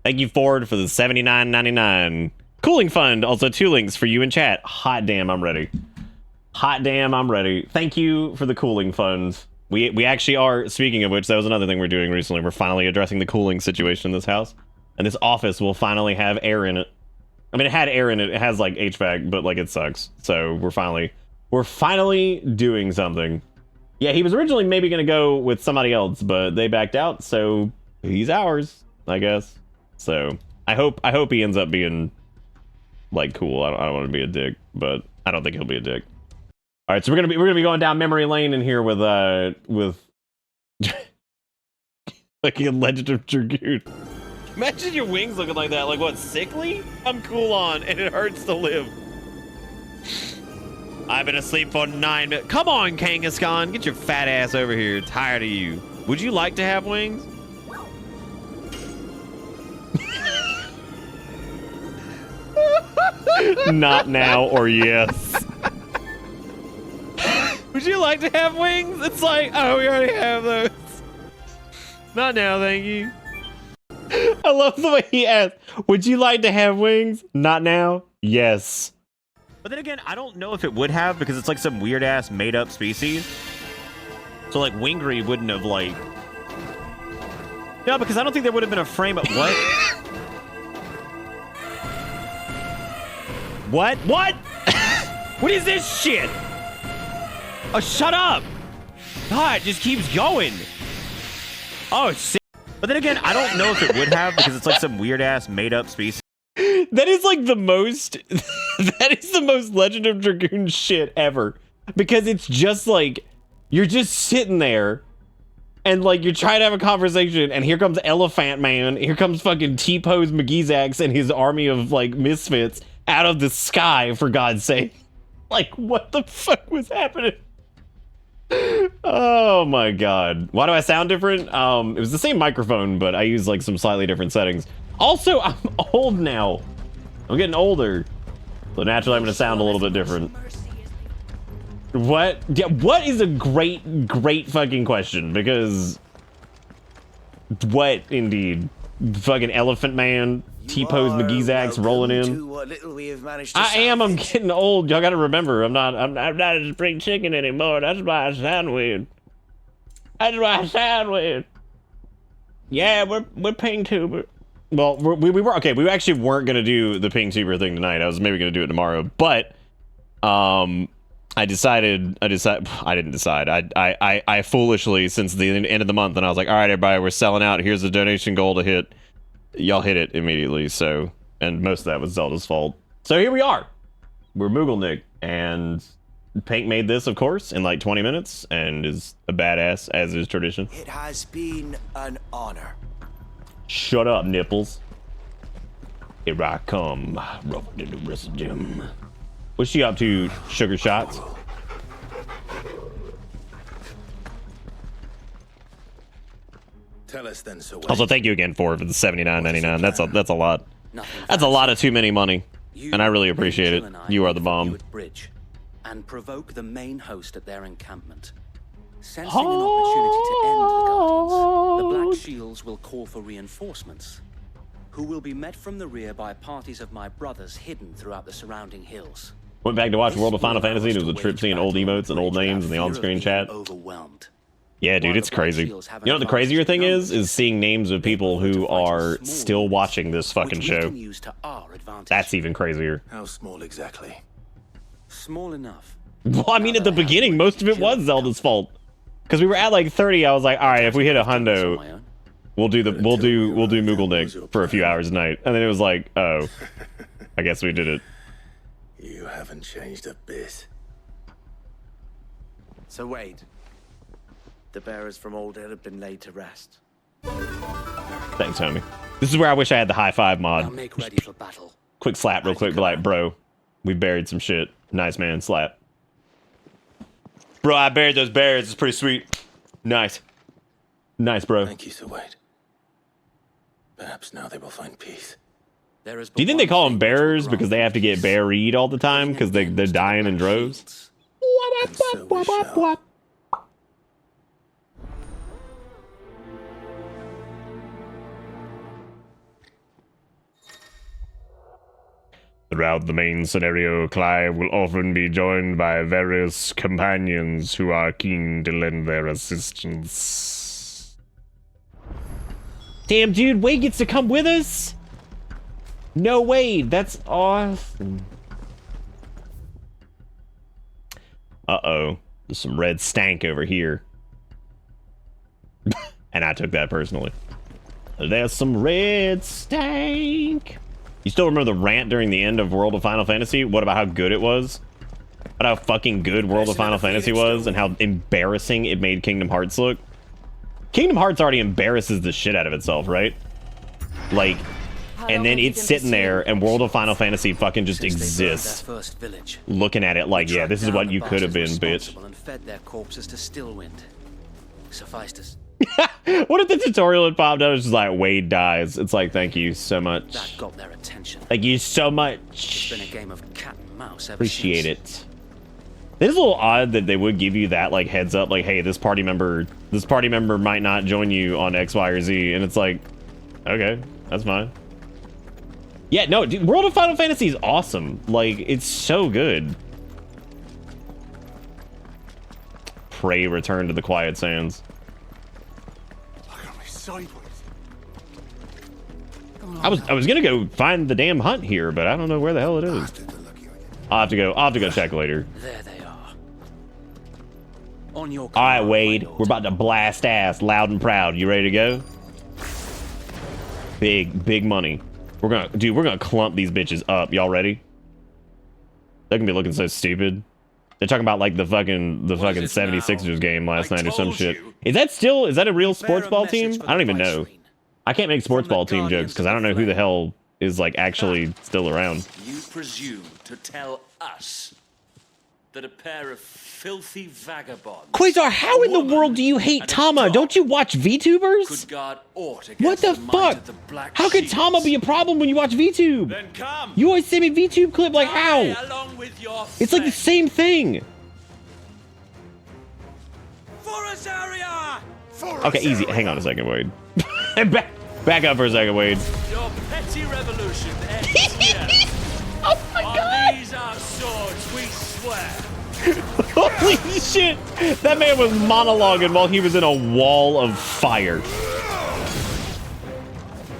Thank you, Ford, for the $79.99. Cooling fund, also 2 links for you in chat. Hot damn, I'm ready. Hot damn, I'm ready. Thank you for the cooling fund. We actually are, speaking of which, that was another thing we're doing recently. We're finally addressing the cooling situation in this house. And this office will finally have air in it. I mean, it had air in it. It has, like, HVAC, but, like, it sucks. So we're finally doing something. Yeah, he was originally maybe going to go with somebody else, but they backed out, so he's ours, I guess. So I hope he ends up being... like, cool. I don't want to be a dick, but I don't think he'll be a dick. All right, so we're gonna be going down memory lane in here with like a Legend of Dragoon. Imagine your wings looking like that. Like what? Sickly? I'm cool on, and it hurts to live. I've been asleep for 9 minutes. Come on, Kangaskhan, get your fat ass over here. Tired of you. Would you like to have wings? Not now or yes. Would you like to have wings? It's like, oh, we already have those. Not now, thank you. I love the way he asked, would you like to have wings? Not now? Yes. But then again, I don't know if it would have, because it's like some weird ass made up species. So like Wingery wouldn't have like... No, because I don't think there would have been a frame of what? What? What? What is this shit? Oh, shut up. God, it just keeps going. Oh, shit. But then again, I don't know if it would have, because it's like some weird ass made up species. That is like the most, that is the most Legend of Dragoon shit ever. Because it's just like, you're just sitting there and like you're trying to have a conversation, and here comes Elephant Man, here comes fucking T-Pose McGeezax and his army of like misfits out of the sky, for God's sake. Like, what the fuck was happening? Oh my God. Why do I sound different? It was the same microphone, but I used like some slightly different settings. Also, I'm old now. I'm getting older. So naturally I'm gonna sound a little bit different. What? Yeah, what is a great fucking question, because what indeed? Fucking Elephant Man, T-Pose McGeezax rolling in. I'm getting old. Y'all gotta remember, I'm not a spring chicken anymore. That's why I sound weird. That's why I sound weird. Yeah, we're ping tuber. Well, we were okay. We actually weren't gonna do the ping tuber thing tonight. I was maybe gonna do it tomorrow, but I didn't decide. I foolishly, since the end of the month, and I was like, all right, everybody, we're selling out. Here's the donation goal to hit. Y'all hit it immediately. So, and most of that was Zelda's fault. So here we are. We're Mooglenik, and Pink made this, of course, in like 20 minutes, and is a badass, as is tradition. It has been an honor. Shut up, nipples. Here I come, rubbing in the rest of them. What's she up to, Sugar Shots? Tell us then, so Also, thank you again for the $79.99. That's a lot. That's a lot of too many money, and I really appreciate it. You are the bomb. Bridge and provoke the main host at their encampment. Sensing an opportunity to end the Guardians, the Black Shields will call for reinforcements, who will be met from the rear by parties of my brothers hidden throughout the surrounding hills. Went back to watch World of Final Fantasy, and it was a trip seeing old emotes and old names in the on-screen chat. Yeah, dude, it's crazy. You know what the crazier thing is seeing names of people who are still watching this fucking show. That's even crazier. How small exactly? Small enough. Well, I mean, at the beginning, most of it was Zelda's fault. Because we were at like 30, I was like, all right, if we hit 100, we'll do Mooglenik for a few hours a night. And then it was like, oh, I guess we did it. You haven't changed a bit. So Wade, the bearers from Oldhead have been laid to rest. Thanks, homie. This is where I wish I had the high five mod. Now make ready for battle. Quick slap real quick, be like, bro, we buried some shit. Nice, man, slap. Bro, I buried those bears. It's pretty sweet. Nice. Nice, bro. Thank you, Sir Wade. Perhaps now they will find peace. Do you think they call them bearers because they have to get buried all the time because they're dying in droves? Throughout the main scenario, Clive will often be joined by various companions who are keen to lend their assistance. Damn, dude, Wade gets to come with us? No, Wade, that's awesome. Uh-oh, there's some red stank over here. And I took that personally. There's some red stank. You still remember the rant during the end of World of Final Fantasy? What about how good it was? About how fucking good World of Final Fantasy was and how embarrassing it made Kingdom Hearts look? Kingdom Hearts already embarrasses the shit out of itself, right? Like, and then it's sitting there and World of Final Fantasy fucking just exists. Looking at it like, yeah, this is what you could have been, bitch. And fed their corpses to Stillwind. Sufficed us. What if the tutorial had popped up? It's just like, Wade dies. It's like, thank you so much. That got their attention. Thank you so much. It's been a game of cat and mouse ever Appreciate since. it. It is a little odd that they would give you that like heads up, like, hey, this party member might not join you on X, Y, or Z, and it's like, okay, that's fine. Yeah, no, dude, World of Final Fantasy is awesome. Like, it's so good. Pray return to the Quiet Sands. I was gonna go find the damn hunt here, but I don't know where the hell it is. I'll have to go check later. There they are. On your all right, Wade, we're about to blast ass loud and proud. You ready to go? Big money. We're gonna clump these bitches up. Y'all ready? They're gonna be looking so stupid. They're talking about like the fucking 76ers game last night or some shit. Is that a real sports ball team? I don't even know. I can't make sports ball team jokes because I don't know who the hell is like actually still around. You presume to tell us that a pair of filthy vagabonds... Quasar, how in the world do you hate Tama? Don't you watch VTubers? Could guard aught What the fuck? How could Tama be a problem when you watch VTube? Then come. You always send me VTube clip, like how? Along with your It's like the same thing. For Rosaria! Okay, easy. Hang on a second, Wade. back up for a second, Wade. Your petty revolution ends here. Oh my God! These are swords, we swear. Holy shit! That man was monologuing while he was in a wall of fire.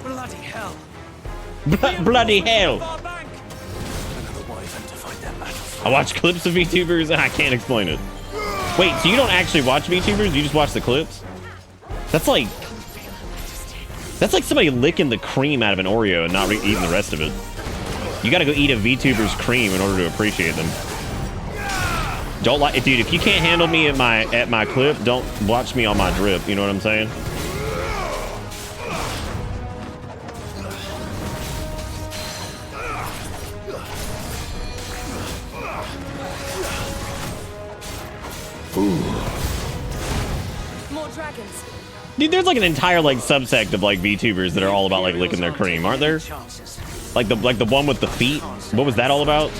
Bloody hell. Bloody hell. I watch clips of VTubers and I can't explain it. Wait, so you don't actually watch VTubers? You just watch the clips? That's like somebody licking the cream out of an Oreo and not eating the rest of it. You gotta go eat a VTuber's cream in order to appreciate them. Don't like, dude. If you can't handle me at my clip, don't watch me on my drip. You know what I'm saying? More dragons. Dude, there's like an entire like subsect of like VTubers that are all about like licking their cream, aren't there? Like the one with the feet. What was that all about?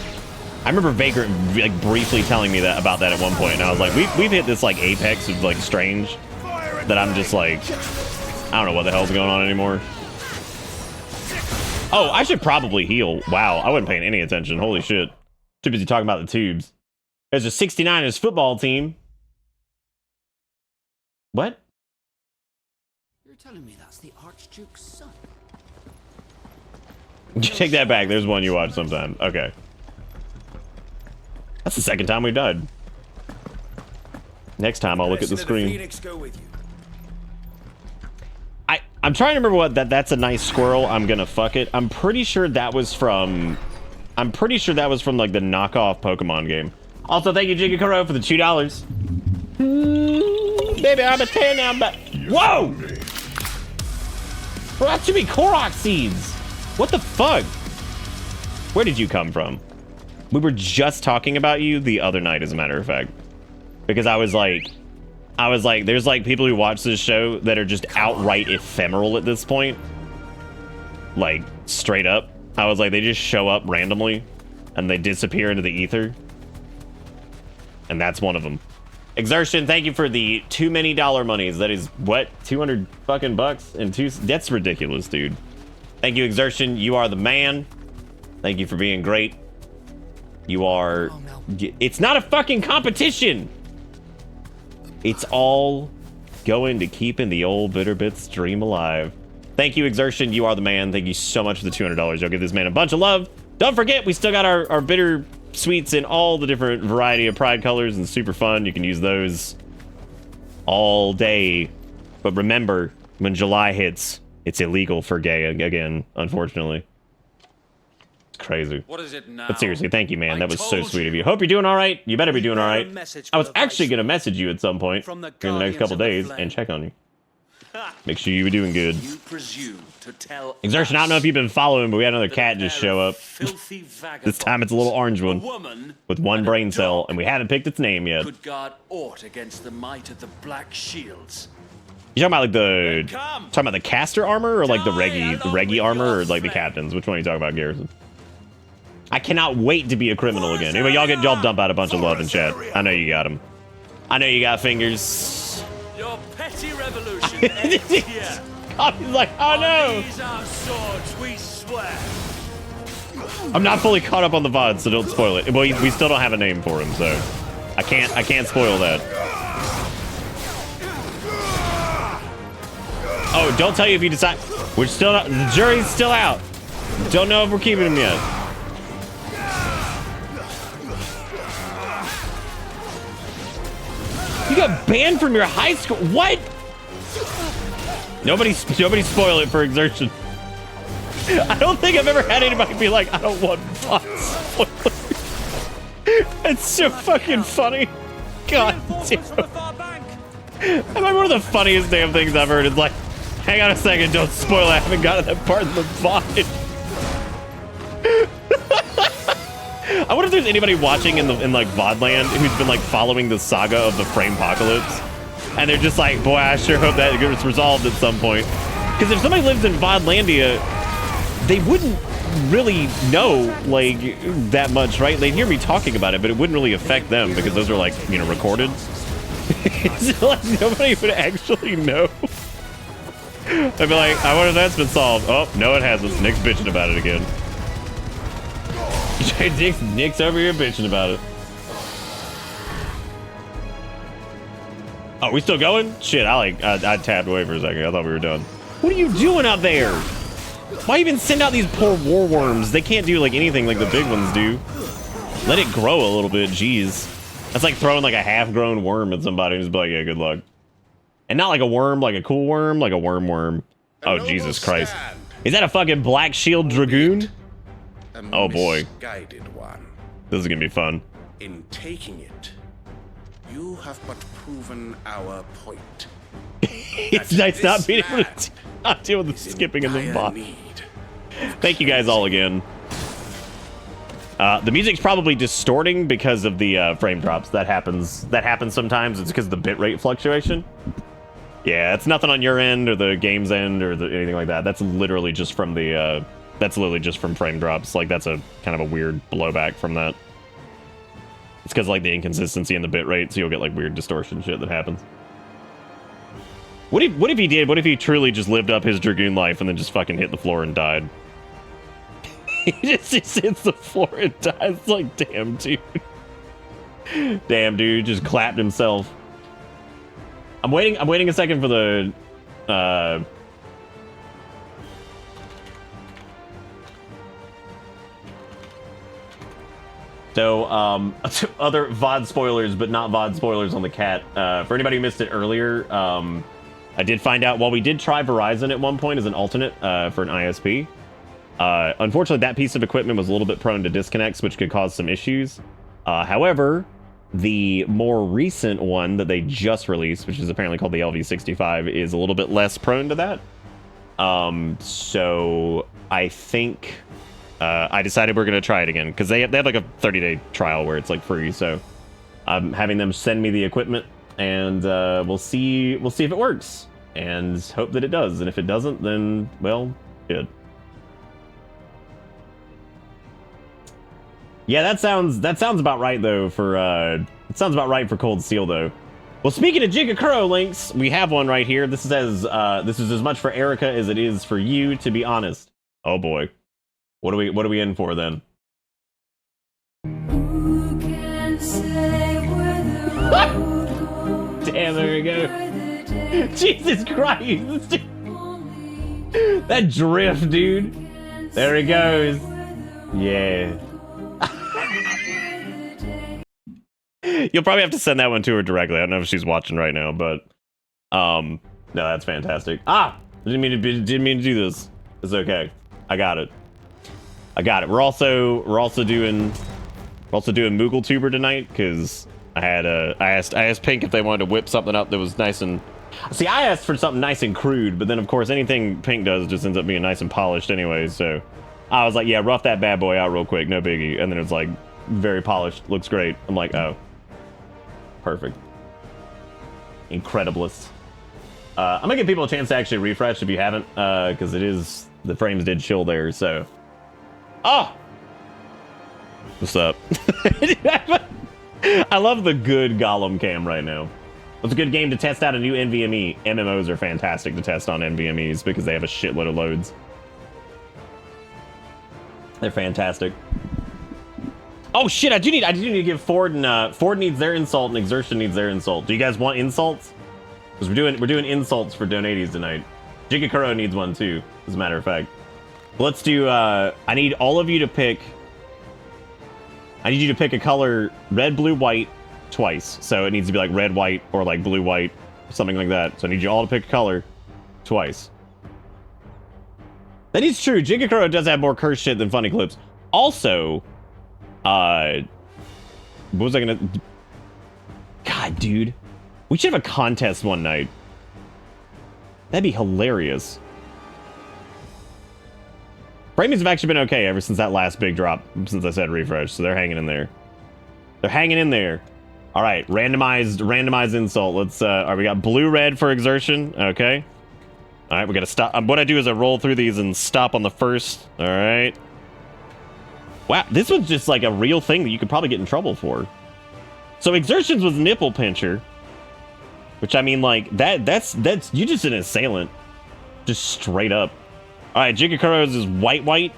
I remember Vagrant like briefly telling me about that at one point, and I was like, we've hit this like apex of like strange that I'm just like, I don't know what the hell's going on anymore. Oh, I should probably heal. Wow, I wasn't paying any attention. Holy shit. Too busy talking about the tubes. There's a 69ers football team. What? You're telling me that's the Archduke's son? Take that back. There's one you watch sometime. Okay. That's the second time we died. Next time I'll look at the screen. I'm trying to remember what that's a nice squirrel. I'm gonna fuck it. I'm pretty sure that was from like the knockoff Pokemon game. Also, thank you, Jigakuro, for the $2. Baby, I'm a 10 now, but whoa! Bro, that should be Korok seeds. What the fuck? Where did you come from? We were just talking about you the other night, as a matter of fact. Because I was like, there's like people who watch this show that are just outright ephemeral at this point. Like, straight up. I was like, they just show up randomly and they disappear into the ether. And that's one of them. Exertion, thank you for the too many dollar monies. That is what? 200 fucking bucks and that's ridiculous, dude. Thank you, Exertion. You are the man. Thank you for being great. You are... It's not a fucking competition! It's all going to keeping the old Bitter Bits dream alive. Thank you, Exertion. You are the man. Thank you so much for the $200. You'll give this man a bunch of love. Don't forget, we still got our bitter sweets in all the different variety of pride colors and super fun. You can use those all day. But remember, when July hits, it's illegal for gay again, unfortunately. It's crazy. What is it now? But seriously, thank you, man. That was so sweet of you. Hope you're doing all right. You better be doing all right. I was actually going to message you at some point in the next couple days and check on you. Make sure you were doing good. You presume to tell Exertion, I don't know if you've been following, but we had another cat just show up. This time it's a little orange one with one brain cell, and we haven't picked its name yet. Could guard aught against the might of the Black Shields. You talking about the caster armor or like the Reggie armor or like the captains? Which one are you talking about, Garrison? I cannot wait to be a criminal again. Anyway, y'all dump out a bunch of love in chat. I know you got them. I know you got fingers. Your petty revolution ends here. He's like, oh no. These are swords, we swear. I'm not fully caught up on the VOD, so don't spoil it. Well, we still don't have a name for him, so I can't spoil that. Oh, don't tell you if you decide. We're still not. The jury's still out. Don't know if we're keeping him yet. You got banned from your high school. What? Nobody spoil it for Exertion. I don't think I've ever had anybody be like, I don't want VOD spoilers. It's so fucking funny. God damn. I mean, one of the funniest damn things I've heard is like, hang on a second, don't spoil it. I haven't got to that part of the VOD. I wonder if there's anybody watching in like VOD land who's been like following the saga of the Framepocalypse, and they're just like, boy, I sure hope that gets resolved at some point. Because if somebody lives in VODlandia, they wouldn't really know like that much, right? They'd hear me talking about it, but it wouldn't really affect them because those are like, you know, recorded. So like nobody would actually know. I'd be like, I wonder if that's been solved. Oh, no, it hasn't. Nick's bitching about it again. Nick's over here bitching about it. Oh, we still going? Shit, I tapped away for a second. I thought we were done. What are you doing out there? Why even send out these poor war worms? They can't do like anything like the big ones do. Let it grow a little bit, jeez. That's like throwing like a half-grown worm at somebody and just be like, yeah, good luck. And not like a worm, like a cool worm, like a worm. Oh, Jesus Christ. Is that a fucking Black Shield Dragoon? Oh boy. Guided one. This is gonna be fun. In taking it, you have but proven our point. It's nice not being able to not deal with the skipping in the bot. Thank you guys all again. The music's probably distorting because of the frame drops. That happens sometimes. It's because of the bitrate fluctuation. Yeah, it's nothing on your end or the game's end or anything like that. That's literally just from the frame drops. Like that's a kind of a weird blowback from that. It's because like the inconsistency in the bitrate, so you'll get like weird distortion shit that happens. What if he did? What if he truly just lived up his Dragoon life and then just fucking hit the floor and died? He just hits the floor and dies. It's like, damn, dude. Damn, dude, just clapped himself. I'm waiting a second for the So, other VOD spoilers, but not VOD spoilers on the cat. For anybody who missed it earlier, I did find out, while we did try Verizon at one point as an alternate for an ISP, unfortunately that piece of equipment was a little bit prone to disconnects, which could cause some issues. However, the more recent one that they just released, which is apparently called the LV65, is a little bit less prone to that. So I think I decided we're going to try it again, because they have like a 30-day trial where it's like free. So I'm having them send me the equipment, and we'll see if it works, and hope that it does. And if it doesn't, then, well, good. Yeah, that sounds about right though for it sounds about right for Cold Steel though. Well, speaking of Jigakuro links, we have one right here. This is as much for Erica as it is for you, to be honest. Oh boy. What are we in for then? Who can say where the road goes? Damn, there we go. Jesus Christ. That drift, dude. There he goes. Yeah. You'll probably have to send that one to her directly. I don't know if she's watching right now, but no, that's fantastic. Ah, didn't mean to do this. It's okay. I got it. We're also doing Moogle Tuber tonight, because I asked Pink if they wanted to whip something up that was nice and. See, I asked for something nice and crude, but then of course anything Pink does just ends up being nice and polished anyway. So I was like, yeah, rough that bad boy out real quick, no biggie. And then it's like very polished, looks great. I'm like, oh, perfect, incrediblest. I'm gonna give people a chance to actually refresh if you haven't, because the frames did chill there. So, oh, what's up? I love the good Gollum cam right now. It's a good game to test out a new NVMe. MMOs are fantastic to test on NVMEs because they have a shitload of loads. They're fantastic. Oh shit! I do need to give Ford and Ford needs their insult and Exertion needs their insult. Do you guys want insults? Because we're doing insults for donaties tonight. Jigakuro needs one too, as a matter of fact. Let's do. I need all of you to pick. I need you to pick a color: red, blue, white, twice. So it needs to be like red, white, or like blue, white, something like that. So I need you all to pick a color twice. That is true. Jigakuro does have more cursed shit than funny clips. Also, What was I gonna... God, dude. We should have a contest one night. That'd be hilarious. Bramies have actually been okay ever since that last big drop, since I said refresh, so they're hanging in there. They're hanging in there. All right, randomized insult. Let's, all right, we got blue-red for exertion, okay. All right, we gotta stop. What I do is I roll through these and stop on the first, all right. Wow, this was just like a real thing that you could probably get in trouble for. So exertions was nipple pincher, which I mean, like that's you just an assailant, just straight up. All right, Jigakoro's is white.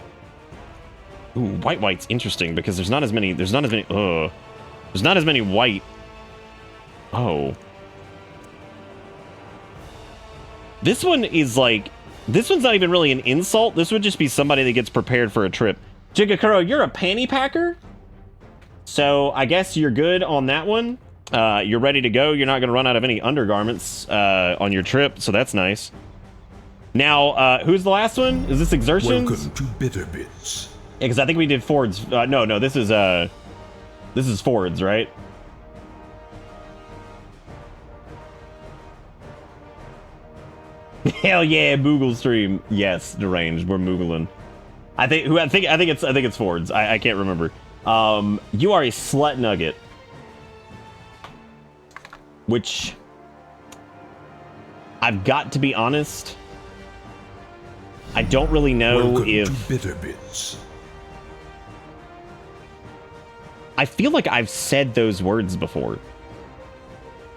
Ooh, white's interesting because there's not as many. There's not as many white. Oh, this one is like, this one's not even really an insult. This would just be somebody that gets prepared for a trip. Jigakuro, you're a panty packer? So I guess you're good on that one. You're ready to go. You're not going to run out of any undergarments on your trip, so that's nice. Now, who's the last one? Is this Exertions? Welcome to Bitter Bits. Yeah, because I think we did Ford's. No, this is Ford's, right? Hell yeah, Moogle stream. Yes, deranged. We're Moogling. I think it's Ford's. I can't remember. You are a slut nugget, which I've got to be honest, I don't really know. Welcome if to Bitter Bits. I feel like I've said those words before.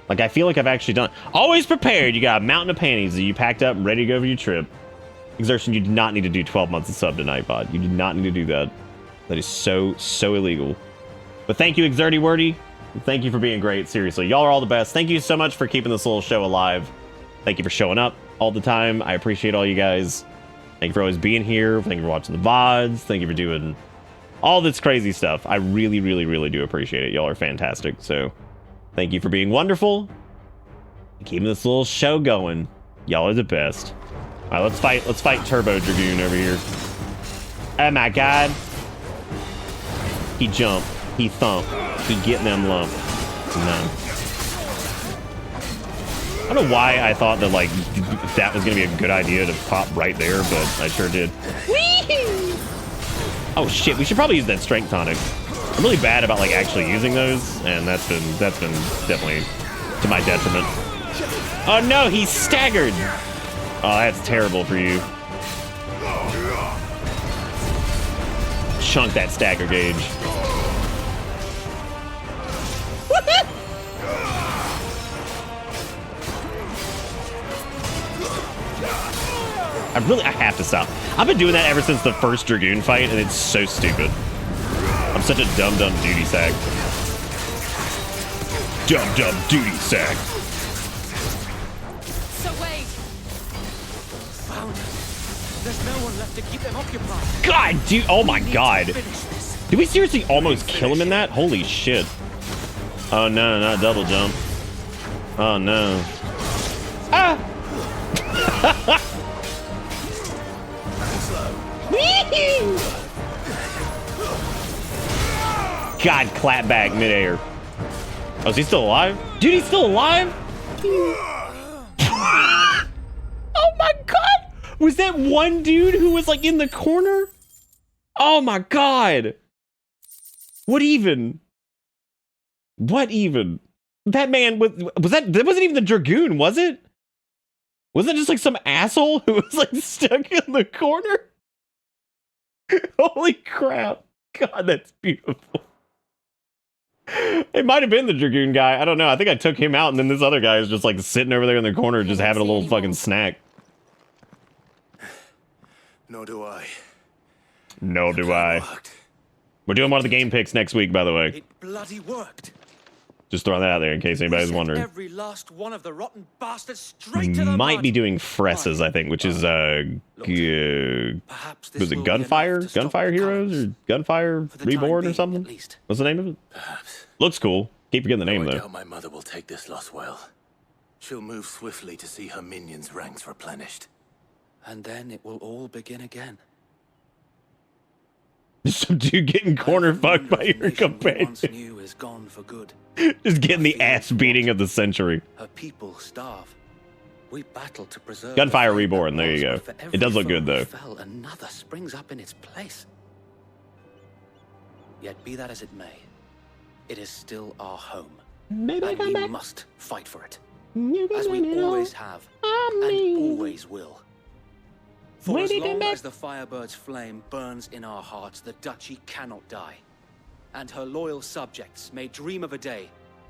Like, I feel like I've actually done. Always prepared. You got a mountain of panties that you packed up and ready to go for your trip. Exertion, you do not need to do 12 months of sub to Nightbot. You do not need to do that. That is so illegal. But thank you, Exerty Wordy. Thank you for being great. Seriously, y'all are all the best. Thank you so much for keeping this little show alive. Thank you for showing up all the time. I appreciate all you guys. Thank you for always being here. Thank you for watching the VoDs. Thank you for doing all this crazy stuff. I really do appreciate it. Y'all are fantastic. So thank you for being wonderful. Keeping this little show going. Y'all are the best. All right, let's fight Turbo Dragoon over here. Oh my god. He jump. He thump. He getting them lump. No. I don't know why I thought that, like, that was gonna be a good idea to pop right there, but I sure did. Oh shit, we should probably use that strength tonic. I'm really bad about, like, actually using those, and that's been definitely to my detriment. Oh no, he's staggered! Oh, that's terrible for you. Chunk that stagger gauge. I have to stop. I've been doing that ever since the first Dragoon fight, and it's so stupid. I'm such a dumb duty sag. Dumb duty sag. So wait. Found. There's no one left to keep them occupied. God, dude. Oh my god. Did we seriously almost kill him in that? Holy shit. Oh no, not double jump. Oh no. Ah! God, clap back midair. Oh, is he still alive? Dude, he's still alive? Oh my god! Was that one dude who was like in the corner? Oh my god! What even? That man was that wasn't even the Dragoon, was it? Was it just like some asshole who was like stuck in the corner? Holy crap. God, that's beautiful. It might have been the Dragoon guy. I don't know. I think I took him out, and then this other guy is just like sitting over there in the corner just having a little fucking snack. Nor do I. We're doing one of the game picks next week, by the way. It bloody worked. Just throwing that out there in case anybody's wondering. Every last one of the rotten bastards straight to the Might mud. be doing Fresses, I think, which is was it Gunfire Heroes or Gunfire Reborn or something? What's the name of it? Perhaps. Looks cool. Keep forgetting the name I though. doubt my mother will take this loss well. She'll move swiftly to see her minions' ranks replenished. And then it will all begin again. Some dude getting corner fucked by your companion. Once knew is gone for good. Just getting the ass beating of the century. Her people starve. We battle to preserve. Gunfire Reborn. There you go. It does look good though. Fell, another springs up in its place. Yet be that as it may, it is still our home. Maybe and we must fight for it. As we always have, and always will. For as long as the Firebird's flame burns in our hearts, the Duchy cannot die. And her loyal subjects may dream of a day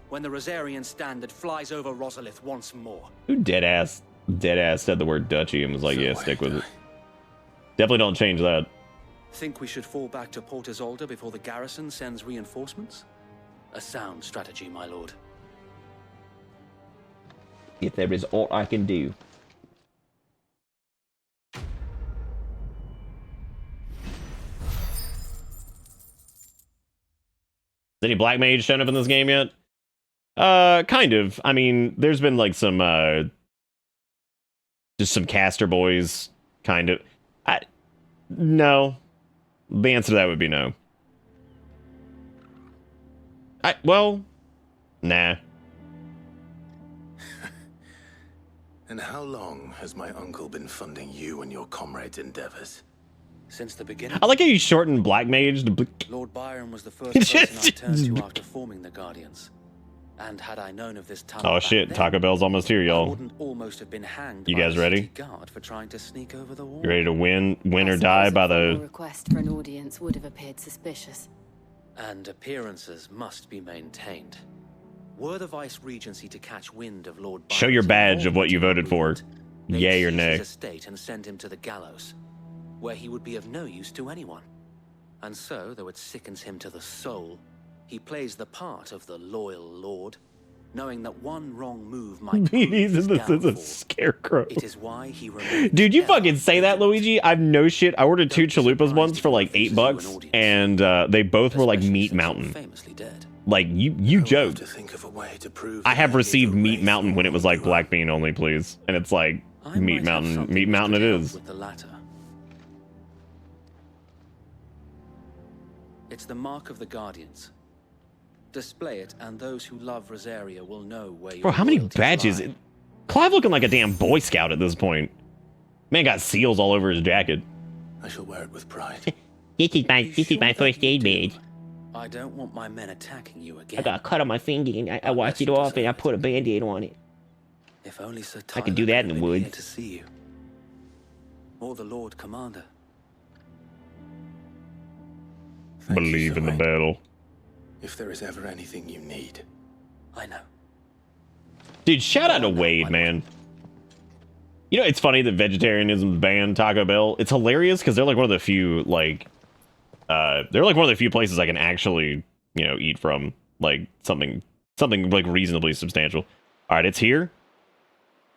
when the Rosarian standard flies over Rosalith once more. Who dead ass said the word Duchy and was like, yeah, stick with it. Definitely don't change that. Think we should fall back to Port Isolde before the garrison sends reinforcements? A sound strategy, my lord. If there is aught I can do. Has any Black Mage shown up in this game yet? Kind of. I mean, there's been like some, just some caster boys, kind of. No. The answer to that would be no. Well, nah. And how long has my uncle been funding you and your comrades' endeavors? Since the beginning. I like how you shortened Black Mage to... Lord Byron was the first person I turned to after forming the Guardians. And had I known of this tunnel Oh shit, then, Taco Bell's almost here, y'all. wouldn't almost have been hanged You by guys a ready? city guard for trying to sneak over the wall. You ready to win or die by the... request for an audience would have appeared suspicious. And appearances must be maintained. Were the Vice Regency to catch wind of Lord Byron's Show your badge of what you voted for. Yay or seize nay. his estate and send him to the gallows, where he would be of no use to anyone. And so, though it sickens him to the soul, he plays the part of the loyal lord, knowing that one wrong move might prove his downfall. a scarecrow. It is why he remains Dude, you fucking say that, Luigi. I've no shit. I ordered 2 chalupas once for like $8, and they both were like Meat Mountain. famously dead. Like, you joked. I have received Meat Mountain when it was like black bean only, please. And it's like, Meat Mountain it is. With the latter. It's the mark of the Guardians. Display it, and those who love Rosaria will know where you Bro, how many badges? Clive looking like a damn Boy Scout at this point. Man got seals all over his jacket. I shall wear it with pride. This is my first aid badge. I don't want my men attacking you again. I got a cut on my finger and I washed it off and I put a band-aid on it. If only Sir I could do that in the Tyler had been here woods. to see you. Or the Lord Commander. Believe in the battle. If there is ever anything you need. I know. Dude, shout out to Wade, man. You know, it's funny that vegetarianism's banned Taco Bell. It's hilarious because they're like one of the few, like, they're like one of the few places I can actually, you know, eat from, like, something like reasonably substantial. All right, it's here.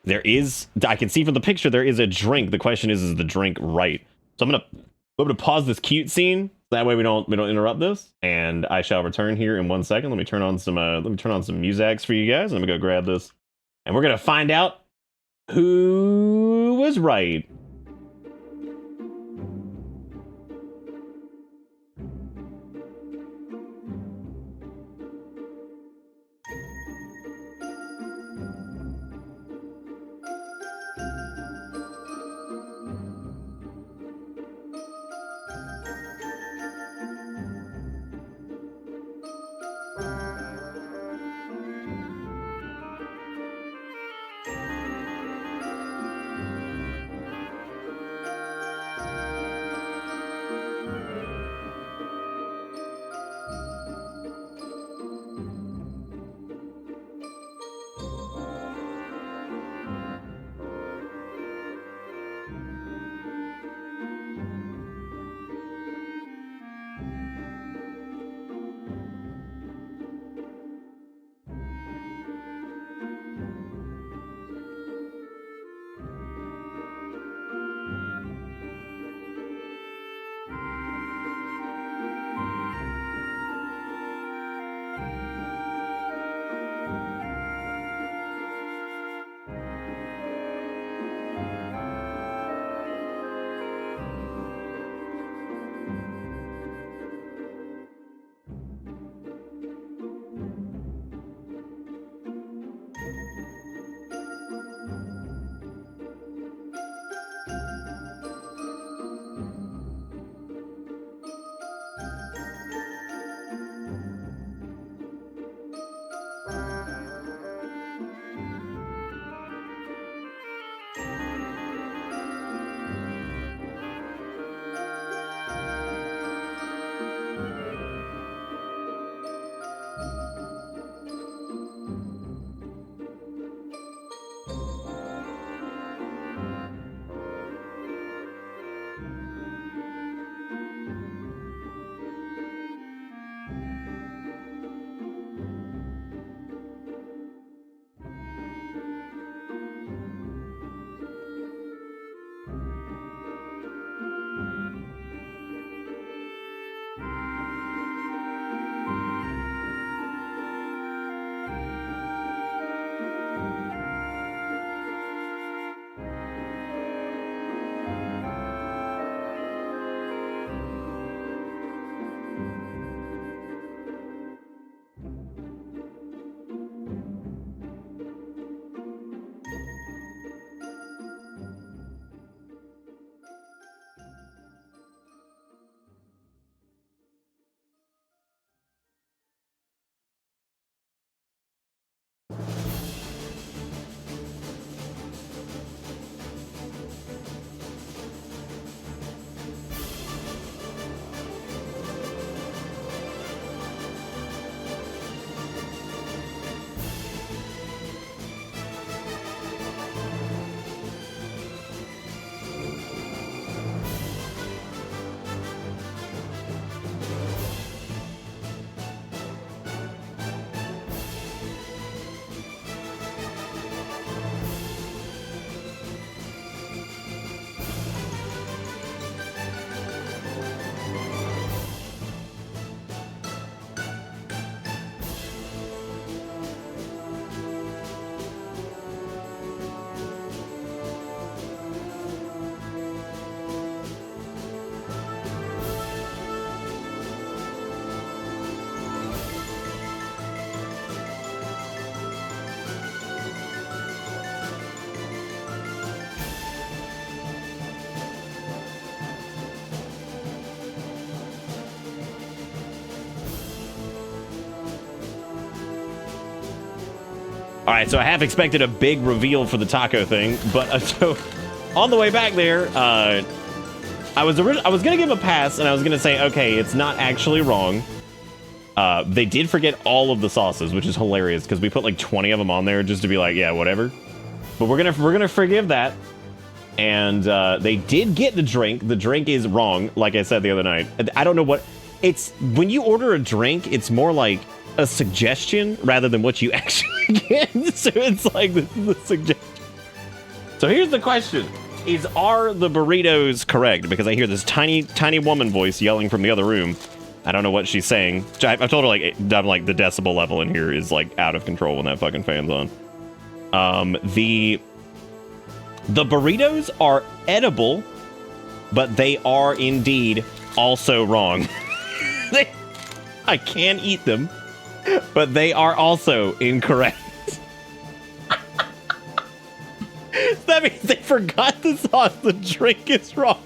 There is, I can see from the picture, there is a drink. The question is the drink right? So I'm gonna pause this cute scene. That way we don't interrupt this, and I shall return here in 1 second. Let me turn on some musics for you guys. I'm gonna go grab this, and we're gonna find out who was right. All right, so I half expected a big reveal for the taco thing, but so on the way back there, I was gonna give a pass, and I was gonna say, okay, it's not actually wrong. They did forget all of the sauces, which is hilarious because we put like 20 of them on there just to be like, yeah, whatever. But we're gonna forgive that. And they did get the drink. The drink is wrong, like I said the other night. I don't know what it's when you order a drink. It's more like a suggestion rather than what you actually get. So it's like the suggestion. So here's the question. Are the burritos correct? Because I hear this tiny woman voice yelling from the other room. I don't know what she's saying. I've told her like the decibel level in here is like out of control when that fucking fan's on. The burritos are edible, but they are indeed also wrong. I can eat them, but they are also incorrect. That means they forgot the sauce. The drink is wrong.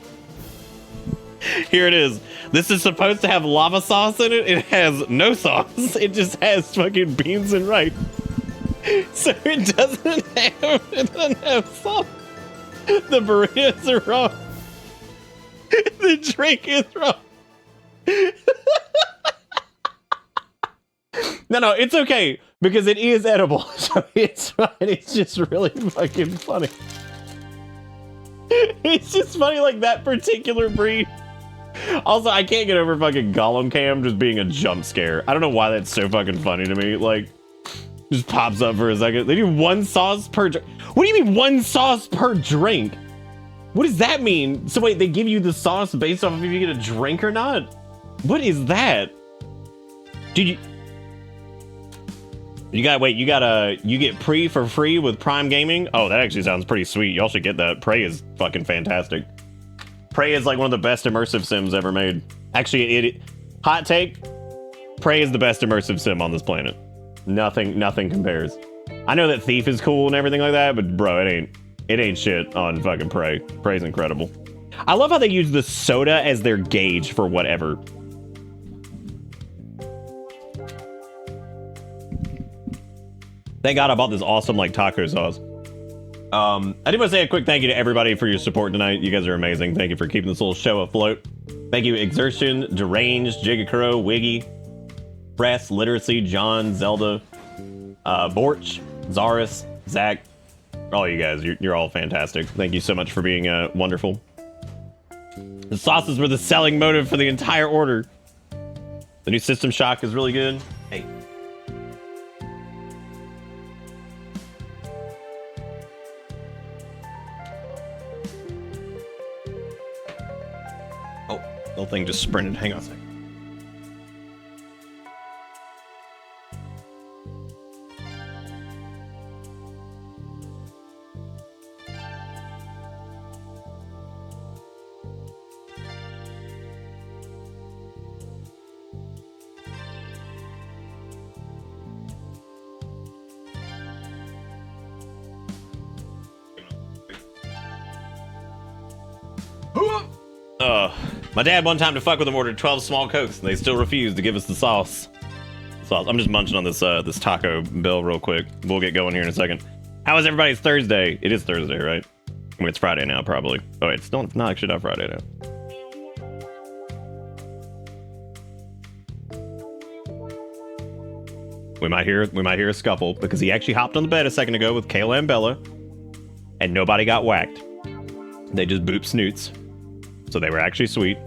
Here it is. This is supposed to have lava sauce in it. It has no sauce. It just has fucking beans and rice. So it doesn't have sauce. The burritos are wrong. The drink is wrong. No, it's okay because it is edible, so it's fine. It's just really fucking funny. It's just funny, like that particular breed. Also, I can't get over fucking Gollum Cam just being a jump scare. I don't know why that's so fucking funny to me. Like, just pops up for a second. They do one sauce per drink. What do you mean one sauce per drink? What does that mean? So wait, they give you the sauce based off of if you get a drink or not? What is that? Dude, you get Pre for free with Prime Gaming? Oh, that actually sounds pretty sweet. Y'all should get that. Prey is fucking fantastic. Prey is like one of the best immersive sims ever made. Actually, hot take, Prey is the best immersive sim on this planet. Nothing compares. I know that Thief is cool and everything like that, but bro, it ain't shit on fucking Prey. Prey's incredible. I love how they use the soda as their gauge for whatever. Thank God I bought this awesome like taco sauce. I did want to say a quick thank you to everybody for your support tonight. You guys are amazing. Thank you for keeping this little show afloat. Thank you, Exertion, Deranged, Jigakuro, Wiggy, Press, Literacy, John, Zelda, Borch, Zaris, Zach, all you guys. You're all fantastic. Thank you so much for being wonderful. The sauces were the selling motive for the entire order. The new System Shock is really good. Hey. Oh, little thing just sprinted. Hang on a second. My dad one time to fuck with him ordered 12 small Cokes and they still refused to give us the sauce. I'm just munching on this this Taco Bell real quick. We'll get going here in a second. How is everybody's Thursday? It is Thursday, right? I mean, it's Friday now, probably. Oh, wait, it's not actually not Friday now. We might hear a scuffle because he actually hopped on the bed a second ago with Kayla and Bella, and nobody got whacked. They just booped snoots. So they were actually sweet.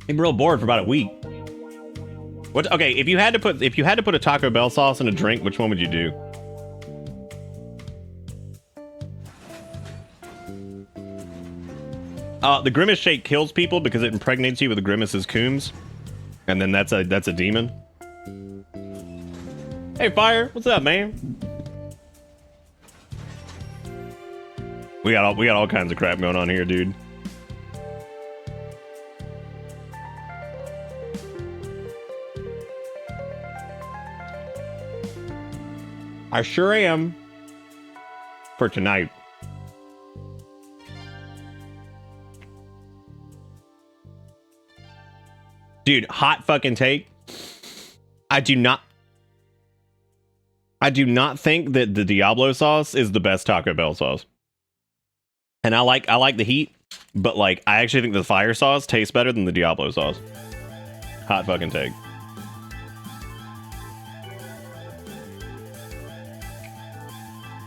I'm real bored for about a week. What? Okay, if you had to put a Taco Bell sauce in a drink, which one would you do? The Grimace Shake kills people because it impregnates you with the Grimace's coombs, and then that's a demon. Hey, Fire, what's up, man? We got all kinds of crap going on here, dude. I sure am. For tonight. Dude, hot fucking take. I do not think that the Diablo sauce is the best Taco Bell sauce. And I like the heat, but like I actually think the fire sauce tastes better than the Diablo sauce. Hot fucking take.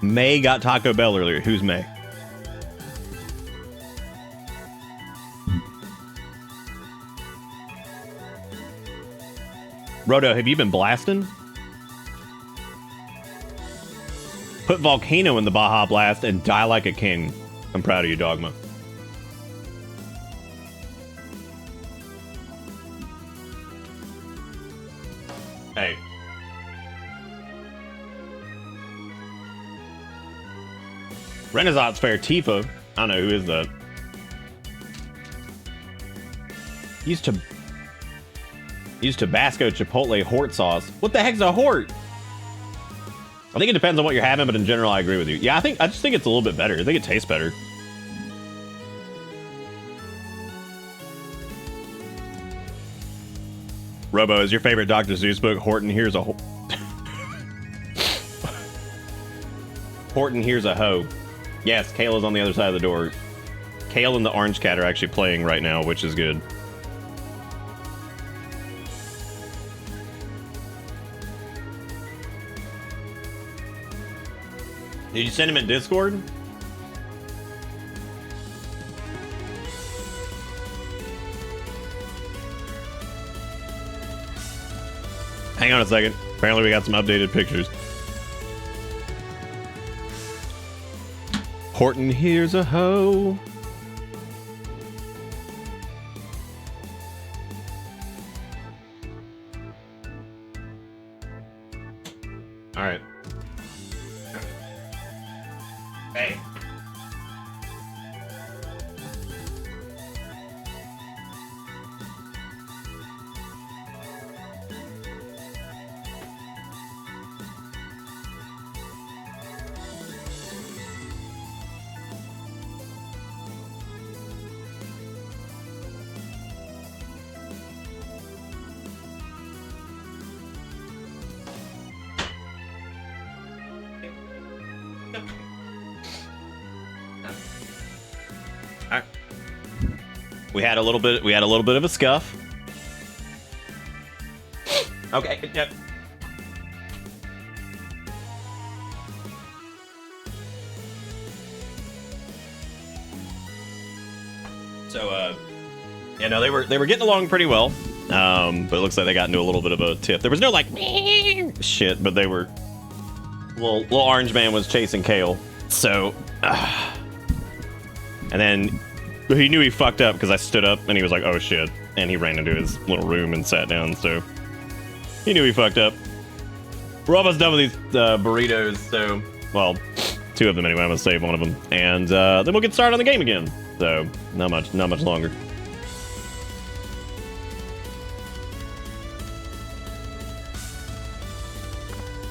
May got Taco Bell earlier. Who's May? Roto, have you been blasting? Put Volcano in the Baja Blast and die like a king. I'm proud of you, Dogma. Hey. Renaissance Fair Tifa. I don't know, who is that? Used Tabasco Chipotle Hort sauce. What the heck's a Hort? I think it depends on what you're having, but in general, I agree with you. Yeah, I just think it's a little bit better. I think it tastes better. Robo, is your favorite Dr. Seuss book Horton Hears a Ho? Horton Hears a Hoe. Yes, Kale is on the other side of the door. Kale and the Orange Cat are actually playing right now, which is good. Did you send him in Discord? Hang on a second. Apparently we got some updated pictures. Horton hears a hoe. All right. Hey. We had a little bit of a scuff. Okay, yep. So yeah, no, they were getting along pretty well. But it looks like they got into a little bit of a tiff. There was no like shit, but they were little orange man was chasing Kale. So and then he knew he fucked up because I stood up and he was like, oh shit. And he ran into his little room and sat down. So he knew he fucked up. We're almost done with these burritos. So, well, 2 of them anyway. I'm going to save one of them. And then we'll get started on the game again. So not much longer.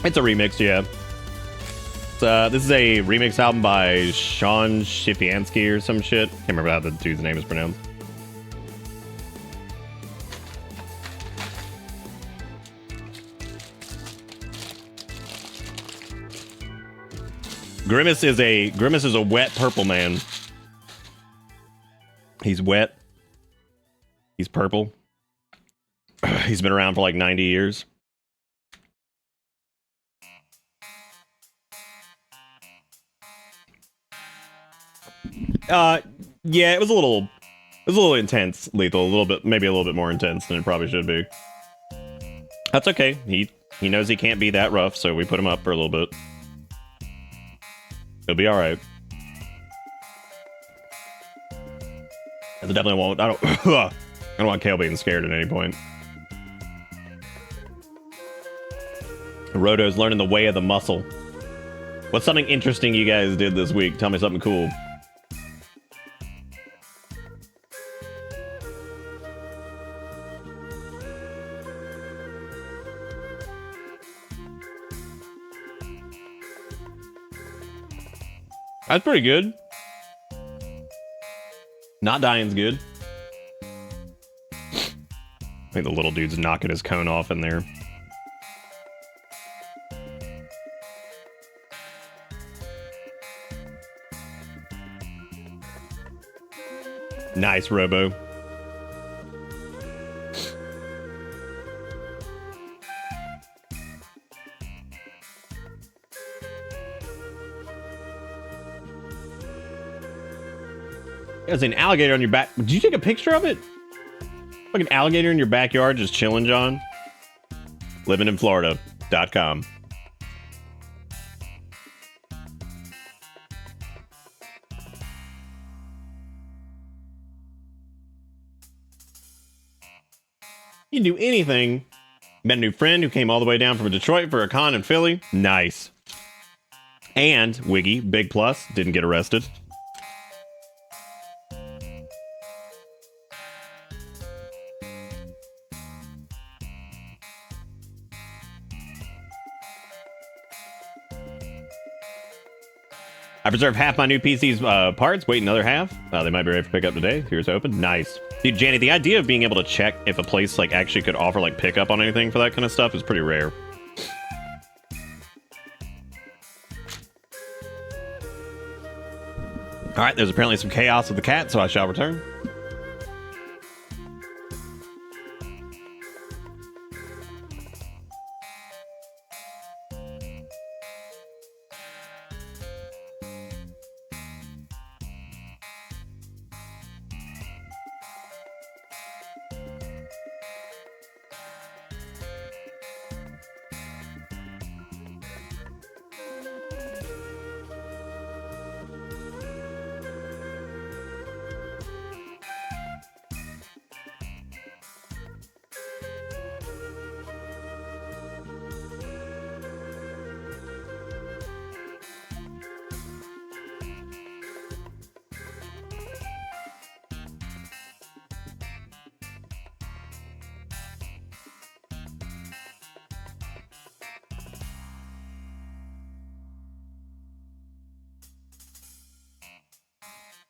It's a remix, yeah. This is a remix album by Sean Shifiansky or some shit. Can't remember how the dude's name is pronounced. Grimace is a wet purple man. He's wet. He's purple. He's been around for like 90 years. Yeah, it was a little intense, Lethal. Maybe a little bit more intense than it probably should be. That's okay. He knows he can't be that rough, so we put him up for a little bit. He'll be all right. I definitely won't. I don't want Kale being scared at any point. Roto's learning the way of the muscle. What's something interesting you guys did this week? Tell me something cool. That's pretty good. Not dying's good. I think the little dude's knocking his cone off in there. Nice, Robo. There's an alligator on your back. Did you take a picture of it? Like an alligator in your backyard just chilling, John? Livinginflorida.com. You can do anything. Met a new friend who came all the way down from Detroit for a con in Philly. Nice. And Wiggy, big plus, didn't get arrested. I preserved half my new PC's parts. Wait another half. They might be ready for pickup today. Here's open. Nice. Dude, Janny, the idea of being able to check if a place like actually could offer like pickup on anything for that kind of stuff is pretty rare. All right, there's apparently some chaos with the cat, so I shall return.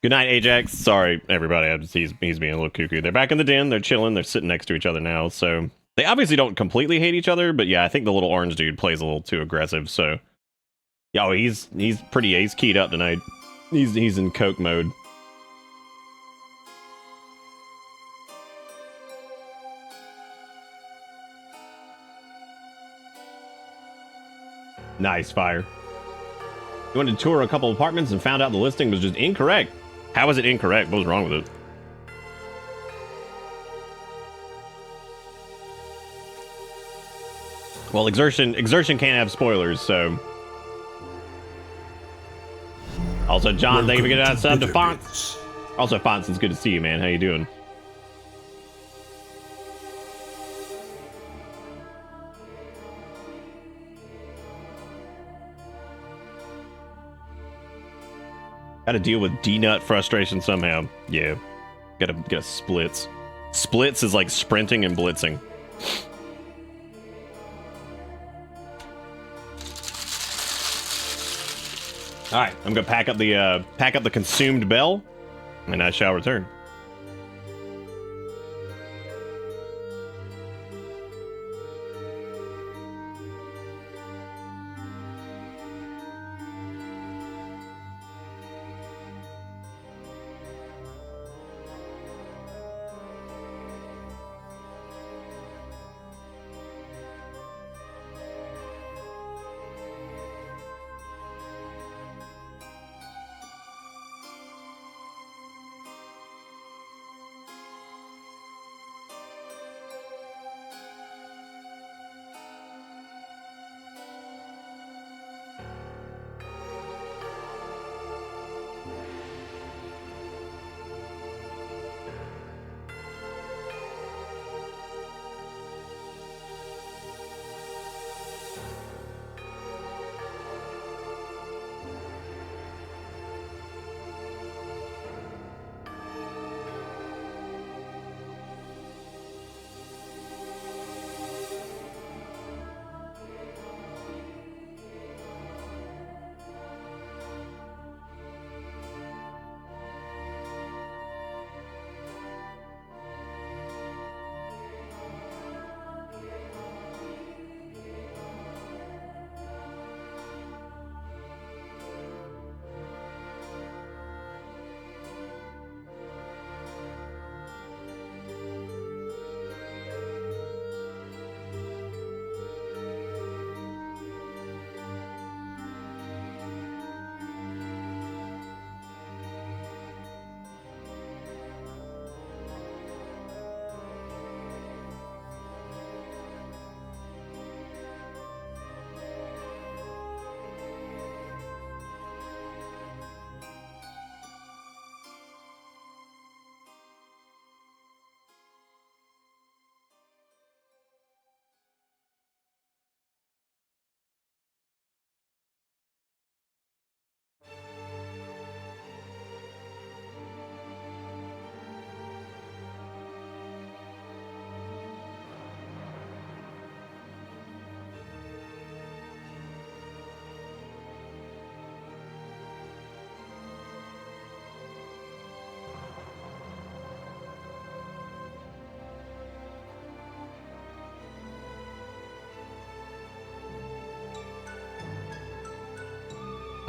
Good night, Ajax. Sorry, everybody. He's being a little cuckoo. They're back in the den. They're chilling. They're sitting next to each other now. So they obviously don't completely hate each other. But yeah, I think the little orange dude plays a little too aggressive. So yeah, he's pretty. He's keyed up tonight. He's in coke mode. Nice, Fire. You went to tour a couple apartments and found out the listing was just incorrect. How is it incorrect? What was wrong with it? Well, exertion can't have spoilers, so. Also, John, thank you for getting that sub to Fonts. Also, Fonts, it's good to see you, man. How you doing? Gotta deal with D-nut frustration somehow. Yeah. Gotta splits. Splits is like sprinting and blitzing. Alright, I'm gonna pack up the consumed bell, and I shall return.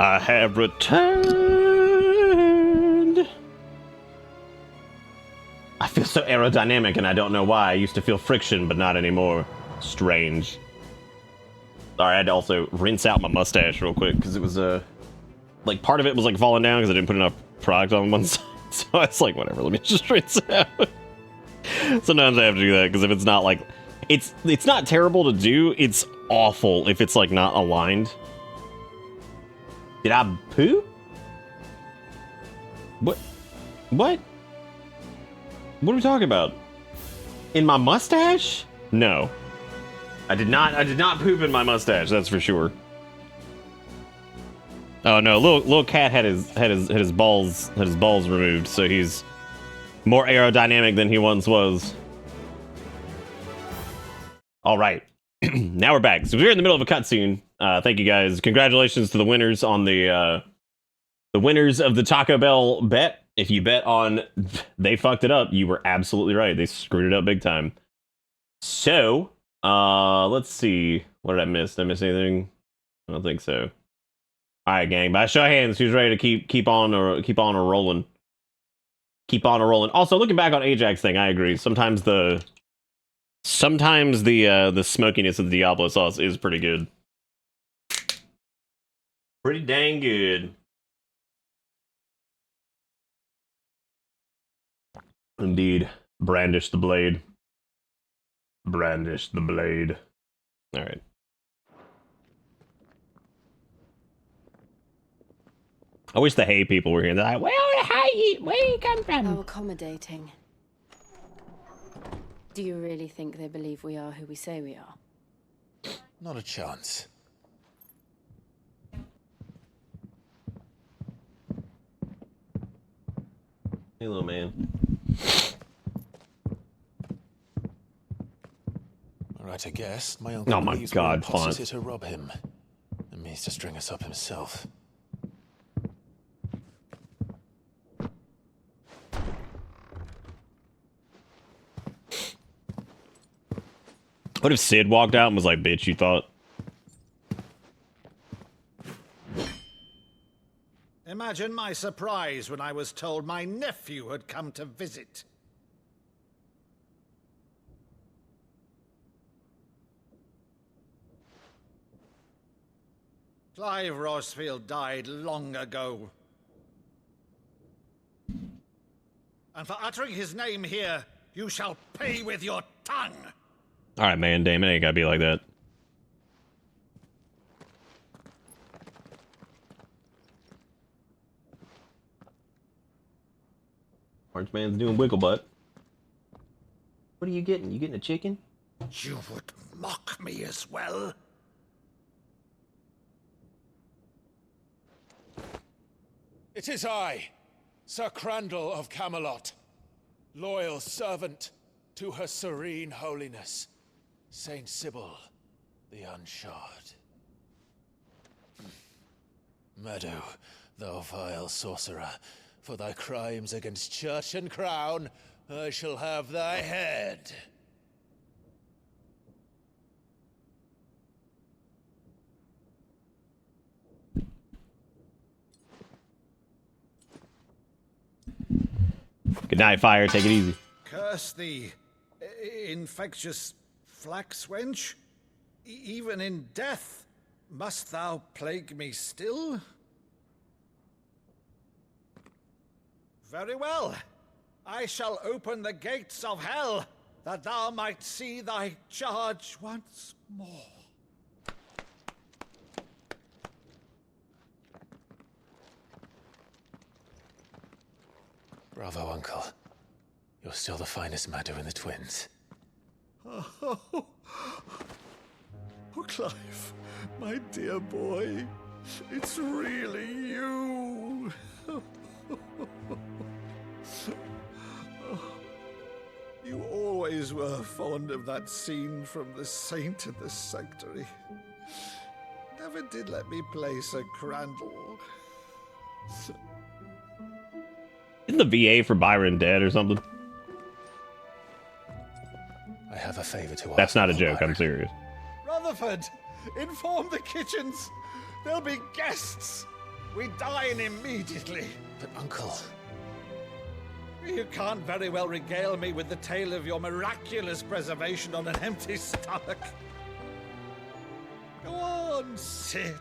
I have returned. I feel so aerodynamic and I don't know why. I used to feel friction, but not anymore. Strange. Sorry, I had to also rinse out my mustache real quick because it was like part of it was like falling down because I didn't put enough product on one side. So I was like, whatever, let me just rinse it out. Sometimes I have to do that because if it's not like, it's not terrible to do. It's awful if it's like not aligned. Did I poop? What? What? What are we talking about? In my mustache? No. I did not poop in my mustache, that's for sure. Oh no, little cat had his balls removed, so he's more aerodynamic than he once was. All right. Now we're back. So we're in the middle of a cutscene. Thank you guys. Congratulations to the winners on the winners of the Taco Bell bet. If you bet on they fucked it up, you were absolutely right. They screwed it up big time. So, let's see. What did I miss? Did I miss anything? I don't think so. All right, gang. By show of hands, who's ready to keep on or rolling? Keep on a rolling. Also, looking back on Ajax thing, I agree. Sometimes the smokiness of the Diablo sauce is pretty good. Pretty dang good. Indeed. Brandish the blade. Brandish the blade. All right. I wish the hay people were here. They're like, well, where you come from? How accommodating. Do you really think they believe we are who we say we are? Not a chance. Hey, little man. All right, I guess. My uncle believes we're impossible to rob him and means to string us up himself. What if Sid walked out and was like, bitch, you thought? Imagine my surprise when I was told my nephew had come to visit. Clive Rosfield died long ago. And for uttering his name here, you shall pay with your tongue. All right, man, damn it, ain't gotta be like that. Orange man's doing wiggle butt. What are you getting? You getting a chicken? You would mock me as well? It is I, Sir Crandall of Camelot, loyal servant to Her Serene Holiness, Saint Sybil the Unshod. Meadow, thou vile sorcerer, for thy crimes against church and crown, I shall have thy head. Good night, Fire. Take it easy. Curse thee, infectious flax wench. Even in death, must thou plague me still? Very well. I shall open the gates of hell, that thou might see thy charge once more. Bravo, Uncle. You're still the finest Meadow in the twins. Oh, Clive, my dear boy, it's really you. You always were fond of that scene from The Saint in the Sanctuary. Never did let me play Sir Crandall. Isn't the VA for Byron dead or something? I have a favor to ask. That's not a joke, I'm serious. Rutherford, inform the kitchens. There'll be guests. We dine immediately. But, Uncle... You can't very well regale me with the tale of your miraculous preservation on an empty stomach. Go on, sit.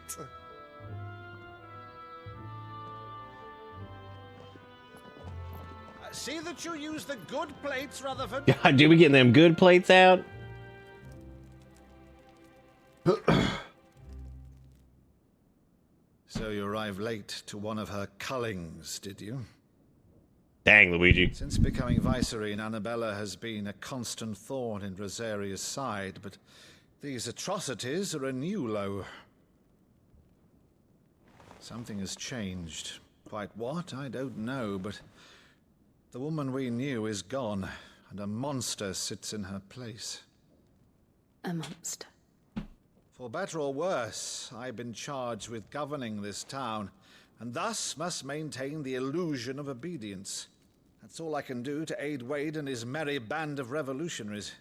See that you use the good plates, Rutherford. God, dude, we getting them good plates out? So you arrived late to one of her cullings, did you? Dang, Luigi. Since becoming Vicereine, Annabella has been a constant thorn in Rosaria's side, but these atrocities are a new low. Something has changed. Quite what, I don't know, but the woman we knew is gone, and a monster sits in her place. A monster? For better or worse, I've been charged with governing this town, and thus must maintain the illusion of obedience. That's all I can do to aid Wade and his merry band of revolutionaries.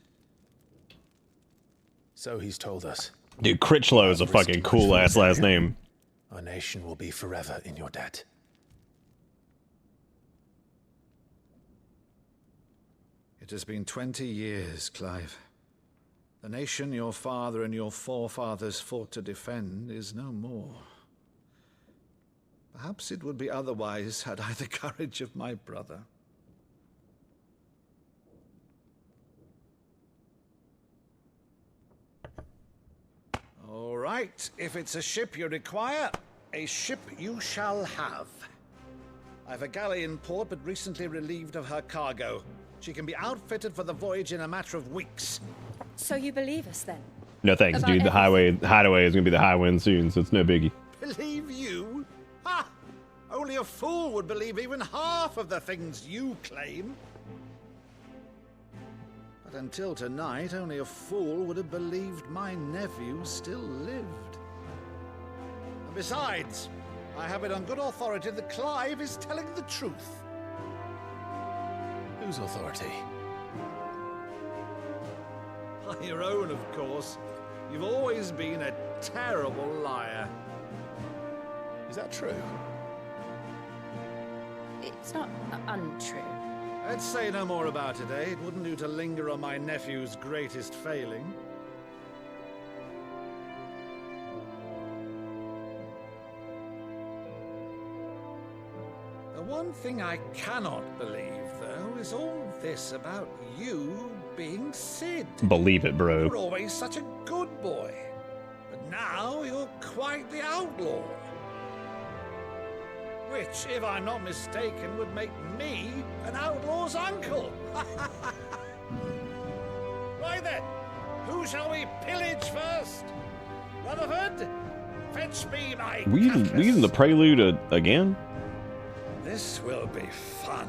So he's told us. Dude, Critchlow is a fucking cool-ass last name. Our nation will be forever in your debt. It has been 20 years, Clive. The nation your father and your forefathers fought to defend is no more. Perhaps it would be otherwise had I the courage of my brother. All right, if it's a ship you require, a ship you shall have. I've a galley in port, but recently relieved of her cargo. She can be outfitted for the voyage in a matter of weeks. So you believe us then? No thanks, About dude. The hideaway is gonna be the high wind soon, so it's no biggie. Believe you? Ha! Only a fool would believe even half of the things you claim. But until tonight, only a fool would have believed my nephew still lived. And besides, I have it on good authority that Clive is telling the truth. Whose authority? Your own, of course. You've always been a terrible liar. Is that true? It's not untrue. Let's say no more about it, eh? It wouldn't do to linger on my nephew's greatest failing. The one thing I cannot believe, though, is all this about you being Sid. Believe it, bro. You were always such a good boy. But now you're quite the outlaw. Which, if I'm not mistaken, would make me an outlaw's uncle. Right then, who shall we pillage first? Rutherford, fetch me my We using the prelude again? This will be fun.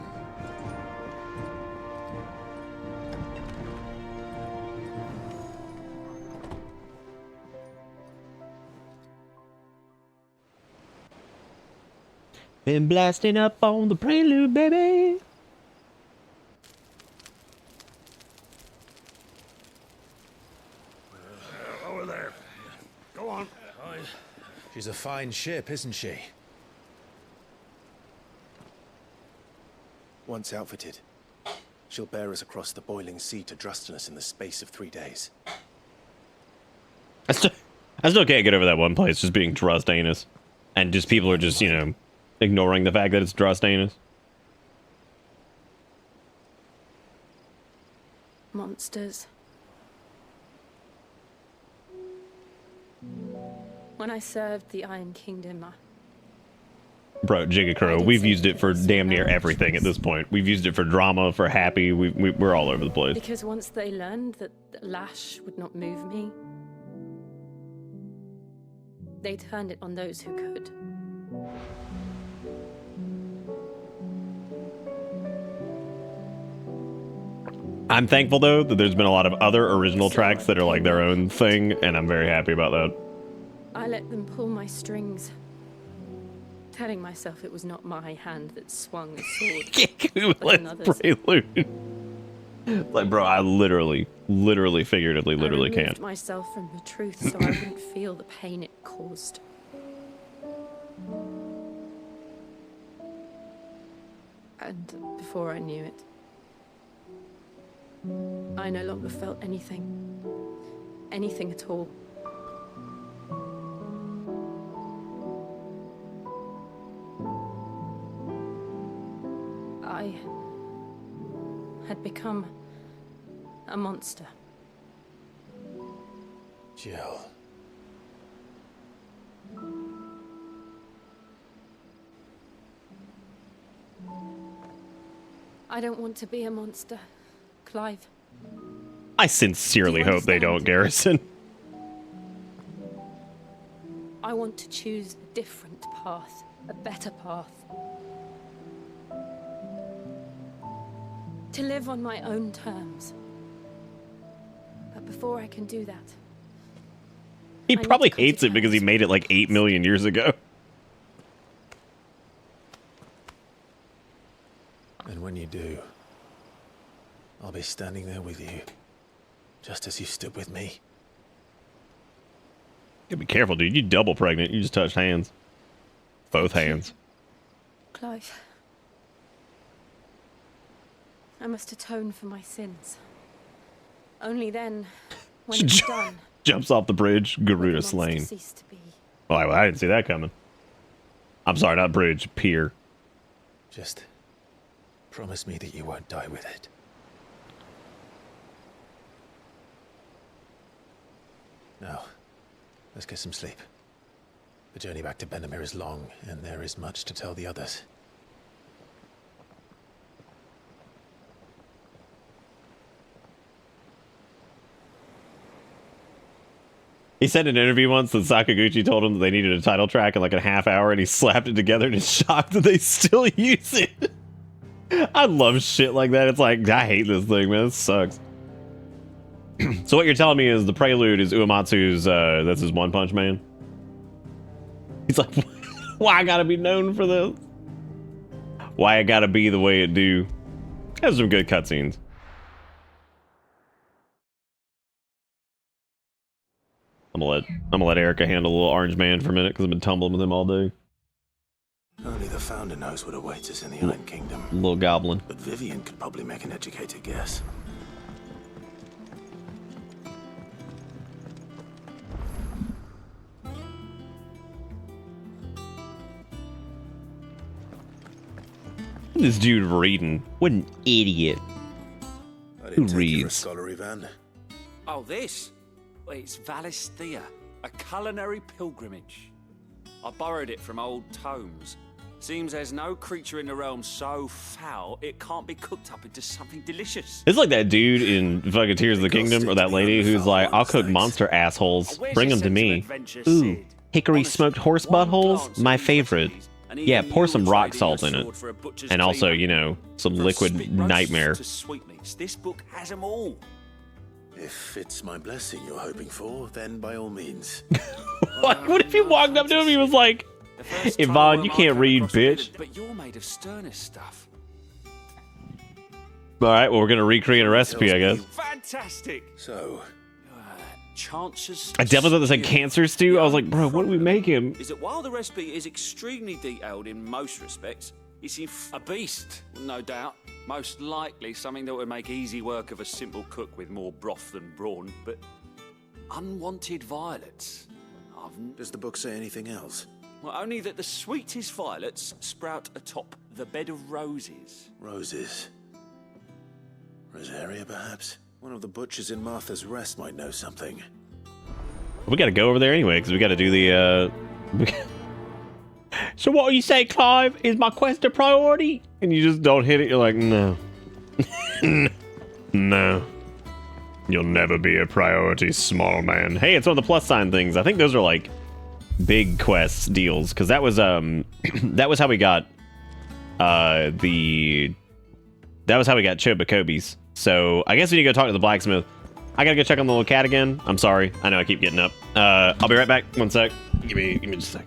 Been blasting up on the prelude, baby. Over there. Go on. She's a fine ship, isn't she? Once outfitted, she'll bear us across the boiling sea to Drustenus in the space of 3 days. I still can't get over that one place just being Drustanus. And just people are just, you know, ignoring the fact that it's Drustanus. Monsters. When I served the Iron Kingdom, Bro, Jigacrow, we've used it for damn near everything at this point. We've used it for drama, for happy, we're all over the place. because once they learned that Lash would not move me, they turned it on those who could. I'm thankful, though, that there's been a lot of other original tracks that are like their own thing, and I'm very happy about that. I let them pull my strings, telling myself it was not my hand that swung the sword, but another's. Prelude. Like, bro, I literally, figuratively, I removed can't. myself from the truth so I wouldn't feel the pain it caused. And before I knew it, I no longer felt anything. Anything at all. I had become a monster. Jill. I don't want to be a monster, Clive. I sincerely hope they don't, Garrison. I want to choose a different path, a better path. To live on my own terms. But before I can do that, He probably hates it because he made it like 8 million years ago. And when you do, I'll be standing there with you, just as you stood with me. You be careful, dude. You double pregnant. You just touched hands. Both hands. Clive, I must atone for my sins. Only then, when it's done, Jumps off the bridge, Garuda slain. cease to be. Oh, I didn't see that coming. I'm sorry, not bridge, pier. Just promise me that you won't die with it. Now, let's get some sleep. The journey back to Benamir is long, and there is much to tell the others. He said in an interview once that Sakaguchi told him that they needed a title track in like a half hour, and he slapped it together and is shocked that they still use it. I love shit like that. It's like, I hate this thing, man. This sucks. So what you're telling me is the prelude is Uematsu's, that's his One Punch Man? He's like, why I gotta be known for this? Why I gotta be the way it do? Has some good cutscenes. I'm gonna let Erica handle a little orange man for a minute because I've been tumbling with him all day. Only the Founder knows what awaits us in the Iron Kingdom. Little goblin. But Vivian could probably make an educated guess. This dude reading. What an idiot. Who reads? Scholarly van. Oh, this? Well, it's Valisthea, a culinary pilgrimage. I borrowed it from old tomes. Seems there's no creature in the realm so foul it can't be cooked up into something delicious. It's like that dude in fucking Tears of the Kingdom, or that lady who's like, I'll cook monster assholes. Bring them to me. Ooh, hickory smoked horse buttholes? My favorite. Yeah, pour some rock salt in it. And also, you know, some liquid nightmare. This book has them all. If it's my blessing you're hoping for, then by all means. What if he walked up to him? He was like, Yvonne, you can't read, bitch. But you're made of sterner stuff. Alright, well, we're gonna recreate a recipe, I guess. Fantastic. So, chances. I definitely thought this had cancer stew. I was like, bro, what do we make him? Is that while the recipe is extremely detailed in most respects, it's a beast, no doubt. Most likely something that would make easy work of a simple cook with more broth than brawn, but unwanted violets. Does the book say anything else? Well, only that the sweetest violets sprout atop the bed of roses. Roses. Rosaria, perhaps? One of the butchers in Martha's Rest might know something. We gotta go over there anyway, because we gotta do the, So what do you say, Clive? Is my quest a priority? And you just don't hit it. You're like, no. No. You'll never be a priority, small man. Hey, it's one of the plus sign things. I think those are like big quests deals, because that was that was how we got that was how we got Chobacobies. So I guess we need to go talk to the blacksmith. I gotta go check on the little cat again. I'm sorry. I know I keep getting up. I'll be right back. One sec. Give me just a sec.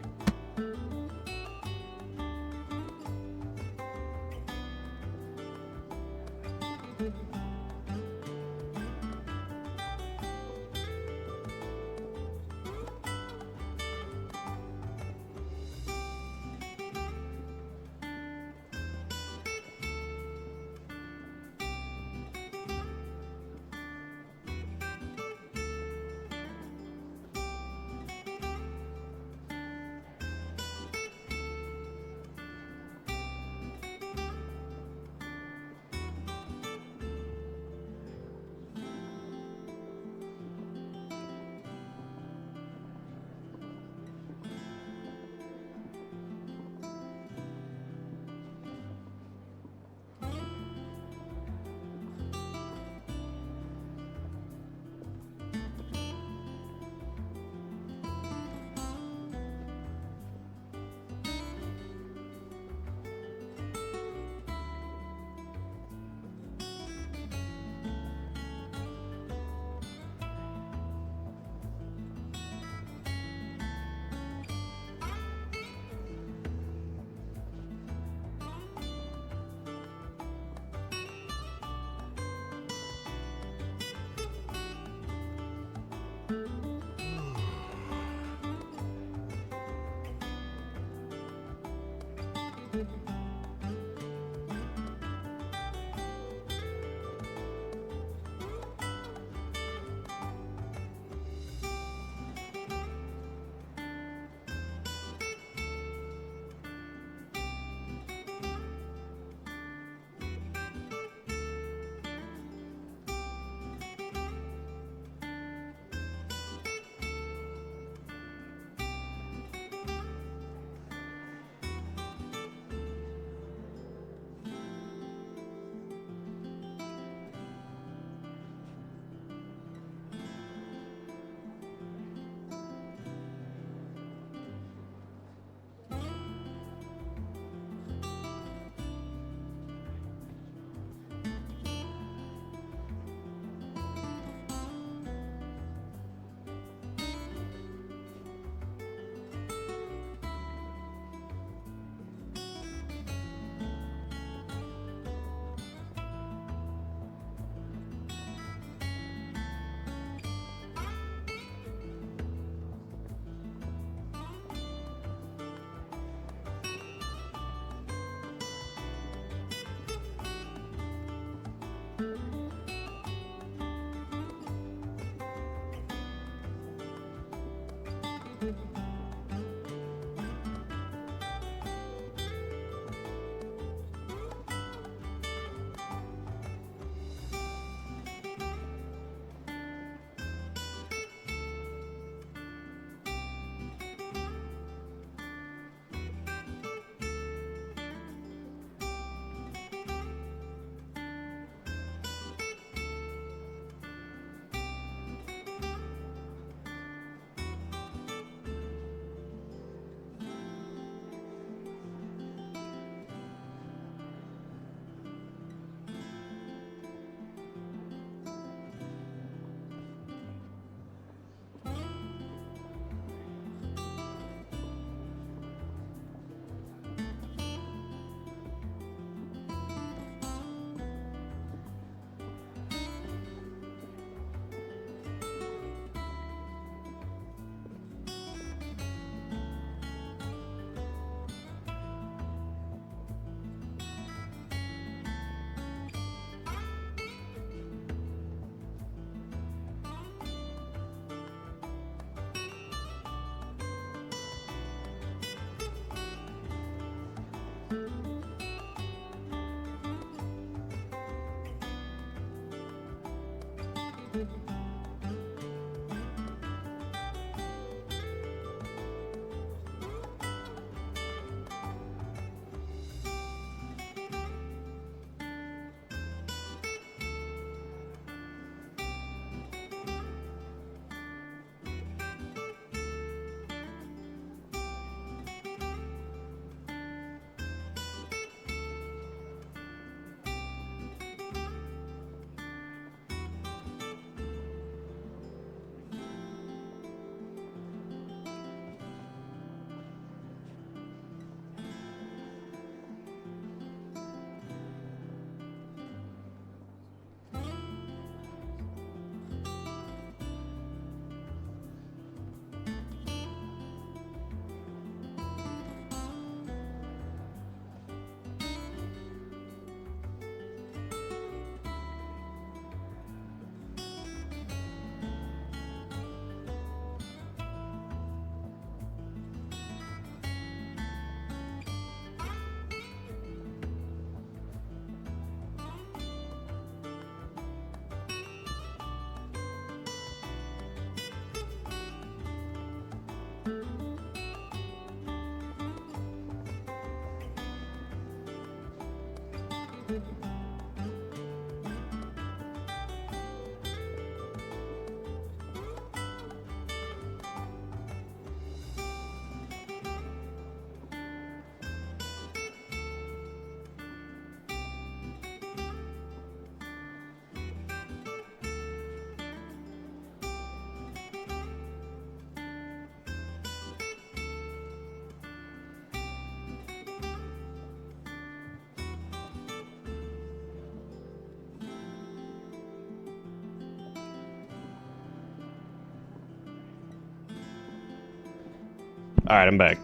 Alright, I'm back.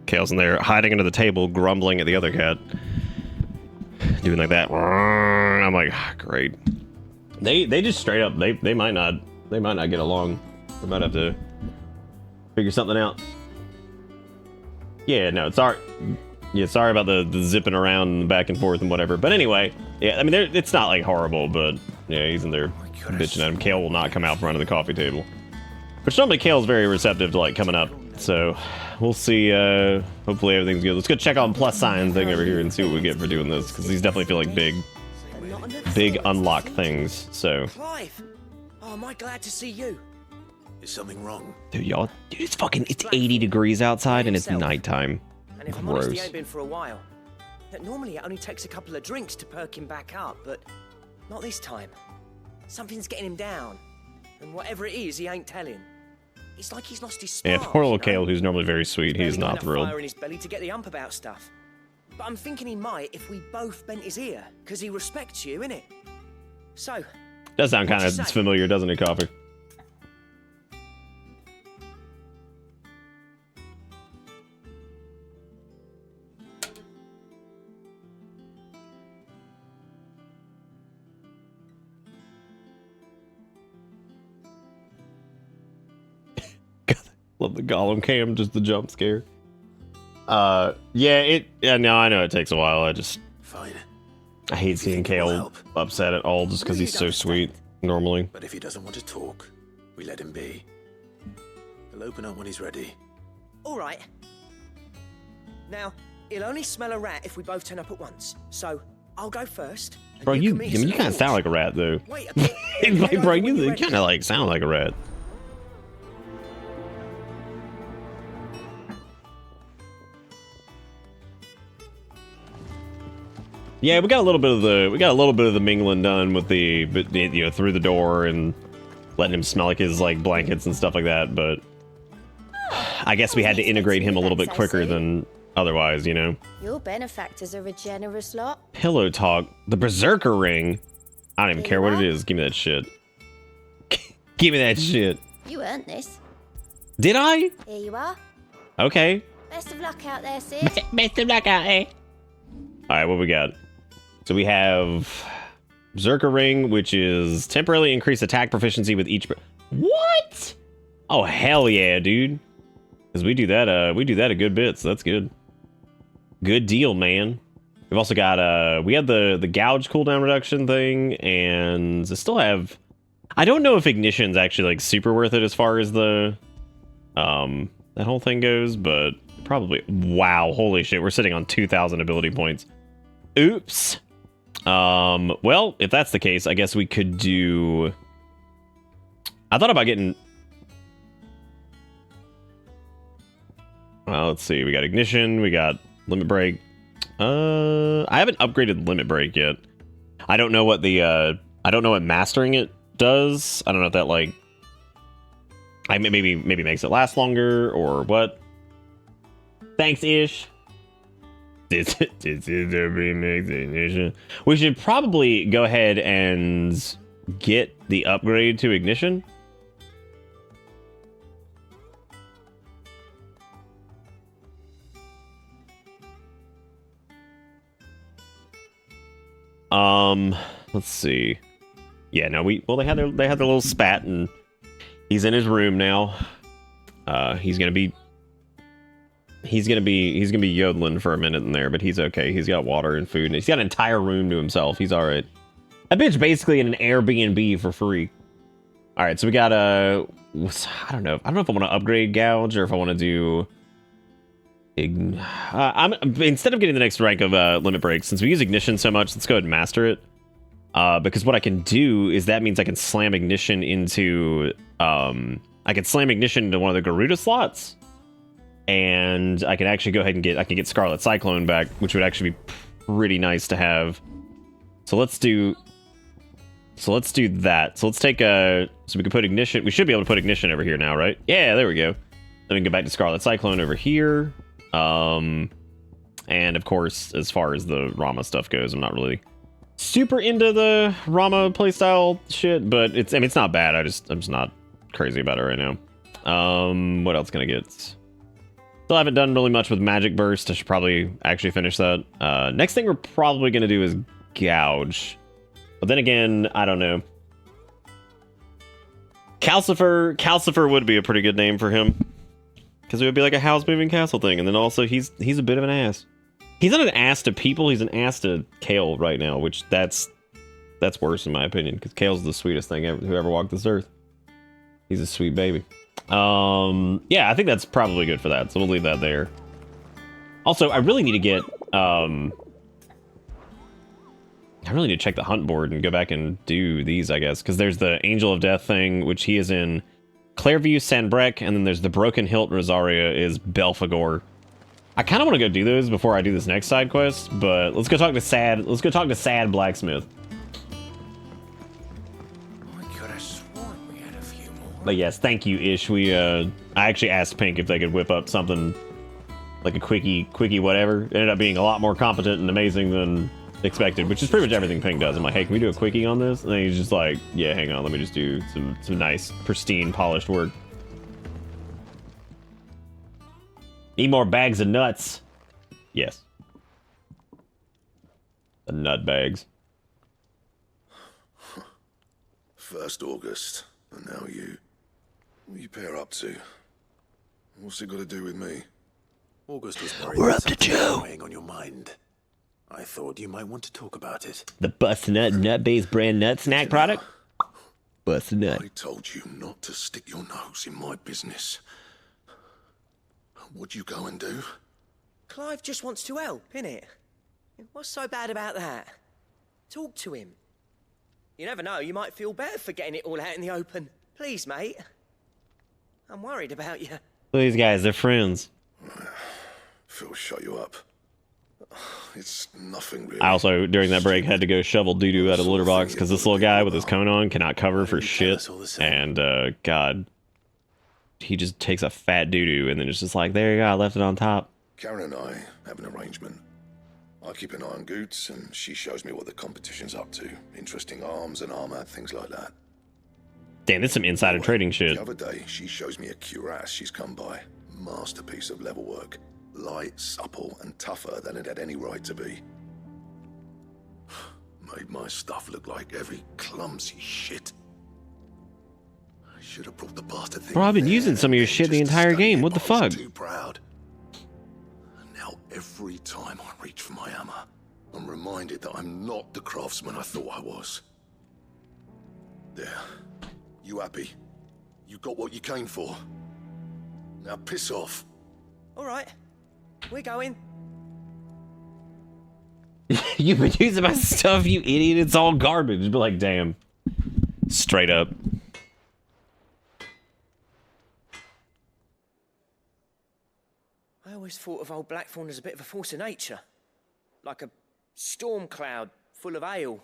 Kale's in there hiding under the table, grumbling at the other cat, doing like that. I'm like, great. They just straight up they might not get along. We might have to figure something out. Yeah, no, sorry. Yeah, sorry about the zipping around and back and forth and whatever. But anyway, yeah, I mean, it's not like horrible, but yeah, he's in there bitching at him. Kale will not come out from under the coffee table. Which normally Kale's very receptive to like coming up. So we'll see. Hopefully everything's good. Let's go check on plus sign thing over here and see what we get for doing this, because these definitely feel like big unlock things. So. Clive! Oh, am I glad to see you? Is something wrong? Dude, it's 80 degrees outside and it's nighttime. And if I'm honest, he ain't been for a while. Normally it only takes a couple of drinks to perk him back up, but not this time. Something's getting him down. And whatever it is, he ain't telling. It's like he's lost his spark. Yeah, poor little Kale, who's normally very sweet, he's not thrilled. Fire in his belly to get the ump about stuff. But I'm thinking he might if we both bent his ear, because he respects you, innit? So. Does sound kind of familiar, doesn't it, Coffee? Love the Gollum cam, just the jump scare. No, I know it takes a while. Fine. I hate seeing Kale upset at all just because he's so sweet, normally. But if he doesn't want to talk, we let him be. He'll open up when he's ready. Alright. Now, he'll only smell a rat if we both turn up at once. So, I'll go first. Bro, you kind of sound like a rat, though. Wait a bit. Like, bro, you kind of like sound like a rat. Yeah, we got a little bit of the mingling done with the through the door and letting him smell like his like blankets and stuff like that, but I guess we had to integrate him a little bit quicker than otherwise, you know. Your benefactors are a generous lot. Pillow talk, the berserker ring. I don't even care what it is. Give me that shit. Give me that shit. You earned this. Did I? Here you are. Okay. Best of luck out there, Sid. Best of luck out there. All right, what we got? So we have Berserker Ring, which is temporarily increase attack proficiency with each. What? Oh hell yeah, dude! Because we do that a good bit, so that's good. Good deal, man. We've also got we had the gouge cooldown reduction thing, and I still have. I don't know if Ignition's actually like super worth it as far as the that whole thing goes, but probably. Wow, holy shit, we're sitting on 2,000 ability points. Oops. Well, if that's the case, I guess we could do. I thought about getting. Well, let's see. We got Ignition. We got Limit Break. I haven't upgraded Limit Break yet. I don't know what the. I don't know what mastering it does. I don't know if that like. Maybe makes it last longer or what. Thanks, Ish. We should probably go ahead and get the upgrade to Ignition. Let's see. Yeah, no, they had their little spat, and he's in his room now. He's gonna be yodeling for a minute in there, but he's okay. He's got water and food, and he's got an entire room to himself. He's all right. That bitch basically in an Airbnb for free. All right, so we got I don't know if I want to upgrade gouge or if I want to do. I'm instead of getting the next rank of limit break, since we use Ignition so much, let's go ahead and master it. Because what I can do is that means I can slam Ignition into one of the Garuda slots. And I can actually go ahead and get Scarlet Cyclone back, which would actually be pretty nice to have. So let's do that. So let's take so we can put Ignition. We should be able to put Ignition over here now, right? Yeah, there we go. Then we can go back to Scarlet Cyclone over here. And of course, as far as the Rama stuff goes, I'm not really super into the Rama playstyle shit, but it's not bad. I'm just not crazy about it right now. What else can I get? Still haven't done really much with Magic Burst. I should probably actually finish that. Next thing we're probably going to do is Gouge. But then again, I don't know. Calcifer would be a pretty good name for him. Because it would be like a house moving castle thing. And then also, he's a bit of an ass. He's not an ass to people, he's an ass to Kale right now. Which, that's worse in my opinion. Because Kale's the sweetest thing who ever walked this earth. He's a sweet baby. Yeah, I think that's probably good for that. So we'll leave that there. Also, I really need to get... I really need to check the hunt board and go back and do these, I guess. Because there's the Angel of Death thing, which he is in Clairview, Sanbreque, and then there's the Broken Hilt Rosaria is Belphegor. I kind of want to go do those before I do this next side quest, but let's go talk to Sad. Let's go talk to Sad Blacksmith. I could have sworn we had a few more. But yes, thank you, Ish. I actually asked Pink if they could whip up something like a quickie whatever. It ended up being a lot more competent and amazing than expected, which is pretty much everything Pink does. I'm like, hey, can we do a quickie on this? And then he's just like, yeah, hang on, let me just do some nice, pristine, polished work. Need more bags of nuts. Yes. The nut bags. First August, and now you. What you pair up to? What's it got to do with me? August was worried We're that up to something was Joe. weighing on your mind. I thought you might want to talk about it. The Bust Nut based brand nut snack product? Bust Nut. I told you not to stick your nose in my business. What'd you go and do? Clive just wants to help, innit? What's so bad about that? Talk to him. You never know, you might feel better for getting it all out in the open. Please, mate. I'm worried about you. These guys, they're friends. Phil, shut you up. It's nothing really. I also, during that break, had to go shovel doo-doo out of the litter box because this little guy with his cone on cannot cover for shit. And, God, he just takes a fat doo-doo and then it's just like, there you go, I left it on top. Karen and I have an arrangement. I keep an eye on Goots, and she shows me what the competition's up to. Interesting arms and armor, things like that. Damn, this is some insider trading shit. The other day, she shows me a cuirass she's come by. Masterpiece of level work. Light, supple, and tougher than it had any right to be. Made my stuff look like every clumsy shit. I should have brought the bastard thing. Bro, I've been there using some of your and shit the just entire studied game. it, What the but I was fuck? too proud. And now every time I reach for my hammer, I'm reminded that I'm not the craftsman I thought I was. There. You happy? You got what you came for. Now piss off. All right, we're going. You've been using my stuff, you idiot. It's all garbage. But like, damn. Straight up. I always thought of old Blackthorn as a bit of a force of nature. Like a storm cloud full of ale.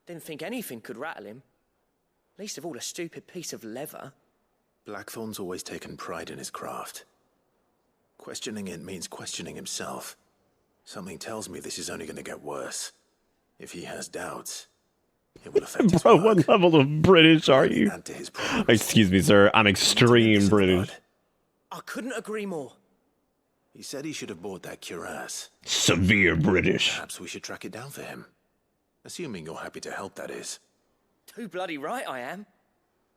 Didn't think anything could rattle him. Least of all a stupid piece of leather. Blackthorn's always taken pride in his craft. Questioning it means questioning himself. Something tells me this is only going to get worse. If he has doubts, it will affect his Bro, work. what level of British are you? Add to his problems. Excuse me, sir. I'm extreme British. I couldn't agree more. He said he should have bought that cuirass. Severe British. Perhaps we should track it down for him. Assuming you're happy to help, that is. Too bloody right I am.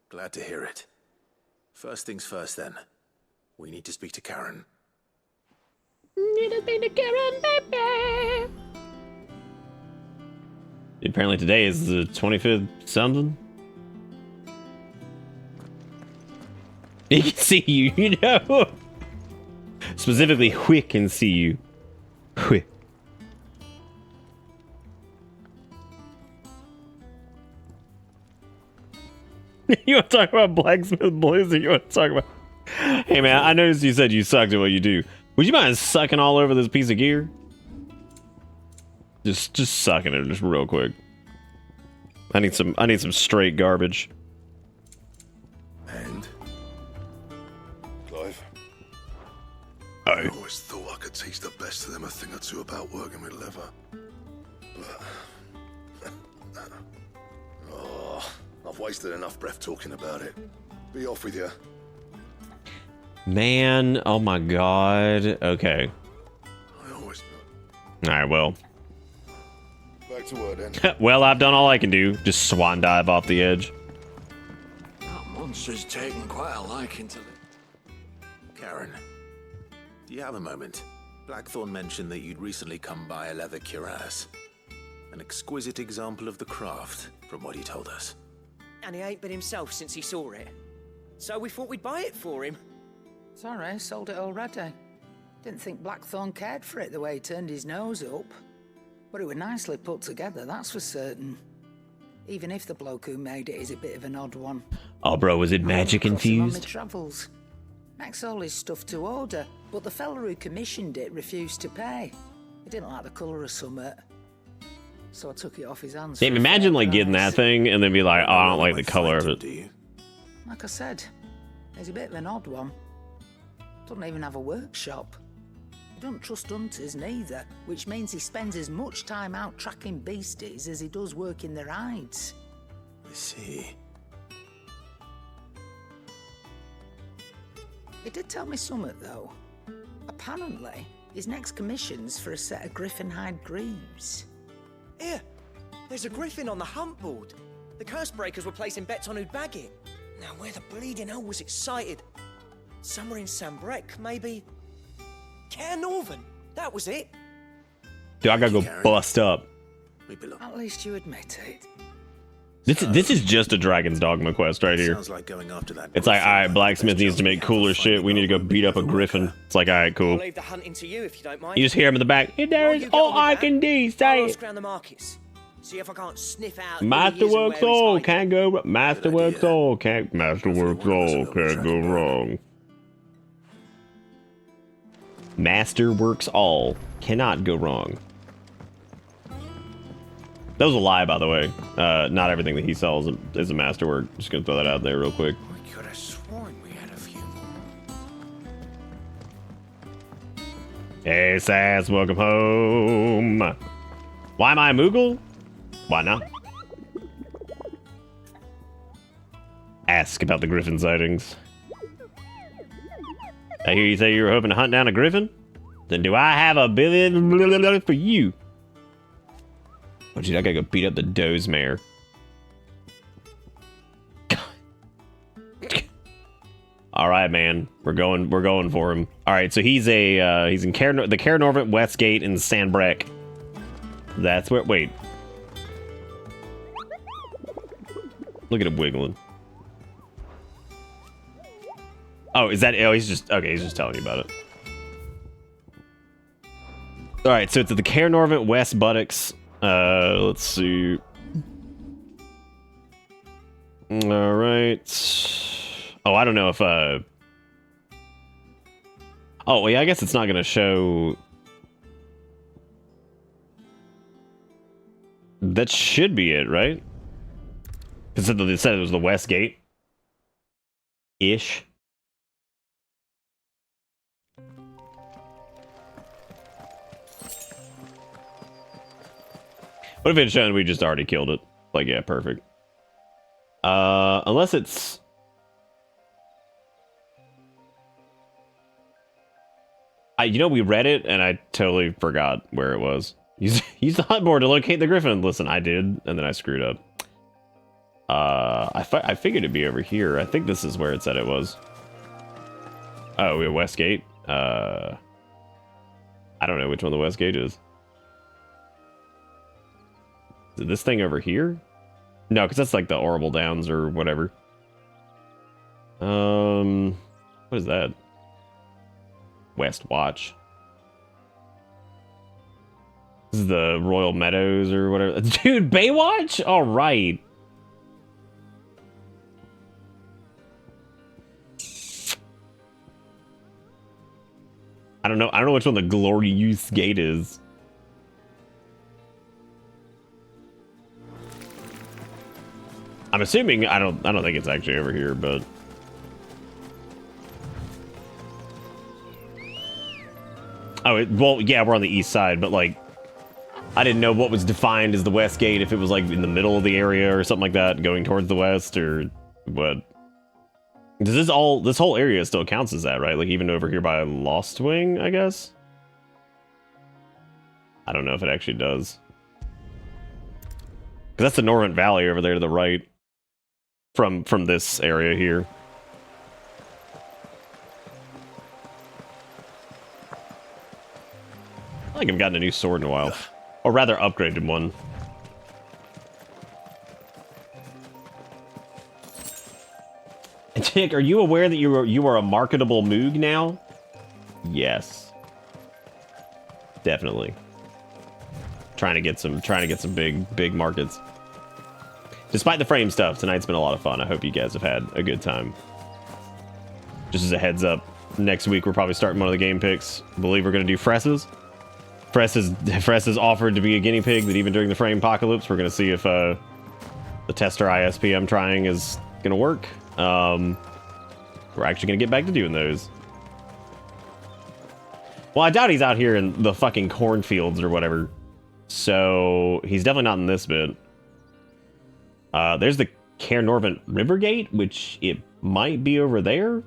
Glad to hear it. First things first, then. We need to speak to Karen. Need to speak to Karen, baby. Apparently today is the 25th something. He can see you, you know. Specifically, Hwi can see you. Hwi. You want to talk about Blacksmith Blues, or you want to talk about... Hey man, I noticed you said you sucked at what you do. Would you mind sucking all over this piece of gear? Just sucking it just real quick. I need some straight garbage. And? Clive? I always thought I could teach the best of them a thing or two about working with leather. But... oh, I've wasted enough breath talking about it. Be off with you. Man, oh my god. Okay. I always Alright, well. Back to work then. Well, I've done all I can do. Just swan dive off the edge. That monster's taken quite a liking to it. Karen, do you have a moment? Blackthorn mentioned that you'd recently come by a leather cuirass. An exquisite example of the craft, from what he told us. And he ain't been himself since he saw it. So we thought we'd buy it for him. Sorry, sold it already. Didn't think Blackthorn cared for it the way he turned his nose up. But it was nicely put together, that's for certain. Even if the bloke who made it is a bit of an odd one. Oh, bro, was it magic infused? On my travels. Makes all his stuff to order, but the fella who commissioned it refused to pay. He didn't like the colour of summit. So I took it off his hands. Damn, imagine like getting that thing and then be like, oh, I don't like the color of it. Like I said, he's a bit of an odd one. Doesn't even have a workshop. He doesn't trust hunters neither, which means he spends as much time out tracking beasties as he does working their hides. I see. He did tell me something, though. Apparently, his next commission's for a set of griffin hide greaves. Here, there's a griffin on the hunt board. The curse breakers were placing bets on who'd bag it. Now, where the bleeding hell was it sighted? Somewhere in Sambrec, maybe? Care Northern, that was it. Dude, I gotta go bust up. At least you admit it. This is just a Dragon's Dogma quest right here. Sounds like going after that. It's like, alright, Blacksmith needs to make cooler shit. We need to go beat up a griffin. It's like, alright, cool. I'll leave the hunting to you if you don't mind. You just hear him in the back. There's all I can do. Say I'll it. ask around the markets. See if I can't sniff out. Masterworks all can't go. Masterworks all can't. Masterworks all can't go wrong. Masterworks all cannot go wrong. That was a lie, by the way. Not everything that he sells is a masterwork. Just gonna throw that out there real quick. We could have sworn we had a few more. Hey, Sass, welcome home. Why am I a Moogle? Why not? Ask about the griffin sightings. I hear you say you were hoping to hunt down a griffin? Then do I have a billion for you? Oh, dude, I gotta go beat up the doze mare. All right, man, we're going for him. All right, so he's in the Care Norvent, Westgate, and Sandbreck. That's where. Wait, look at him wiggling. Oh, is that? Oh, he's just telling you about it. All right, so it's at the Care Norvent, West Buttocks. Let's see. All right. Oh, I don't know if oh, well, yeah, I guess it's not gonna show. That should be it, right? Because they said it was the West Gate. Ish. What if it's shown we just already killed it? Like, yeah, perfect. Unless it's... you know, we read it, and I totally forgot where it was. Use the hunt board to locate the griffin. Listen, I did, and then I screwed up. I figured it'd be over here. I think this is where it said it was. Oh, we have Westgate. I don't know which one the Westgate is. Is it this thing over here? No, because that's like the Orrible Downs or whatever. What is that? West Watch. This is the Royal Meadows or whatever. Dude, Baywatch? All right. I don't know which one the Glorious Gate is. I'm assuming I don't think it's actually over here, but oh, well, yeah, we're on the east side, but like I didn't know what was defined as the West Gate, if it was like in the middle of the area or something like that, going towards the west or what. Does this whole area still counts as that, right? Like even over here by Lost Wing, I guess? I don't know if it actually does. Because that's the Norvent Valley over there to the right from this area here. I think I've gotten a new sword in a while. Or rather, upgraded one. Tick, are you aware that you are a marketable Moog now? Yes. Definitely. Trying to get some big markets. Despite the frame stuff, tonight's been a lot of fun. I hope you guys have had a good time. Just as a heads up, next week we're probably starting one of the game picks. I believe we're gonna do Fresses. Fress has offered to be a guinea pig that even during the frame apocalypse, we're gonna see if the tester ISP I'm trying is gonna work. We're actually gonna get back to doing those. Well, I doubt he's out here in the fucking cornfields or whatever. So he's definitely not in this bit. There's the Cair Norvent River Gate, which it might be over there.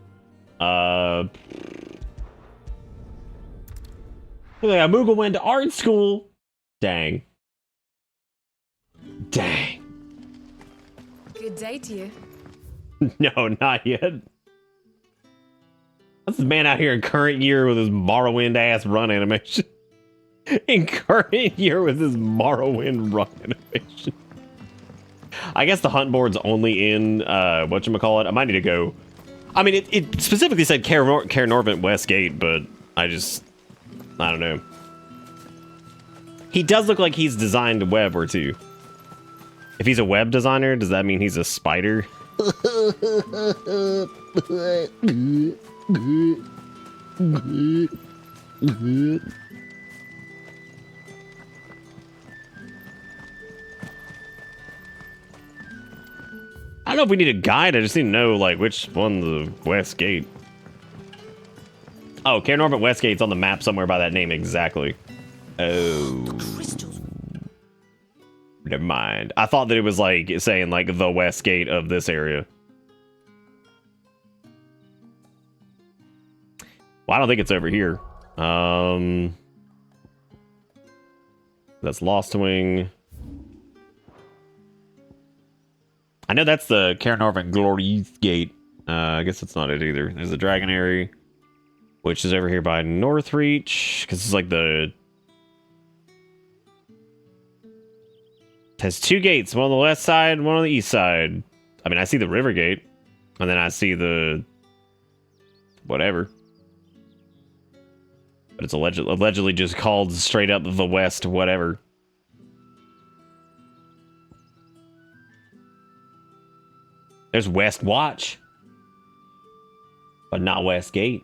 Look like Moogle went to art school. Dang. Dang. Good day to you. No, not yet. That's the man out here in current year with his Morrowind ass run animation. In current year with his Morrowind run animation. I guess the hunt board's only in whatchamacallit. I might need to go. I mean, it specifically said Cair Norvent West Gate, but I don't know. He does look like he's designed a web or two. If he's a web designer, does that mean he's a spider? I don't know if we need a guide. I just need to know, like, which one the West Gate. Oh, Cair Norvent West Gate's on the map somewhere by that name exactly. Oh. Never mind. I thought that it was, like, saying, like, the West Gate of this area. Well, I don't think it's over here. That's Lost Wing. I know that's the Cair Norvent Glory Gate. I guess that's not it either. There's the Dragonary, which is over here by Northreach, because it's like the... It has two gates, one on the west side, one on the east side. I mean, I see the River Gate, and then I see the... whatever. But it's allegedly just called straight up the West whatever. There's West Watch, but not West Gate.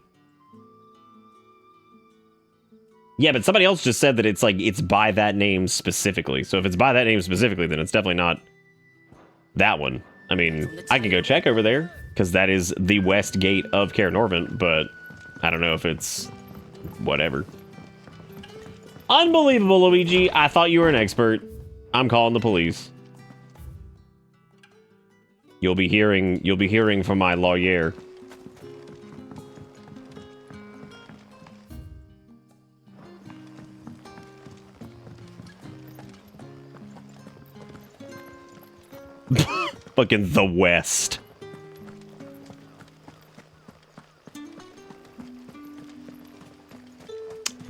Yeah, but somebody else just said that it's like it's by that name specifically. So if it's by that name specifically, then it's definitely not that one. I mean, I can go check over there because that is the West Gate of Cair Norvent, but I don't know if it's whatever. Unbelievable, Luigi. I thought you were an expert. I'm calling the police. You'll be hearing from my lawyer. Fucking the West.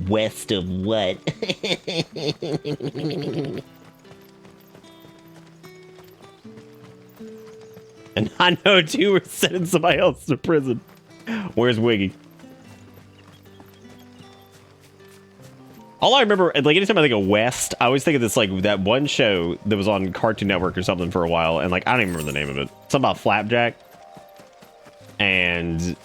West of what? And I know too, we're sending somebody else to prison. Where's Wiggy? All I remember, like anytime I think of West, I always think of this like that one show that was on Cartoon Network or something for a while, and like I don't even remember the name of it. Something about Flapjack. And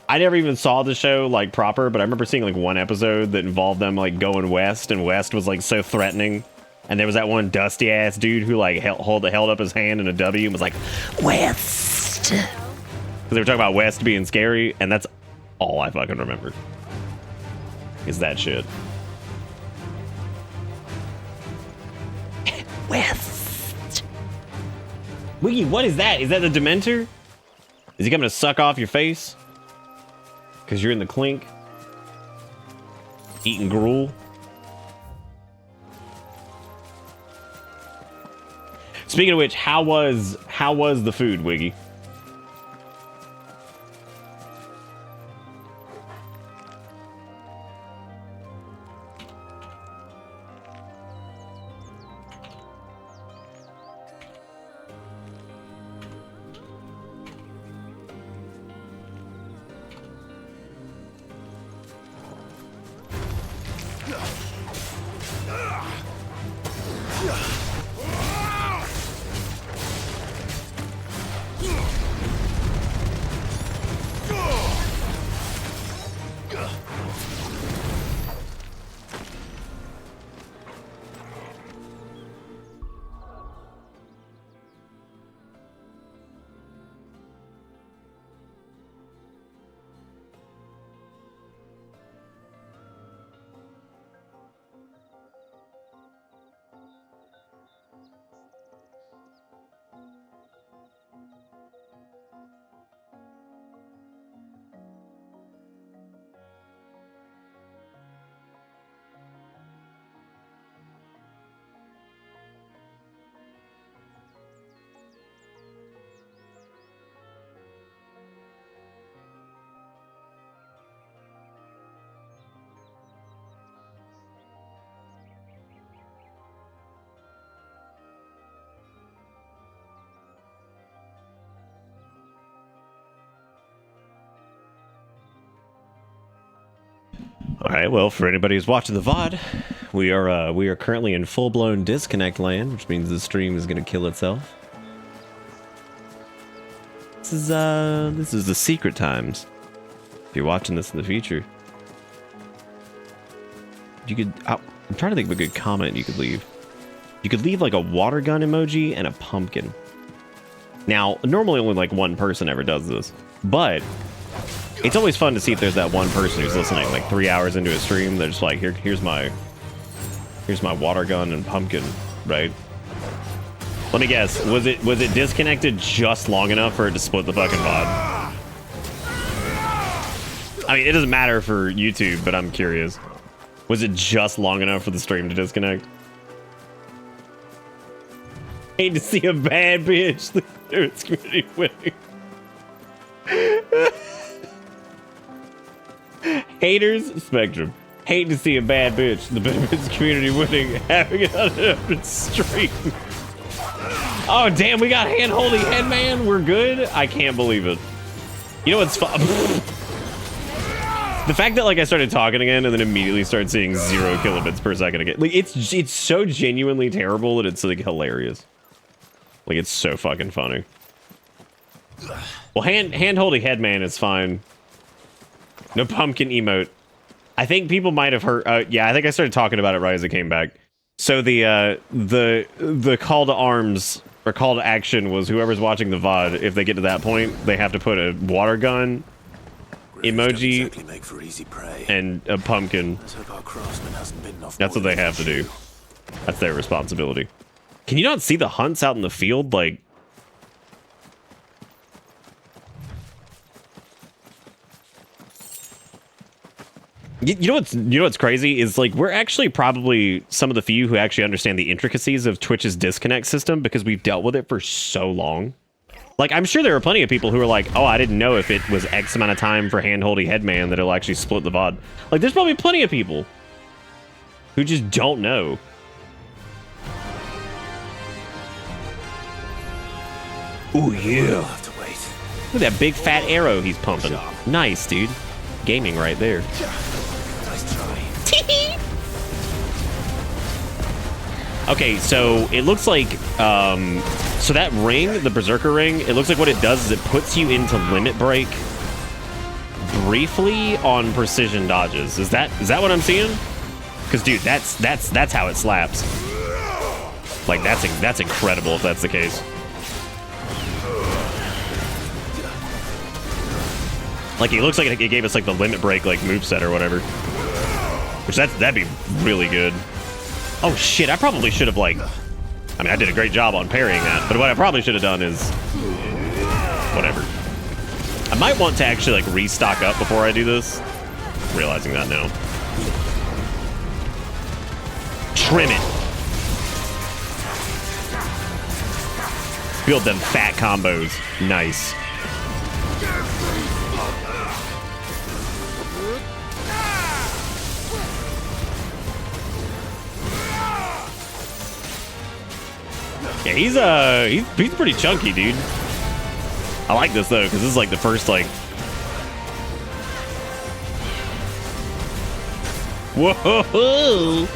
I never even saw the show like proper, but I remember seeing like one episode that involved them like going west, and West was like so threatening. And there was that one dusty ass dude who like held up his hand in a W and was like, West. Because they were talking about West being scary, and that's all I fucking remember. Is that shit. West. Wiggy, what is that? Is that the Dementor? Is he coming to suck off your face? Because you're in the clink? Eating gruel? Speaking of which, how was the food, Wiggy? Alright, well, for anybody who's watching the VOD, we are currently in full-blown disconnect land, which means the stream is gonna kill itself. This is the secret times. If you're watching this in the future. You could I'm trying to think of a good comment you could leave. You could leave like a water gun emoji and a pumpkin. Now, normally only like one person ever does this, but it's always fun to see if there's that one person who's listening like 3 hours into a stream. They're just like, here's my water gun and pumpkin, right? Let me guess. Was it disconnected just long enough for it to split the fucking VOD? I mean, it doesn't matter for YouTube, but I'm curious. Was it just long enough for the stream to disconnect? Hate to see a bad bitch. It's community winning. Haters, Spectrum. Hate to see a bad bitch. The benefits community winning, having it on an stream. Oh, damn, we got hand-holding headman. We're good? I can't believe it. You know what's fun? The fact that, like, I started talking again and then immediately started seeing 0 kilobits per second again. Like, it's so genuinely terrible that it's, like, hilarious. Like, it's so fucking funny. Well, hand-holding headman is fine. No pumpkin emote. I think people might have heard. Yeah, I think I started talking about it right as it came back. So the call to arms or call to action was whoever's watching the VOD. If they get to that point, they have to put a water gun emoji Exactly make for easy prey. and a pumpkin. Let's hope our craftsman hasn't bitten off That's more what they than have to he do. should. That's their responsibility. Can you not see the hunts out in the field? Like, you know what's crazy is, like, we're actually probably some of the few who actually understand the intricacies of Twitch's disconnect system because we've dealt with it for so long. Like, I'm sure there are plenty of people who are like, oh, I didn't know if it was X amount of time for hand-holding headman that it'll actually split the VOD. Like, there's probably plenty of people who just don't know. Ooh, yeah. We'll have to wait. Look at that big fat arrow he's pumping. Nice, dude. Gaming right there. Nice try. Okay, so it looks like, so that ring, the Berserker ring, it looks like what it does is it puts you into limit break briefly on precision dodges. Is that what I'm seeing? Because, dude, that's how it slaps. Like, that's incredible if that's the case. Like, it looks like it gave us, like, the limit break, like, moveset or whatever. Which, that'd be really good. Oh, shit, I probably should have, like... I mean, I did a great job on parrying that, but what I probably should have done is... Whatever. I might want to actually like restock up before I do this. Realizing that now. Trim it. Build them fat combos. Nice. Yeah, he's pretty chunky, dude. I like this though, because this is like the first like. Whoa!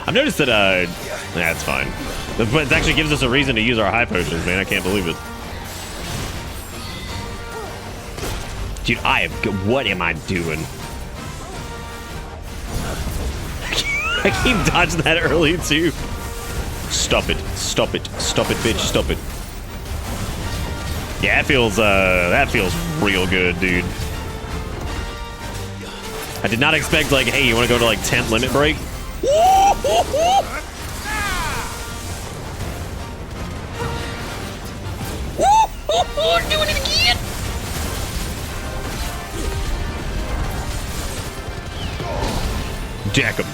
I've noticed that that's fine. But it actually gives us a reason to use our high potions, man. I can't believe it. Dude, what am I doing? I keep dodging that early too. Stop it, stop it, stop it, bitch, stop it. Yeah, that feels real good, dude. I did not expect like, hey, you want to go to like 10th limit break? Doing it again! Deck them.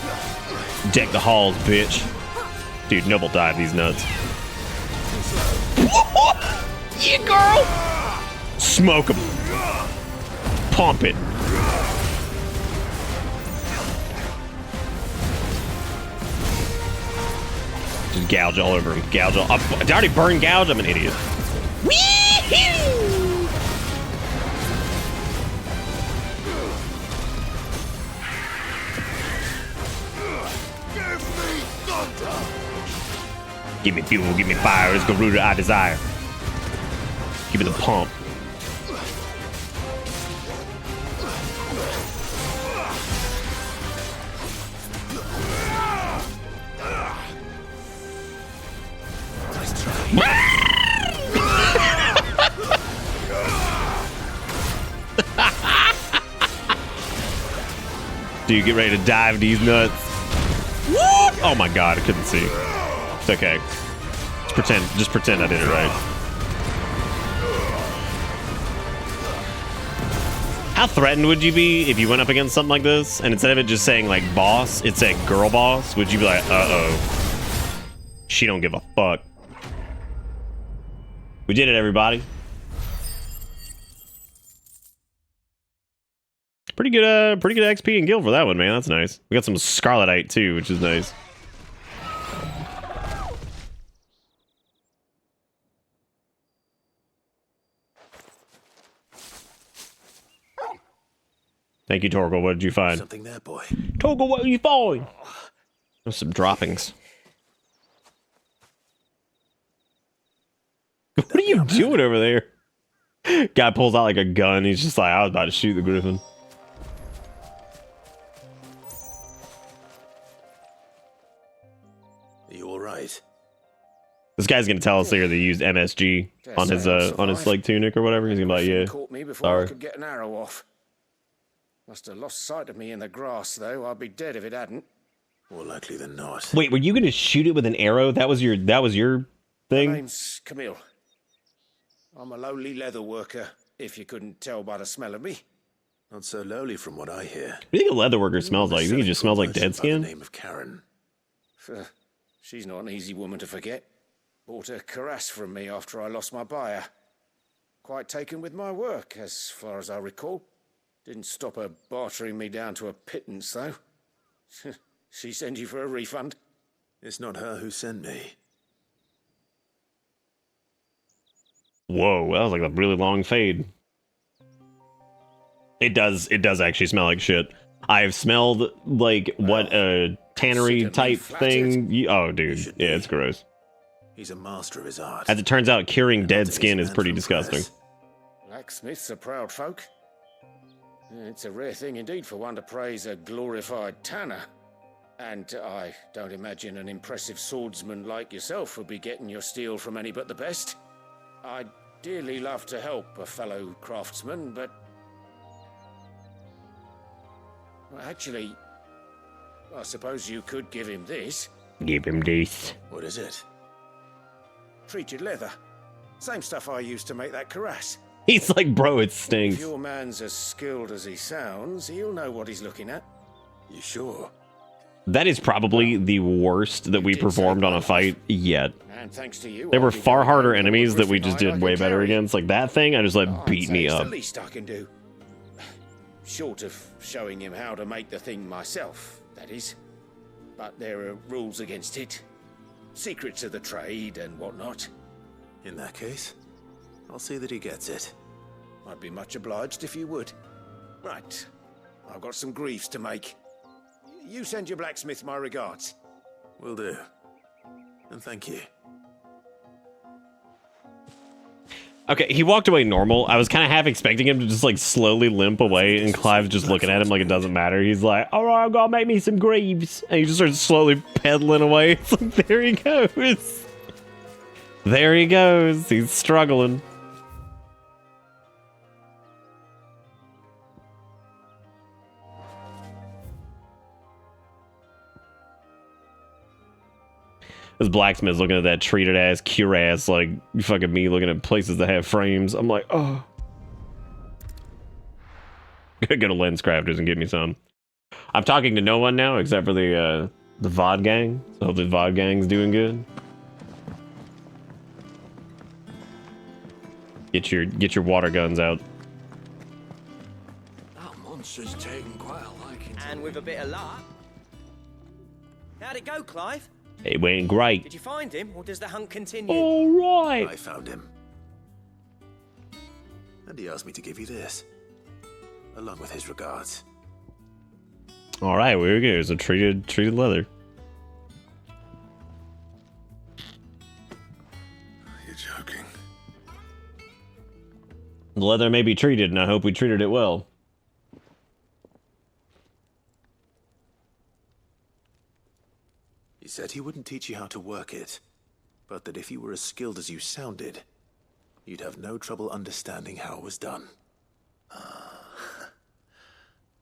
Deck the halls, bitch. Dude, noble dive these nuts. Yeah, girl! Smoke them. Pump it. Just gouge all over him. Gouge all. I already burned gouge. I'm an idiot. Wee-hoo! Give me fuel, give me fire, it's Garuda I desire. Give me the pump. Dude, get ready to dive these nuts. Oh my god, I couldn't see. It's okay. Just pretend I did it right. How threatened would you be if you went up against something like this and instead of it just saying like boss, it said girl boss? Would you be like, uh-oh, she don't give a fuck? We did it, everybody. Pretty good XP and guild for that one, man. That's nice. We got some Scarletite too, which is nice. Thank you, Torgal. What did you find? Something there, boy. Torgal, what did you find? There's some droppings. What are you doing over there? Guy pulls out like a gun. He's just like, I was about to shoot the griffin. Are you all right? This guy's gonna tell us here that he used MSG on his like tunic or whatever. He's gonna be like, yeah. Caught me before I could get an arrow off. Must have lost sight of me in the grass, though. I'd be dead if it hadn't. More likely than not. Wait, were you gonna shoot it with an arrow? That was your thing? My name's Camille. I'm a lowly leather worker, if you couldn't tell by the smell of me. Not so lowly from what I hear. What do you think a leather worker smells like? You think it just smells like dead skin? The name of Karen. She's not an easy woman to forget. Bought a cuirass from me after I lost my buyer. Quite taken with my work, as far as I recall. Didn't stop her bartering me down to a pittance, though. She sent you for a refund? It's not her who sent me. Whoa, that was like a really long fade. It does actually smell like shit. I've smelled like what a tannery type thing. Oh, dude, yeah, it's gross. He's a master of his art. As it turns out, curing dead skin is pretty disgusting. Blacksmiths are proud folk. It's a rare thing indeed for one to praise a glorified tanner. And I don't imagine an impressive swordsman like yourself would be getting your steel from any but the best. I'd dearly love to help a fellow craftsman, but... Well, actually, I suppose you could give him this. Give him this. What is it? Treated leather. Same stuff I used to make that cuirass. He's like, bro, it If stinks. your man's as skilled as he sounds, he'll know what he's looking at. You sure? That is probably the worst that we performed on a fight yet. And thanks to you, There were I'll be far going harder home with a enemies that we Griffin just hide I did can way better carry. against. Like that thing, I just let I'd beat say me it's up. the least I can do. Short of showing him how to make the thing myself, that is. But there are rules against it. Secrets of the trade and whatnot. In that case, I'll see that he gets it. I'd be much obliged if you would. Right. I've got some griefs to make. You send your blacksmith my regards. Will do. And thank you. Okay, he walked away normal. I was kind of half expecting him to just like slowly limp away, and Clive's just looking at him like it doesn't matter. He's like, "All right, I'm gonna make me some greaves," and he just starts slowly pedaling away. It's like, there he goes. There he goes. He's struggling. This blacksmith's looking at that treated ass, cuirass, like fucking me looking at places that have frames. I'm like, oh. Gotta go to Lens Crafters and get me some. I'm talking to no one now except for the VOD gang. So the VOD gang's doing good. Get your water guns out. That monster's taken quite a liking to And with a bit of luck. How'd it go, Clive? It went great. Did you find him, or does the hunt continue? All right. I found him. And he asked me to give you this. Along with his regards. All right, here we go. It's a treated leather. You're joking. The leather may be treated, and I hope we treated it well. He said he wouldn't teach you how to work it, but that if you were as skilled as you sounded, you'd have no trouble understanding how it was done.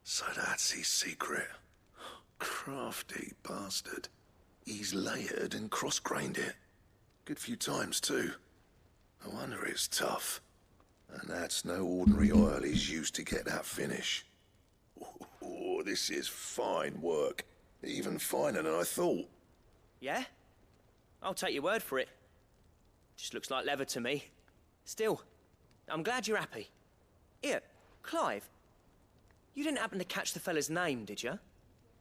So that's his secret. Crafty bastard. He's layered and cross-grained it. Good few times, too. No wonder it's tough. And that's no ordinary oil he's used to get that finish. Oh, this is fine work. Even finer than I thought. Yeah? I'll take your word for it. Just looks like leather to me. Still, I'm glad you're happy. Here, Clive. You didn't happen to catch the fella's name, did you?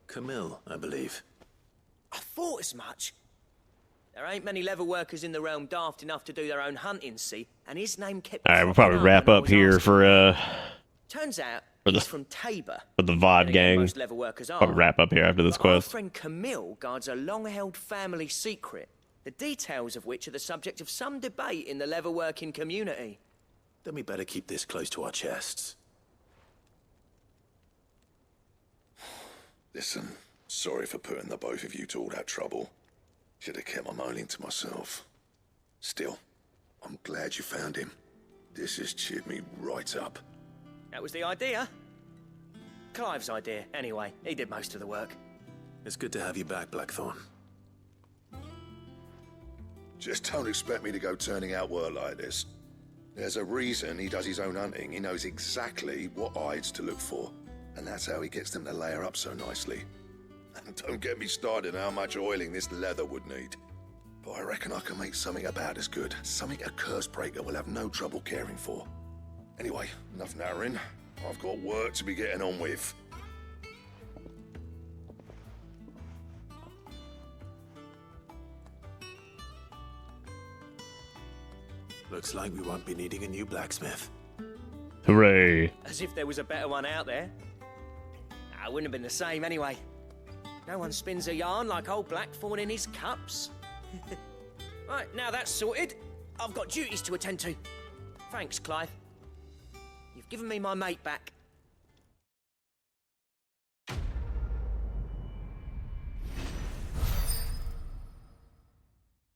Camille, I believe. I thought as much. There ain't many leather workers in the realm daft enough to do their own hunting, see? And his name kept... All right, we'll probably wrap up here for Turns out, for the he's from Tabor. VOD gang. Most leather workers are. Probably wrap up here after this But our quest. friend Camille guards a long-held family secret, the details of which are the subject of some debate in the leather working community. Then we better keep this close to our chests. Listen, sorry for putting the both of you to all that trouble. Should have kept my moaning to myself. Still, I'm glad you found him. This has cheered me right up. That was the idea. Clive's idea, anyway. He did most of the work. It's good to have you back, Blackthorn. Just don't expect me to go turning out work like this. There's a reason he does his own hunting. He knows exactly what hides to look for. And that's how he gets them to layer up so nicely. And don't get me started on how much oiling this leather would need. But I reckon I can make something about as good. Something a curse breaker will have no trouble caring for. Anyway, enough narrowing. I've got work to be getting on with. Looks like we won't be needing a new blacksmith. Hooray. As if there was a better one out there. It wouldn't have been the same anyway. No one spins a yarn like old Blackthorn in his cups. Right, now that's sorted, I've got duties to attend to. Thanks, Clive. You've given me my mate back.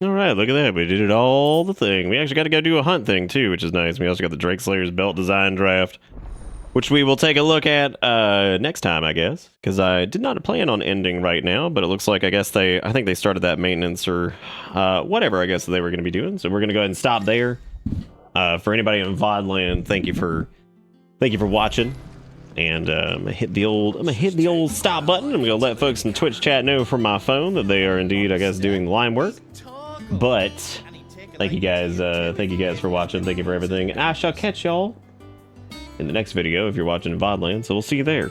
All right, look at that. We did it all the thing. We actually got to go do a hunt thing, too, which is nice. We also got the Drake Slayer's belt design draft, which we will take a look at next time, I guess, because I did not plan on ending right now, but it looks like I think they started that maintenance or whatever I guess they were going to be doing. So we're going to go ahead and stop there. For anybody in VOD land, thank you for watching, and I'm gonna hit the old stop button. I'm gonna let folks in Twitch chat know from my phone that they are indeed, I guess, doing the line work. But thank you guys for watching. Thank you for everything, and I shall catch y'all in the next video if you're watching in VOD land. So we'll see you there.